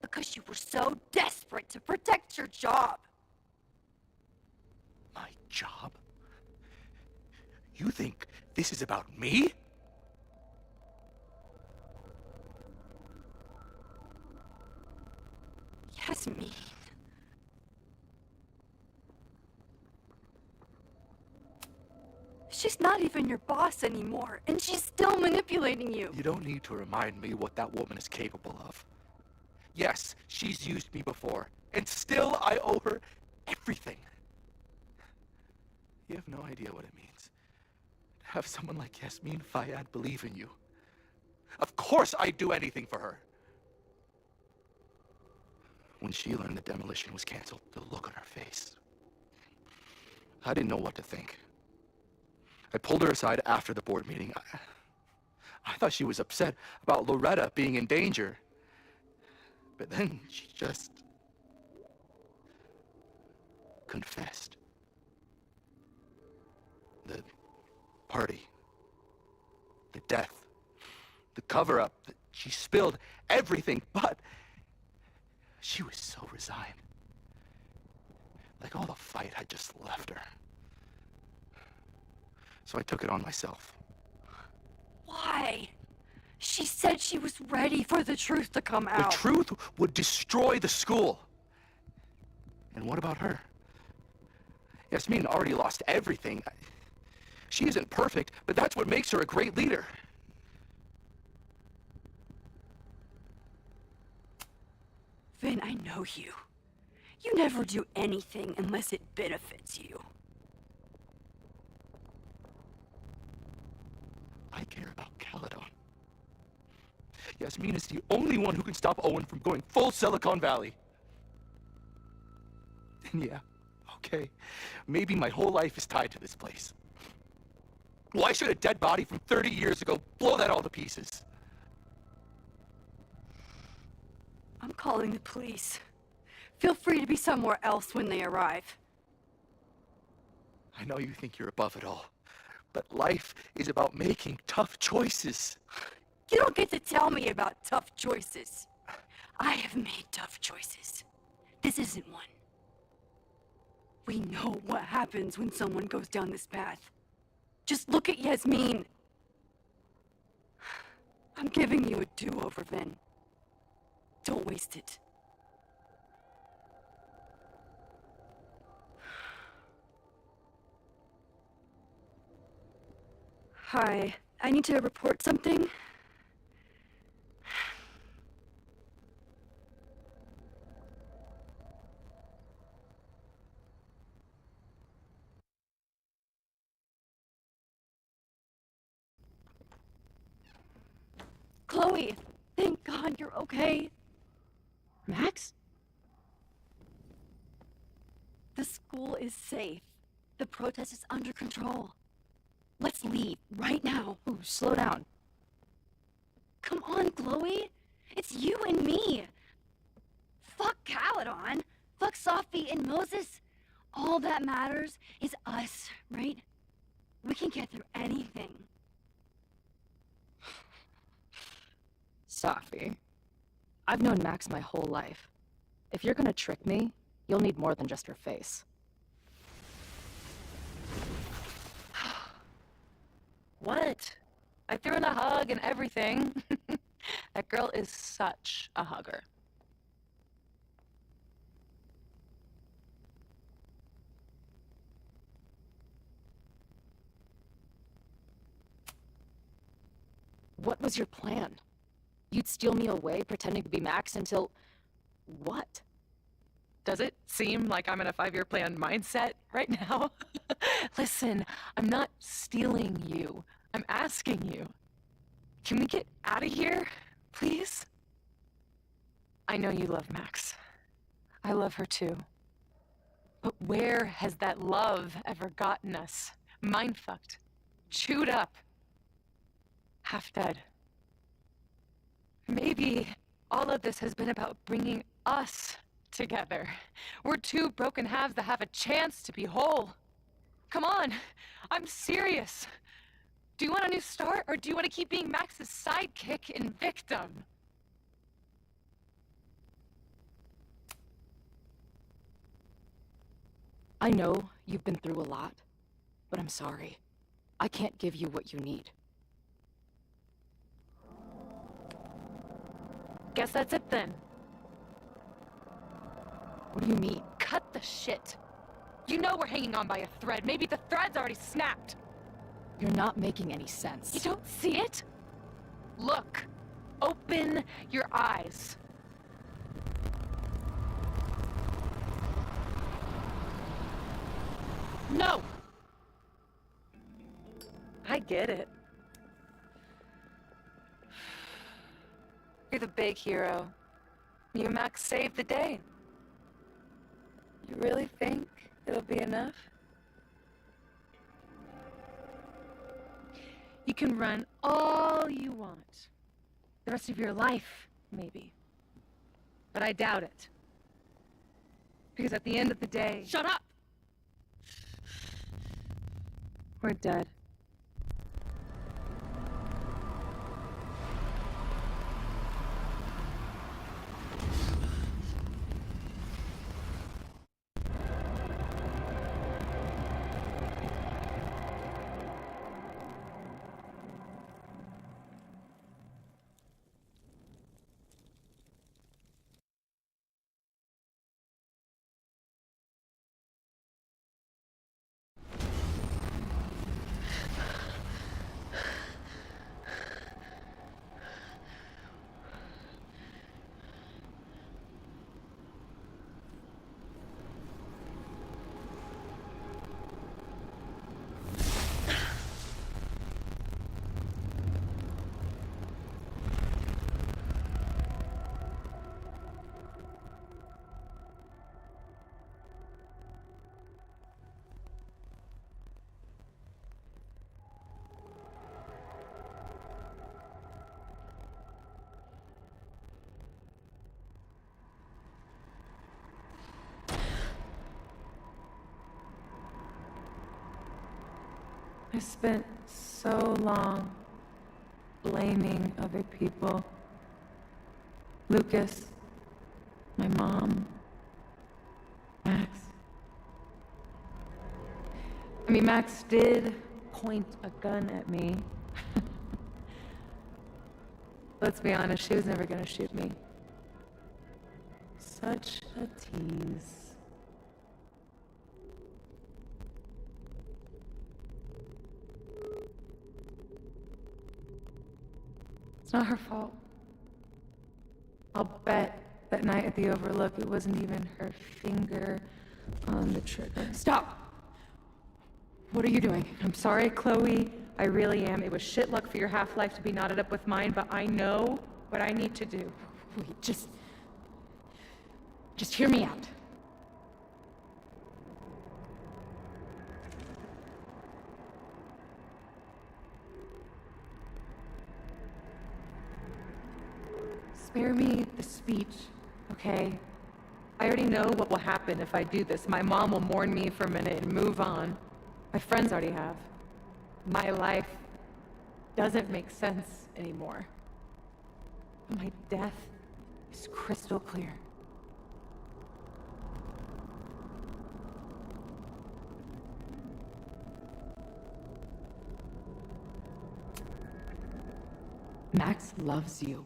I: because you were so desperate to protect your job.
J: My job? You think this is about me?
I: Yasmin. She's not even your boss anymore, and she's still manipulating you.
J: You don't need to remind me what that woman is capable of. Yes, she's used me before, and still I owe her everything. You have no idea what it means to have someone like Yasmin Fayyad believe in you. Of course I'd do anything for her. When she learned the demolition was canceled, the look on her face, I didn't know what to think. I pulled her aside after the board meeting. I thought she was upset about Loretta being in danger. But then she just confessed. The party, the death, the cover-up, she spilled everything, but she was so resigned. Like all the fight had just left her. So I took it on myself.
I: Why? She said she was ready for the truth to come out.
J: The truth would destroy the school. And what about her? Yasmin already lost everything. She isn't perfect, but that's what makes her a great leader.
I: Vin, I know you. You never do anything unless it benefits you.
J: I care about Caledon. Yasmin is the only one who can stop Owen from going full Silicon Valley. And yeah, okay, maybe my whole life is tied to this place. Why should a dead body from 30 years ago blow that all to pieces?
O: I'm calling the police. Feel free to be somewhere else when they arrive.
J: I know you think you're above it all, but life is about making tough choices.
O: You don't get to tell me about tough choices. I have made tough choices. This isn't one. We know what happens when someone goes down this path. Just look at Yasmin. I'm giving you a do-over, Vin. Don't waste it. Hi, I need to report something. Chloe, thank God you're okay.
B: Max?
O: The school is safe. The protest is under control. Let's leave right now.
B: Ooh, slow down.
O: Come on, Chloe. It's you and me. Fuck Caledon. Fuck Sophie and Moses. All that matters is us, right? We can get through anything.
B: Sophie. I've known Max my whole life. If you're gonna trick me, you'll need more than just her face.
E: What? I threw in a hug and everything. That girl is such a hugger.
B: What was your plan? You'd steal me away, pretending to be Max until... what?
E: Does it seem like I'm in a 5-year plan mindset right now? Listen, I'm not stealing you. I'm asking you. Can we get out of here, please? I know you love Max. I love her too. But where has that love ever gotten us? Mind-fucked. Chewed up. Half dead. Maybe all of this has been about bringing us together. We're two broken halves that have a chance to be whole. Come on, I'm serious. Do you want a new start, or do you want to keep being Max's sidekick and victim?
B: I know you've been through a lot, but I'm sorry. I can't give you what you need.
E: Guess that's it then.
B: What do you mean?
E: Cut the shit. You know we're hanging on by a thread. Maybe the thread's already snapped.
B: You're not making any sense.
E: You don't see it? Look. Open your eyes. No! I get it. You're the big hero. You and Max saved the day. You really think it'll be enough? You can run all you want. The rest of your life, maybe. But I doubt it. Because at the end of the day...
O: Shut up!
E: We're dead. I spent so long blaming other people. Lucas, my mom, Max. I mean, Max did point a gun at me. Let's be honest, she was never gonna shoot me. Such a tease. It's not her fault. I'll bet that night at the Overlook it wasn't even her finger on the trigger.
A: Stop! What are you doing?
E: I'm sorry, Chloe. I really am. It was shit luck for your half-life to be knotted up with mine, but I know what I need to do.
A: Wait, just hear me out.
E: Spare me the speech, okay? I already know what will happen if I do this. My mom will mourn me for a minute and move on. My friends already have. My life doesn't make sense anymore. My death is crystal clear.
A: Max loves you.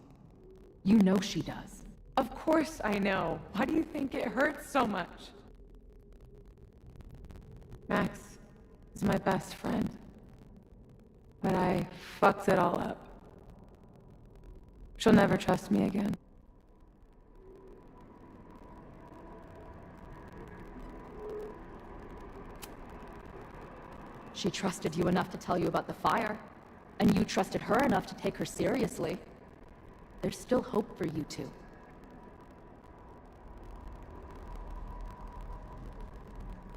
A: You know she does.
E: Of course I know. Why do you think it hurts so much? Max is my best friend. But I fucked it all up. She'll never trust me again.
A: She trusted you enough to tell you about the fire, and you trusted her enough to take her seriously. There's still hope for you two.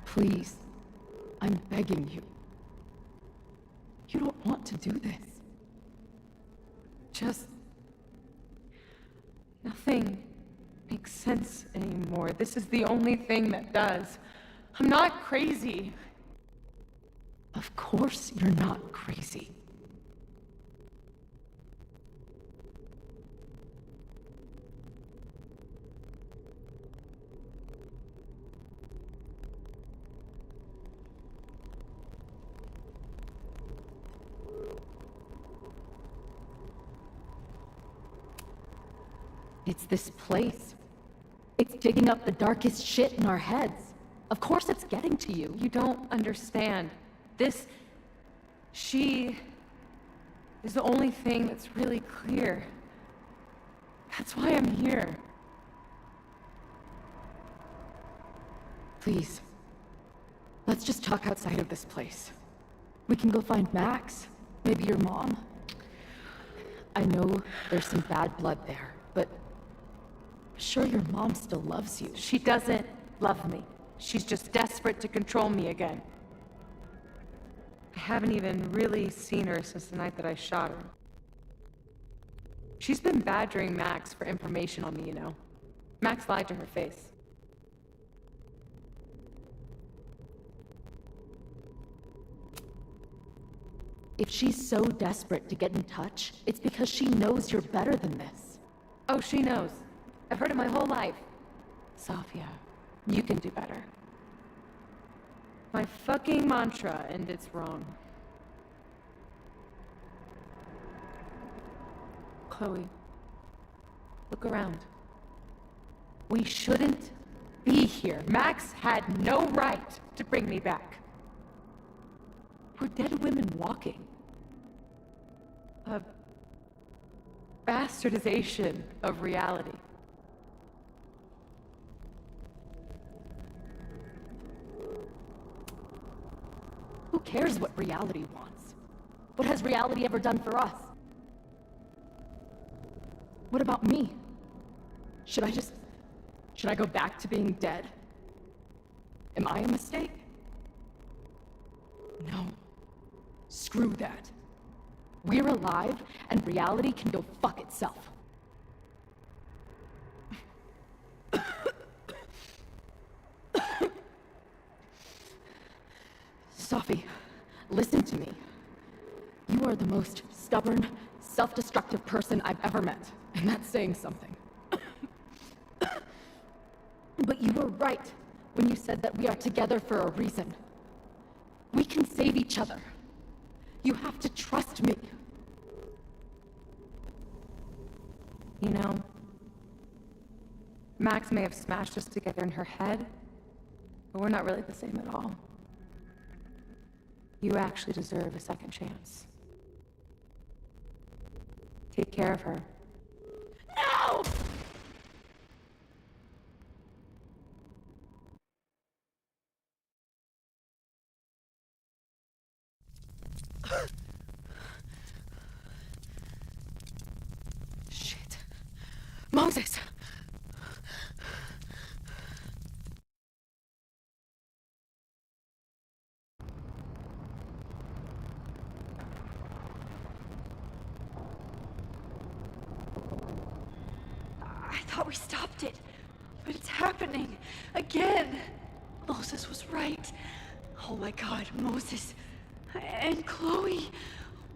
A: Please, I'm begging you. You don't want to do this.
E: Just... nothing makes sense anymore. This is the only thing that does. I'm not crazy.
A: Of course you're not crazy. It's this place. It's digging up the darkest shit in our heads. Of course it's getting to you.
E: You don't understand. She is the only thing that's really clear. That's why I'm here.
A: Please, let's just talk outside of this place. We can go find Max, maybe your mom. I know there's some bad blood there, but sure your mom still loves you.
E: She doesn't love me. She's just desperate to control me again. I haven't even really seen her since the night that I shot her. She's been badgering Max for information on me, you know. Max lied to her face.
A: If she's so desperate to get in touch, it's because she knows you're better than this.
E: Oh, she knows. I've heard it my whole life. Sophia, you can do better. My fucking mantra, and it's wrong. Chloe, look around. We shouldn't be here. Max had no right to bring me back.
A: We're dead women walking.
E: A bastardization of reality.
A: Who cares what reality wants? What has reality ever done for us? What about me? Should I go back to being dead? Am I a mistake? No. Screw that. We're alive, and reality can go fuck itself. Sophie,
K: Listen to me. You are the most stubborn, self-destructive person I've ever met, and that's saying something. But you were right when you said that we are together for a reason. We can save each other. You have to trust me.
E: You know, Max may have smashed us together in her head, but we're not really the same at all. You actually deserve a second chance. Take care of her.
K: No! Shit. Moses!
D: I thought we stopped it, but it's happening again. Moses was right. Oh my God, Moses and Chloe,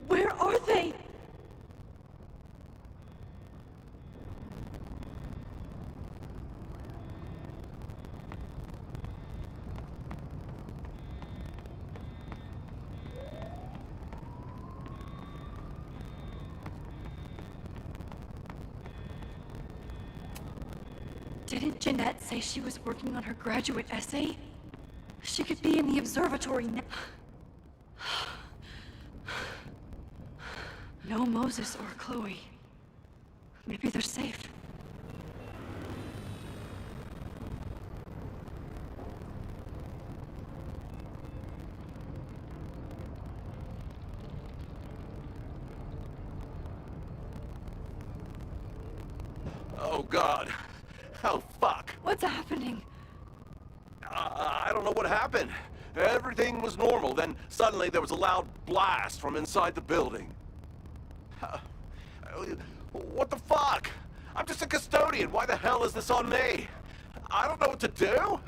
D: where are they? Didn't Jeanette say she was working on her graduate essay? She could be in the observatory now. No Moses or Chloe. Maybe they're safe.
F: Oh, God. Oh, fuck.
D: What's happening?
F: I don't know what happened. Everything was normal, then suddenly there was a loud blast from inside the building. What the fuck? I'm just a custodian. Why the hell is this on me? I don't know what to do.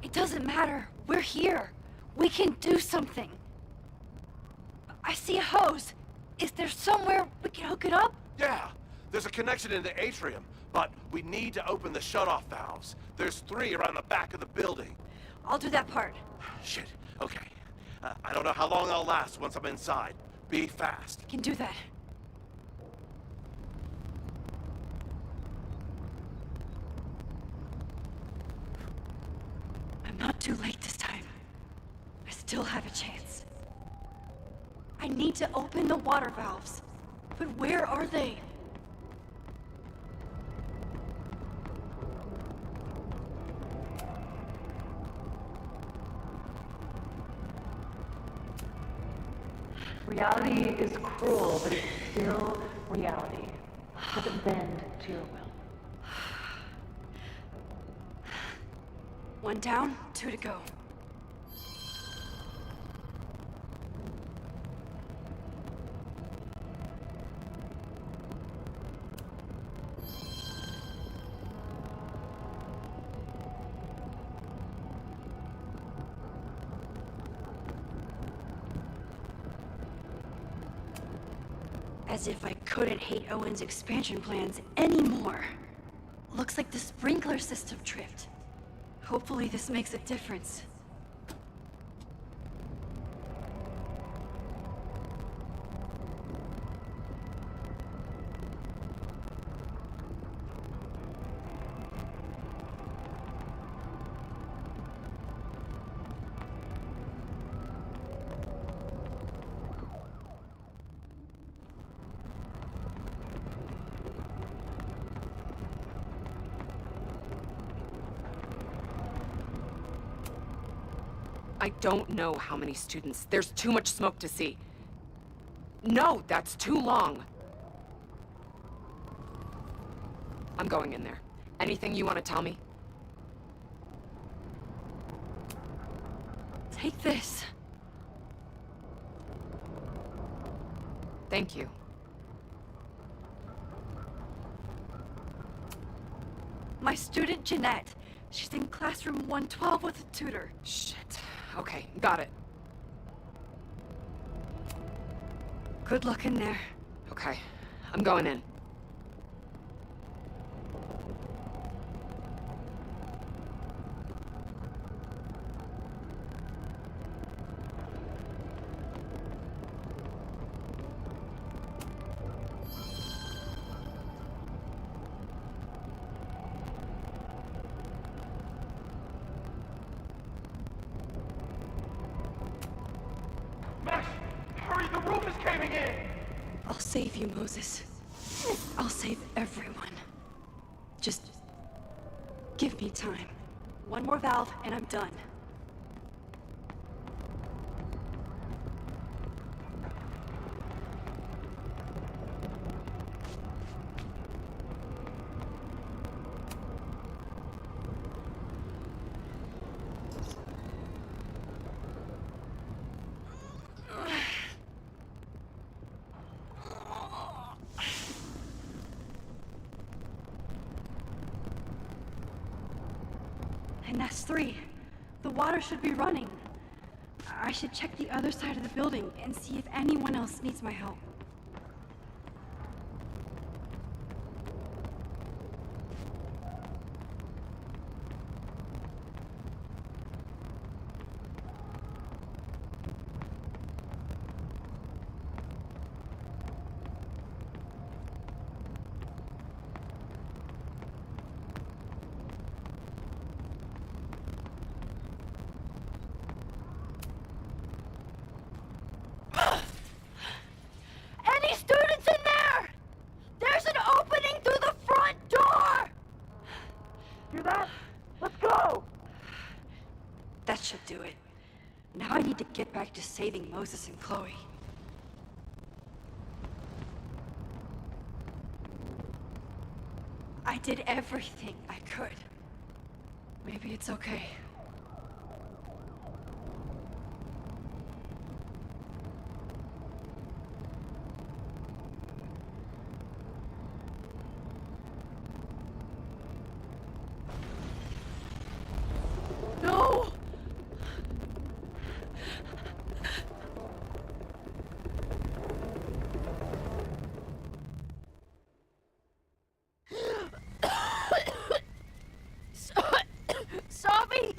D: It doesn't matter. We're here. We can do something. I see a hose. Is there somewhere we can hook it up?
F: Yeah, there's a connection in the atrium, but we need to open the shutoff valves. There's 3 around the back of the building.
D: I'll do that part.
F: Shit, okay. I don't know how long I'll last once I'm inside. Be fast.
D: I can do that. I'm not too late this time. I still have a chance. I need to open the water valves. But where are they?
R: Reality is cruel, but it's still reality. Doesn't bend to your will.
D: 1 down, 2 to go. As if I couldn't hate Owen's expansion plans anymore. Looks like the sprinkler system tripped. Hopefully this makes a difference.
T: I don't know how many students. There's too much smoke to see. No, that's too long. I'm going in there. Anything you want to tell me?
D: Take this.
T: Thank you.
D: My student, Jeanette. She's in classroom 112 with a tutor.
T: Shit. Okay, got it.
D: Good luck in there.
T: Okay, I'm going in.
P: Hurry, the roof is caving in!
D: I'll save you, Moses. I'll save everyone. Just give me time. One more valve and I'm done. And that's 3. The water should be running. I should check the other side of the building and see if anyone else needs my help.
O: Any students in there? There's an opening through the front door!
R: Hear that? Let's go!
D: That should do it. Now I need to get back to saving Moses and Chloe. I did everything I could. Maybe it's okay.
O: No! Savi!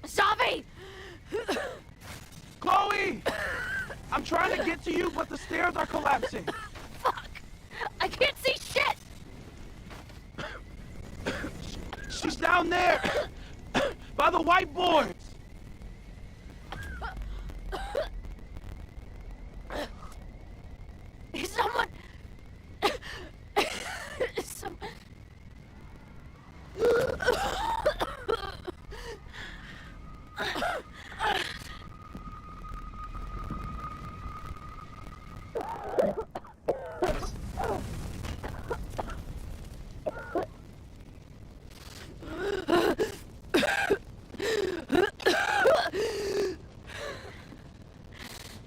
O: Savi!
P: Chloe! I'm trying to get to you, but the stairs are collapsing.
O: Fuck! I can't see shit!
P: She's down there! By the whiteboards!
O: Is someone... Some...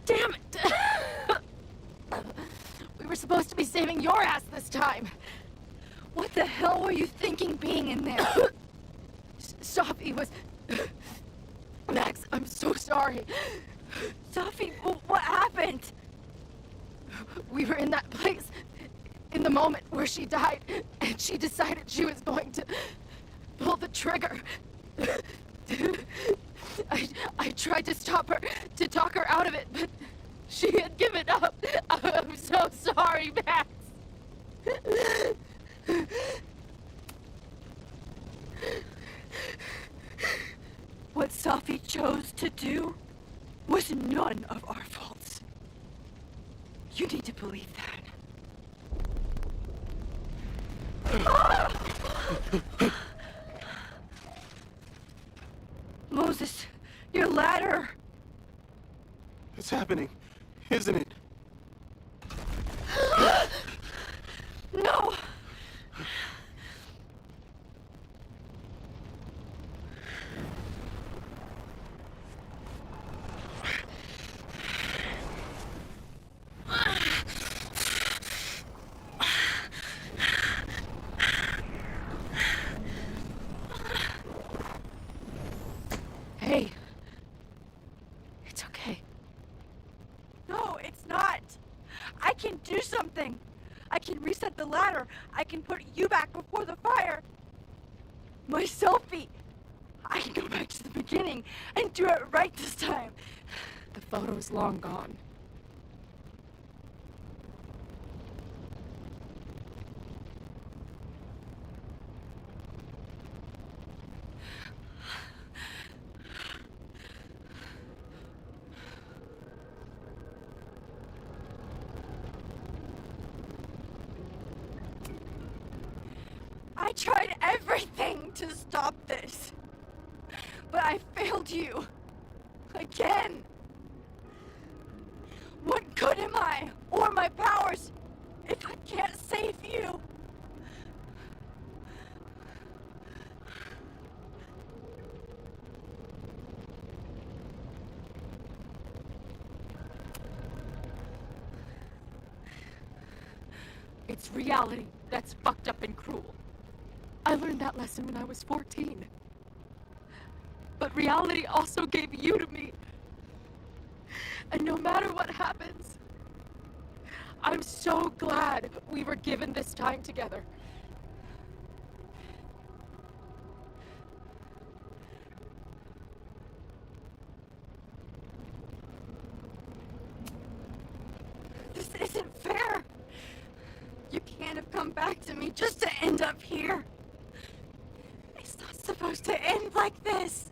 O: Damn it! We were supposed to be saving your ass this time. What the hell were you thinking being in there? Sophie was... Max, I'm so sorry. Sophie, what happened? We were in that place in the moment where she died, and she decided she was going to pull the trigger. I tried to stop her, to talk her out of it, but she had given up. I'm so sorry, Max. What Sophie chose to do was none of our faults. You need to believe that. Moses, your ladder!
P: It's happening, isn't it?
O: No!
K: Hey. It's okay.
O: No, it's not. I can do something. I can reset the ladder. I can put you back before the fire. My selfie. I can go back to the beginning and do it right this time.
K: The photo's long gone.
O: I tried everything to stop this. But I failed you. Again. What good am I, or my powers, if I can't save you?
K: It's reality that's fucked up and cruel. I learned that lesson when I was 14. But reality also gave you to me. And no matter what happens, I'm so glad we were given this time together.
O: This isn't fair. You can't have come back to me just to end up here. It's not supposed to end like this.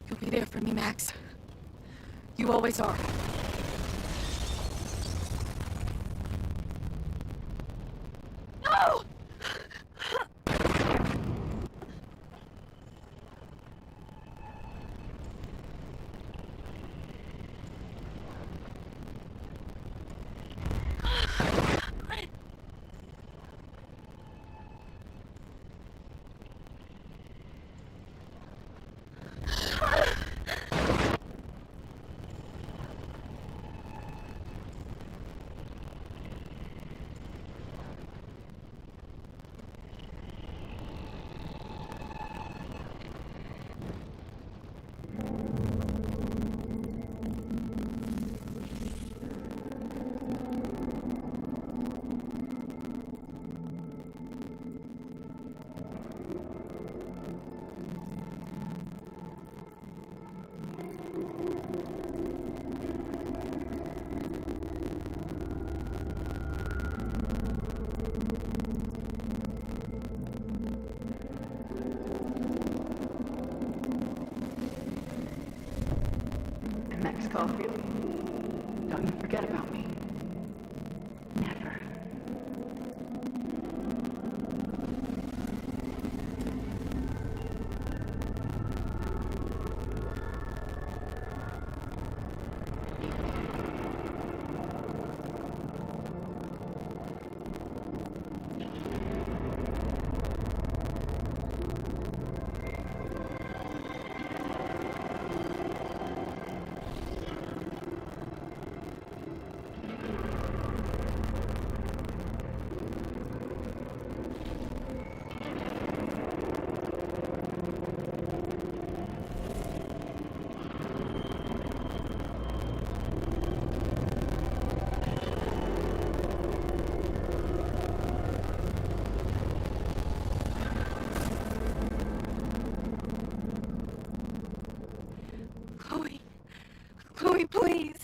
K: You'll be there for me, Max. You always are.
O: No!
R: Max Caulfield, don't you forget about me. Never.
O: Chloe, please.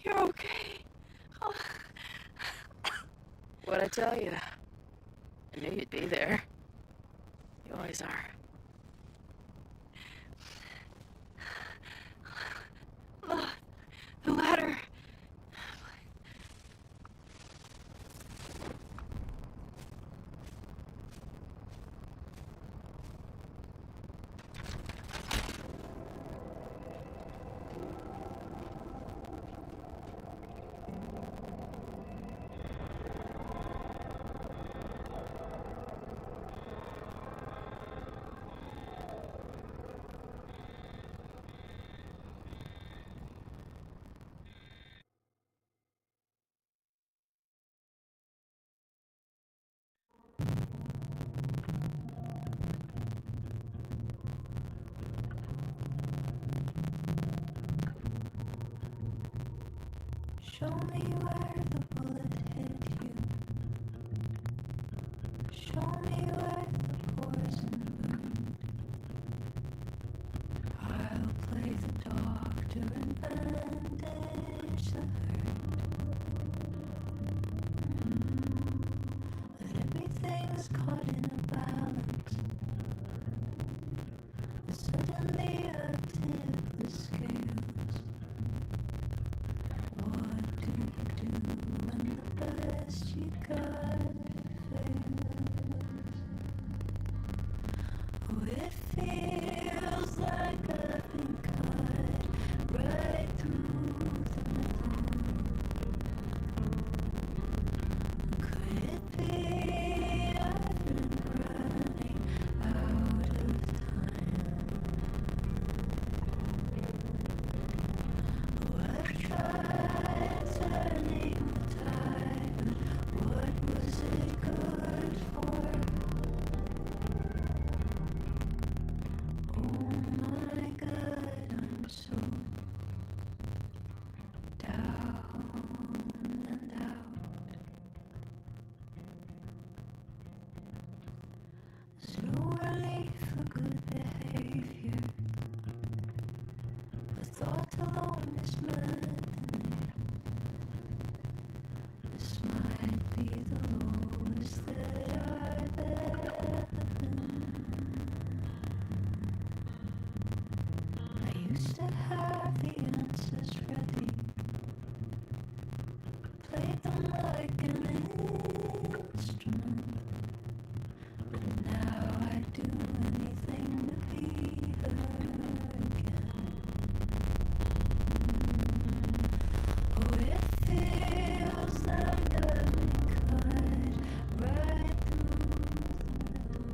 O: You're okay.
B: What'd I tell you? I knew you'd be there. You always are.
O: The ladder.
N: Show me where the bullet hit you. Show me where the poison burned. I'll play the doctor and bandage the hurt. But everything's caught in a balance. Suddenly I tip the scales. What do you do when the best you got fails? Oh, it feels like I've been cut right through the middle. Could it be I've been running out of time? Oh, I've tried turning the tide, but what was it good for? Oh my God, I'm so down and out. There's no relief for good behavior. The thought alone is maddening. This might be the lowest that I've ever been. I used to have the answers ready. Played them like an instrument. But now I'd do anything to be her again. Oh, it feels like I've been cut right through the middle.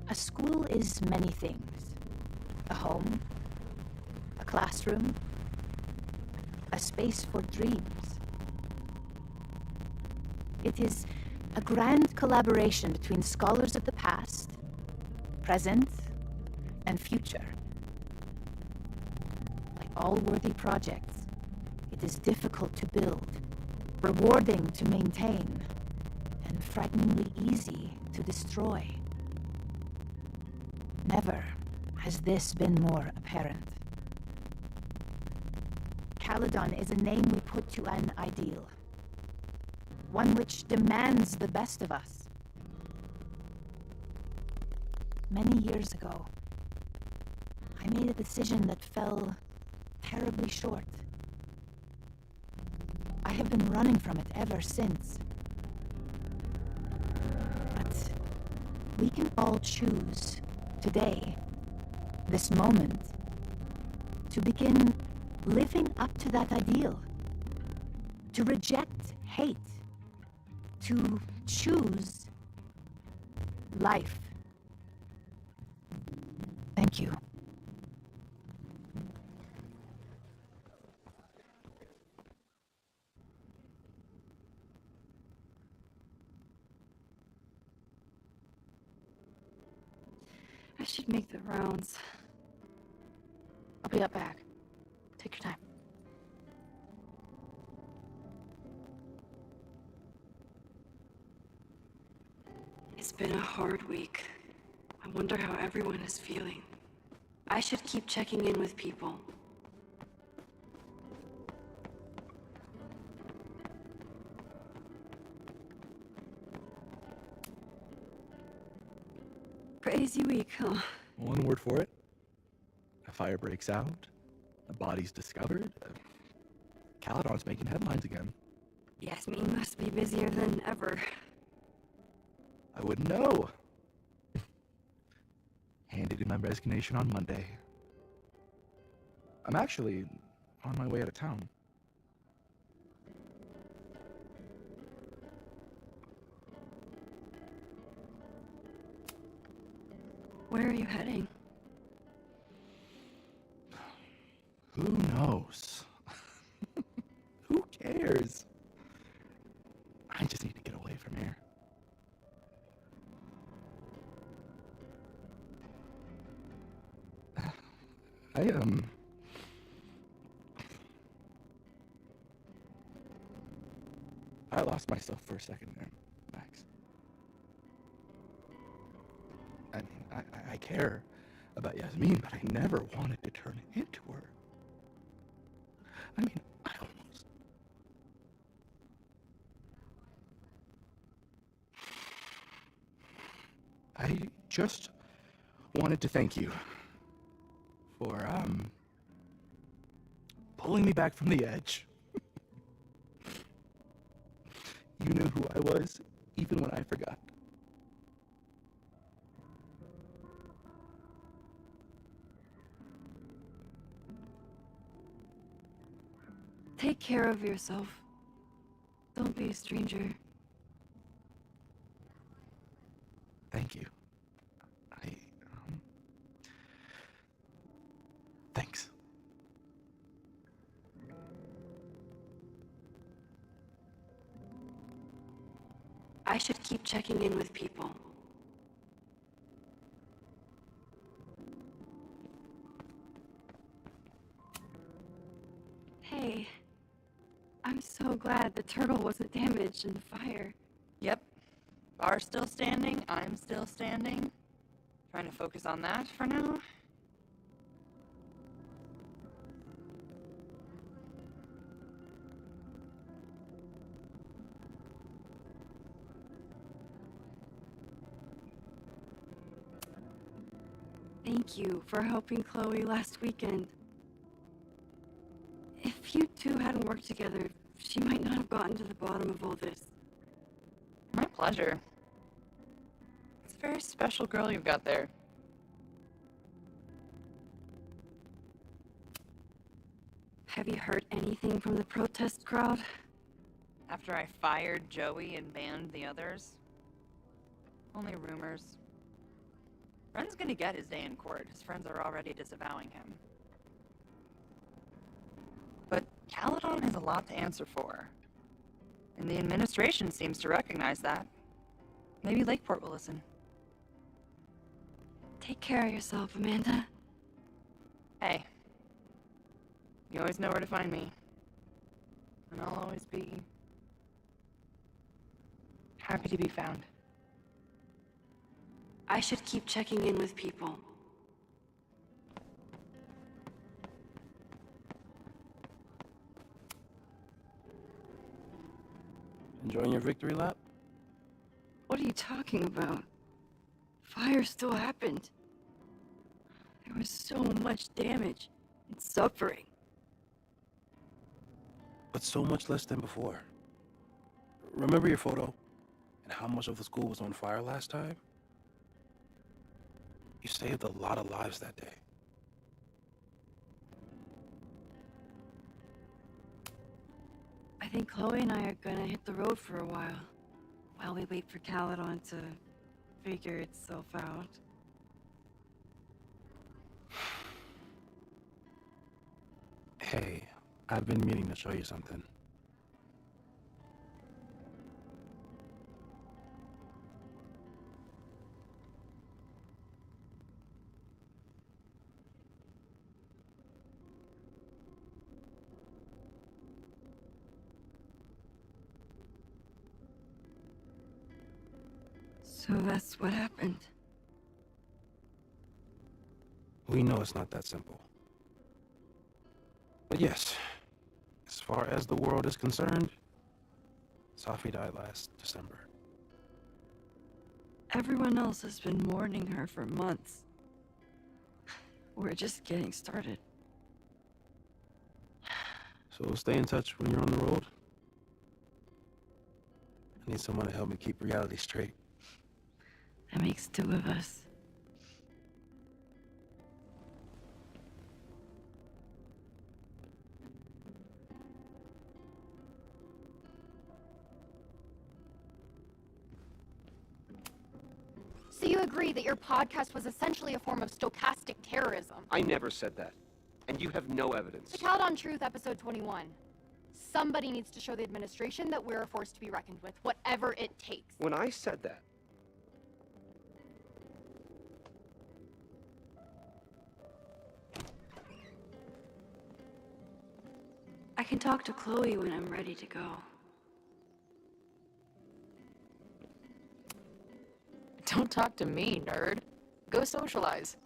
U: A school is many things. A home, a classroom, a space for dreams. It is a grand collaboration between scholars of the past, present, and future. Like all worthy projects, it is difficult to build, rewarding to maintain, and frighteningly easy to destroy. Never has this been more apparent. Caledon is a name we put to an ideal, one which demands the best of us. Many years ago, I made a decision that fell terribly short. I have been running from it ever since. But we can all choose today, this moment, to begin living up to that ideal, to reject hate, to choose life. Thank you.
D: I should make the rounds.
B: I'll be up back. Take your time.
D: It's been a hard week. I wonder how everyone is feeling. I should keep checking in with people. Crazy week, huh?
J: One word for it. A fire breaks out. A body's discovered. Caledon's making headlines again.
D: Yasmin must be busier than ever.
J: I wouldn't know. Handed in my resignation on Monday. I'm actually on my way out of town.
D: Where are you heading?
J: Who knows?
G: from here. I lost myself for a second there, Max. I mean, I care about Yasmin, but I never wanted to turn it into her. I mean, I just wanted to thank you for, pulling me back from the edge. You knew who I was, even when I forgot.
D: Take care of yourself. Don't be a stranger.
G: Thank you. Thanks.
D: I should keep checking in with people. Hey, I'm so glad the turtle wasn't damaged in the fire.
H: Yep. Bar's still standing, I'm still standing. Trying to focus on that for now.
D: Thank you for helping Chloe last weekend. If you two hadn't worked together, she might not have gotten to the bottom of all this.
H: My pleasure. It's a very special girl you've got there.
D: Have you heard anything from the protest crowd?
H: After I fired Joey and banned the others? Only rumors. Ren's gonna get his day in court. His friends are already disavowing him. But Caledon has a lot to answer for. And the administration seems to recognize that. Maybe Lakeport will listen.
D: Take care of yourself, Amanda.
H: Hey. You always know where to find me. And I'll always be happy to be found.
D: I should keep checking in with people.
C: Enjoying your victory lap?
D: What are you talking about? Fire still happened. There was so much damage and suffering.
C: But so much less than before. Remember your photo? And how much of the school was on fire last time? You saved a lot of lives that day.
D: I think Chloe and I are gonna hit the road for a while we wait for Caledon to figure itself out.
C: Hey, I've been meaning to show you something.
D: So that's what happened.
C: We know it's not that simple. But yes, as far as the world is concerned, Safi died last December.
D: Everyone else has been mourning her for months. We're just getting started.
C: So stay in touch when you're on the road. I need someone to help me keep reality straight.
D: That makes two of us.
Q: So you agree that your podcast was essentially a form of stochastic terrorism?
V: I never said that. And you have no evidence.
Q: The Caledon Truth, episode 21. Somebody needs to show the administration that we're a force to be reckoned with, whatever it takes.
J: When I said that,
D: I can talk to Chloe when I'm ready to go.
B: Don't talk to me, nerd. Go socialize.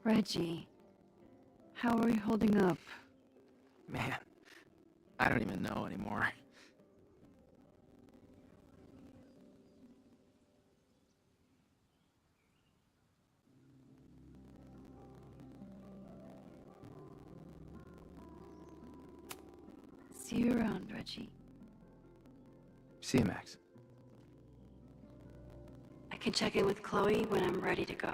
D: Reggie, how are you holding up?
G: Man, I don't even know anymore.
D: See you around, Reggie.
G: See you, Max.
D: I can check in with Chloe when I'm ready to go.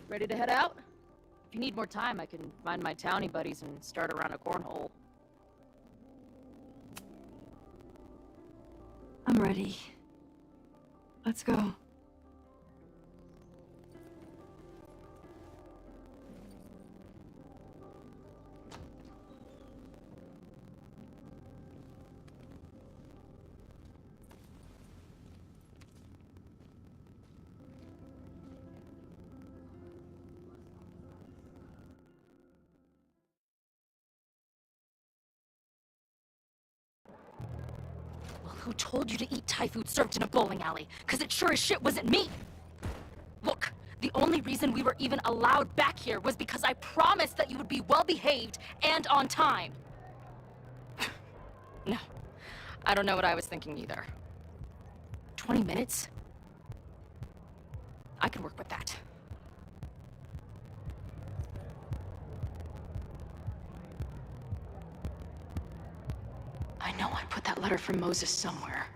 B: Ready to head out? If you need more time, I can find my townie buddies and start around a cornhole.
D: I'm ready. Let's go.
Q: Who told you to eat Thai food served in a bowling alley? Because it sure as shit wasn't me! Look, the only reason we were even allowed back here was because I promised that you would be well-behaved and on time.
B: No, I don't know what I was thinking either.
Q: 20 minutes? I could work with that.
A: I know I put that letter from Moses somewhere.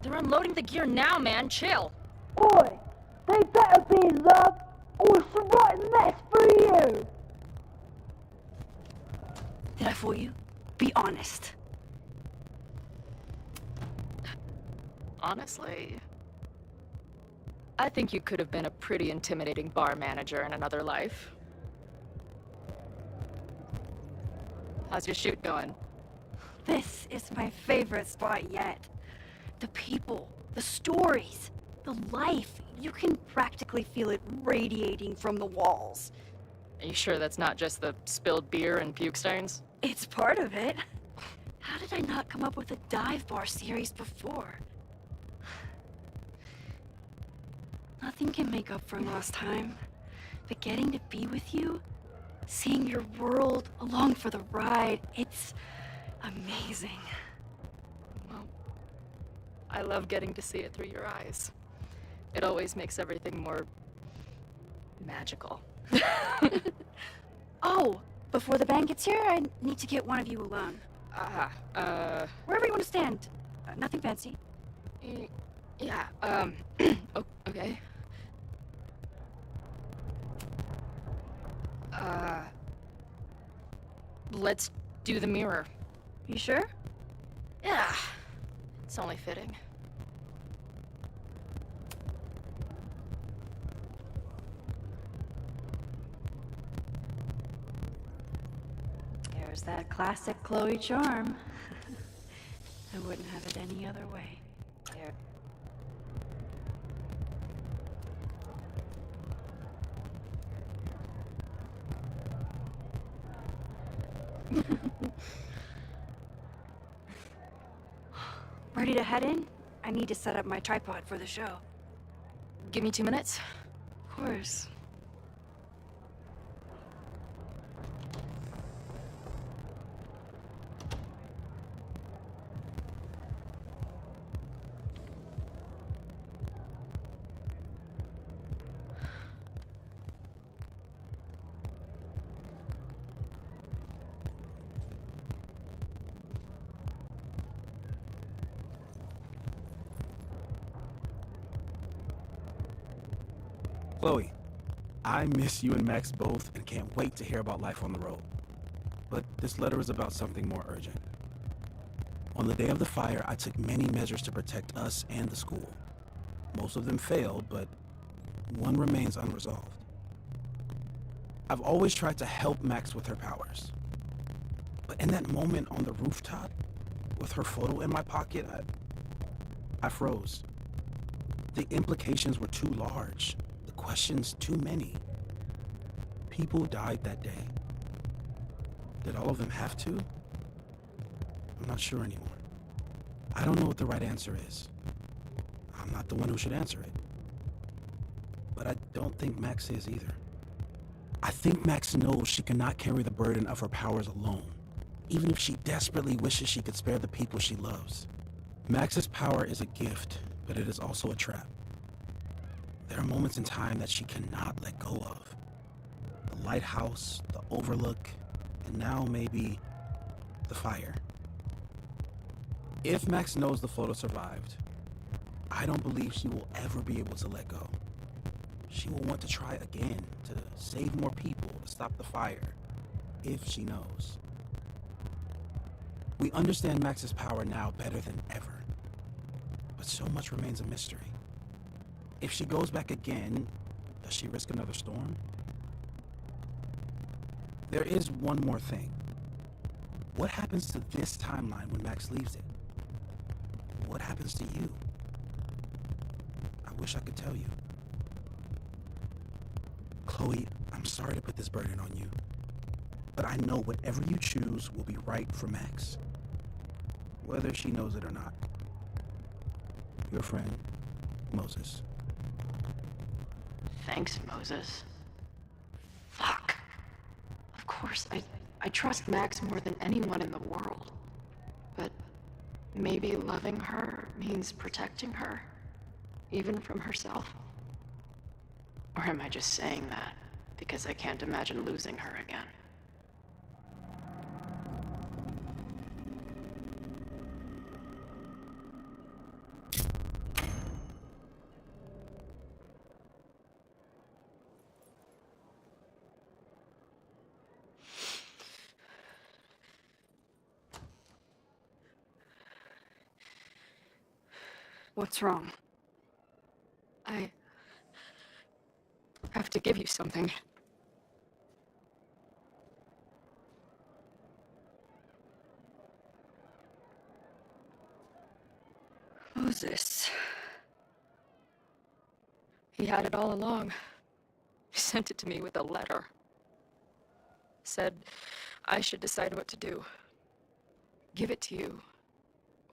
B: They're unloading the gear now, man. Chill.
N: Boy, they better be in love, or it's a right mess for you!
D: Did I fool you? Be honest.
B: Honestly, I think you could have been a pretty intimidating bar manager in another life. How's your shoot going?
D: This is my favorite spot yet. The people, the stories, the life. You can practically feel it radiating from the walls.
B: Are you sure that's not just the spilled beer and puke stains?
D: It's part of it. How did I not come up with a dive bar series before? Nothing can make up for lost time, but getting to be with you, seeing your world along for the ride, it's amazing.
B: Well, I love getting to see it through your eyes. It always makes everything more magical.
D: Oh, before the band gets here, I need to get one of you alone. Wherever you want to stand. Nothing fancy.
B: Yeah, okay. Let's do the mirror.
D: You sure?
B: Yeah, it's only fitting.
D: There's that classic Chloe charm. I wouldn't have it any other way. There. Ready to head in? I need to set up my tripod for the show.
B: Give me 2 minutes?
D: Of course.
C: Chloe, I miss you and Max both and can't wait to hear about life on the road. But this letter is about something more urgent. On the day of the fire, I took many measures to protect us and the school. Most of them failed, but one remains unresolved. I've always tried to help Max with her powers. But in that moment on the rooftop, with her photo in my pocket, I froze. The implications were too large. Questions too many. People died that day. Did all of them have to? I'm not sure anymore. I don't know what the right answer is. I'm not the one who should answer it. But I don't think Max is either. I think Max knows she cannot carry the burden of her powers alone, even if she desperately wishes she could spare the people she loves. Max's power is a gift, but it is also a trap. There are moments in time that she cannot let go of. The lighthouse, the overlook, and now maybe the fire. If Max knows the photo survived, I don't believe she will ever be able to let go. She will want to try again, to save more people, to stop the fire, if she knows. We understand Max's power now better than ever, but so much remains a mystery. If she goes back again, does she risk another storm? There is one more thing. What happens to this timeline when Max leaves it? What happens to you? I wish I could tell you. Chloe, I'm sorry to put this burden on you, but I know whatever you choose will be right for Max, whether she knows it or not. Your friend, Moses.
A: Thanks, Moses. Fuck. Of course, I trust Max more than anyone in the world. But maybe loving her means protecting her, even from herself. Or am I just saying that because I can't imagine losing her again?
D: What's wrong?
A: I have to give you something.
D: Moses.
A: He had it all along. He sent it to me with a letter. Said I should decide what to do. Give it to you,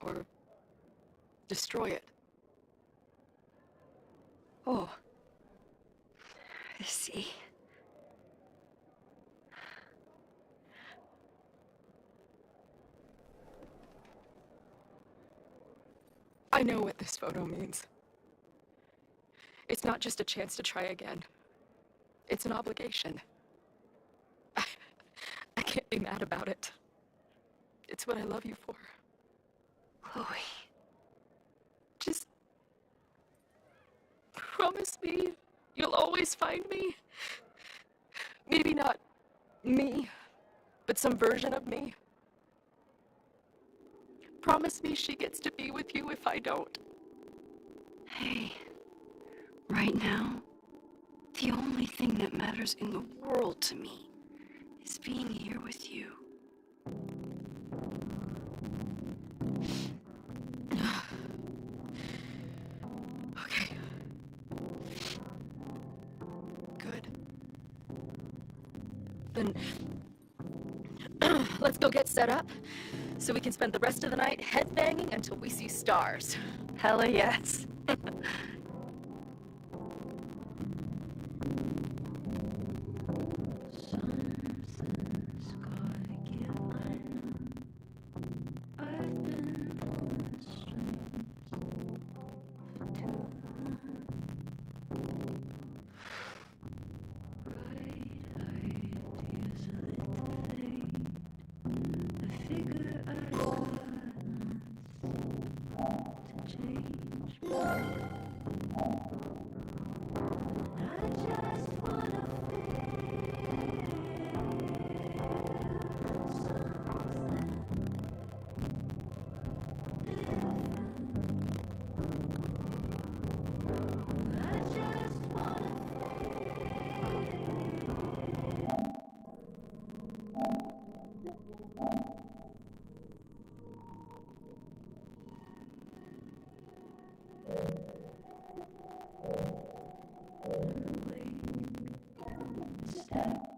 A: or destroy it.
D: Oh. I see.
A: I know what this photo means. It's not just a chance to try again. It's an obligation. I can't be mad about it. It's what I love you for.
D: Chloe.
A: Just promise me you'll always find me. Maybe not me, but some version of me. Promise me she gets to be with you if I don't.
D: Hey, right now, the only thing that matters in the world to me is being here with you.
A: Okay. Good. Then let's go get set up so we can spend the rest of the night headbanging until we see stars.
D: Hella yes.
N: instead.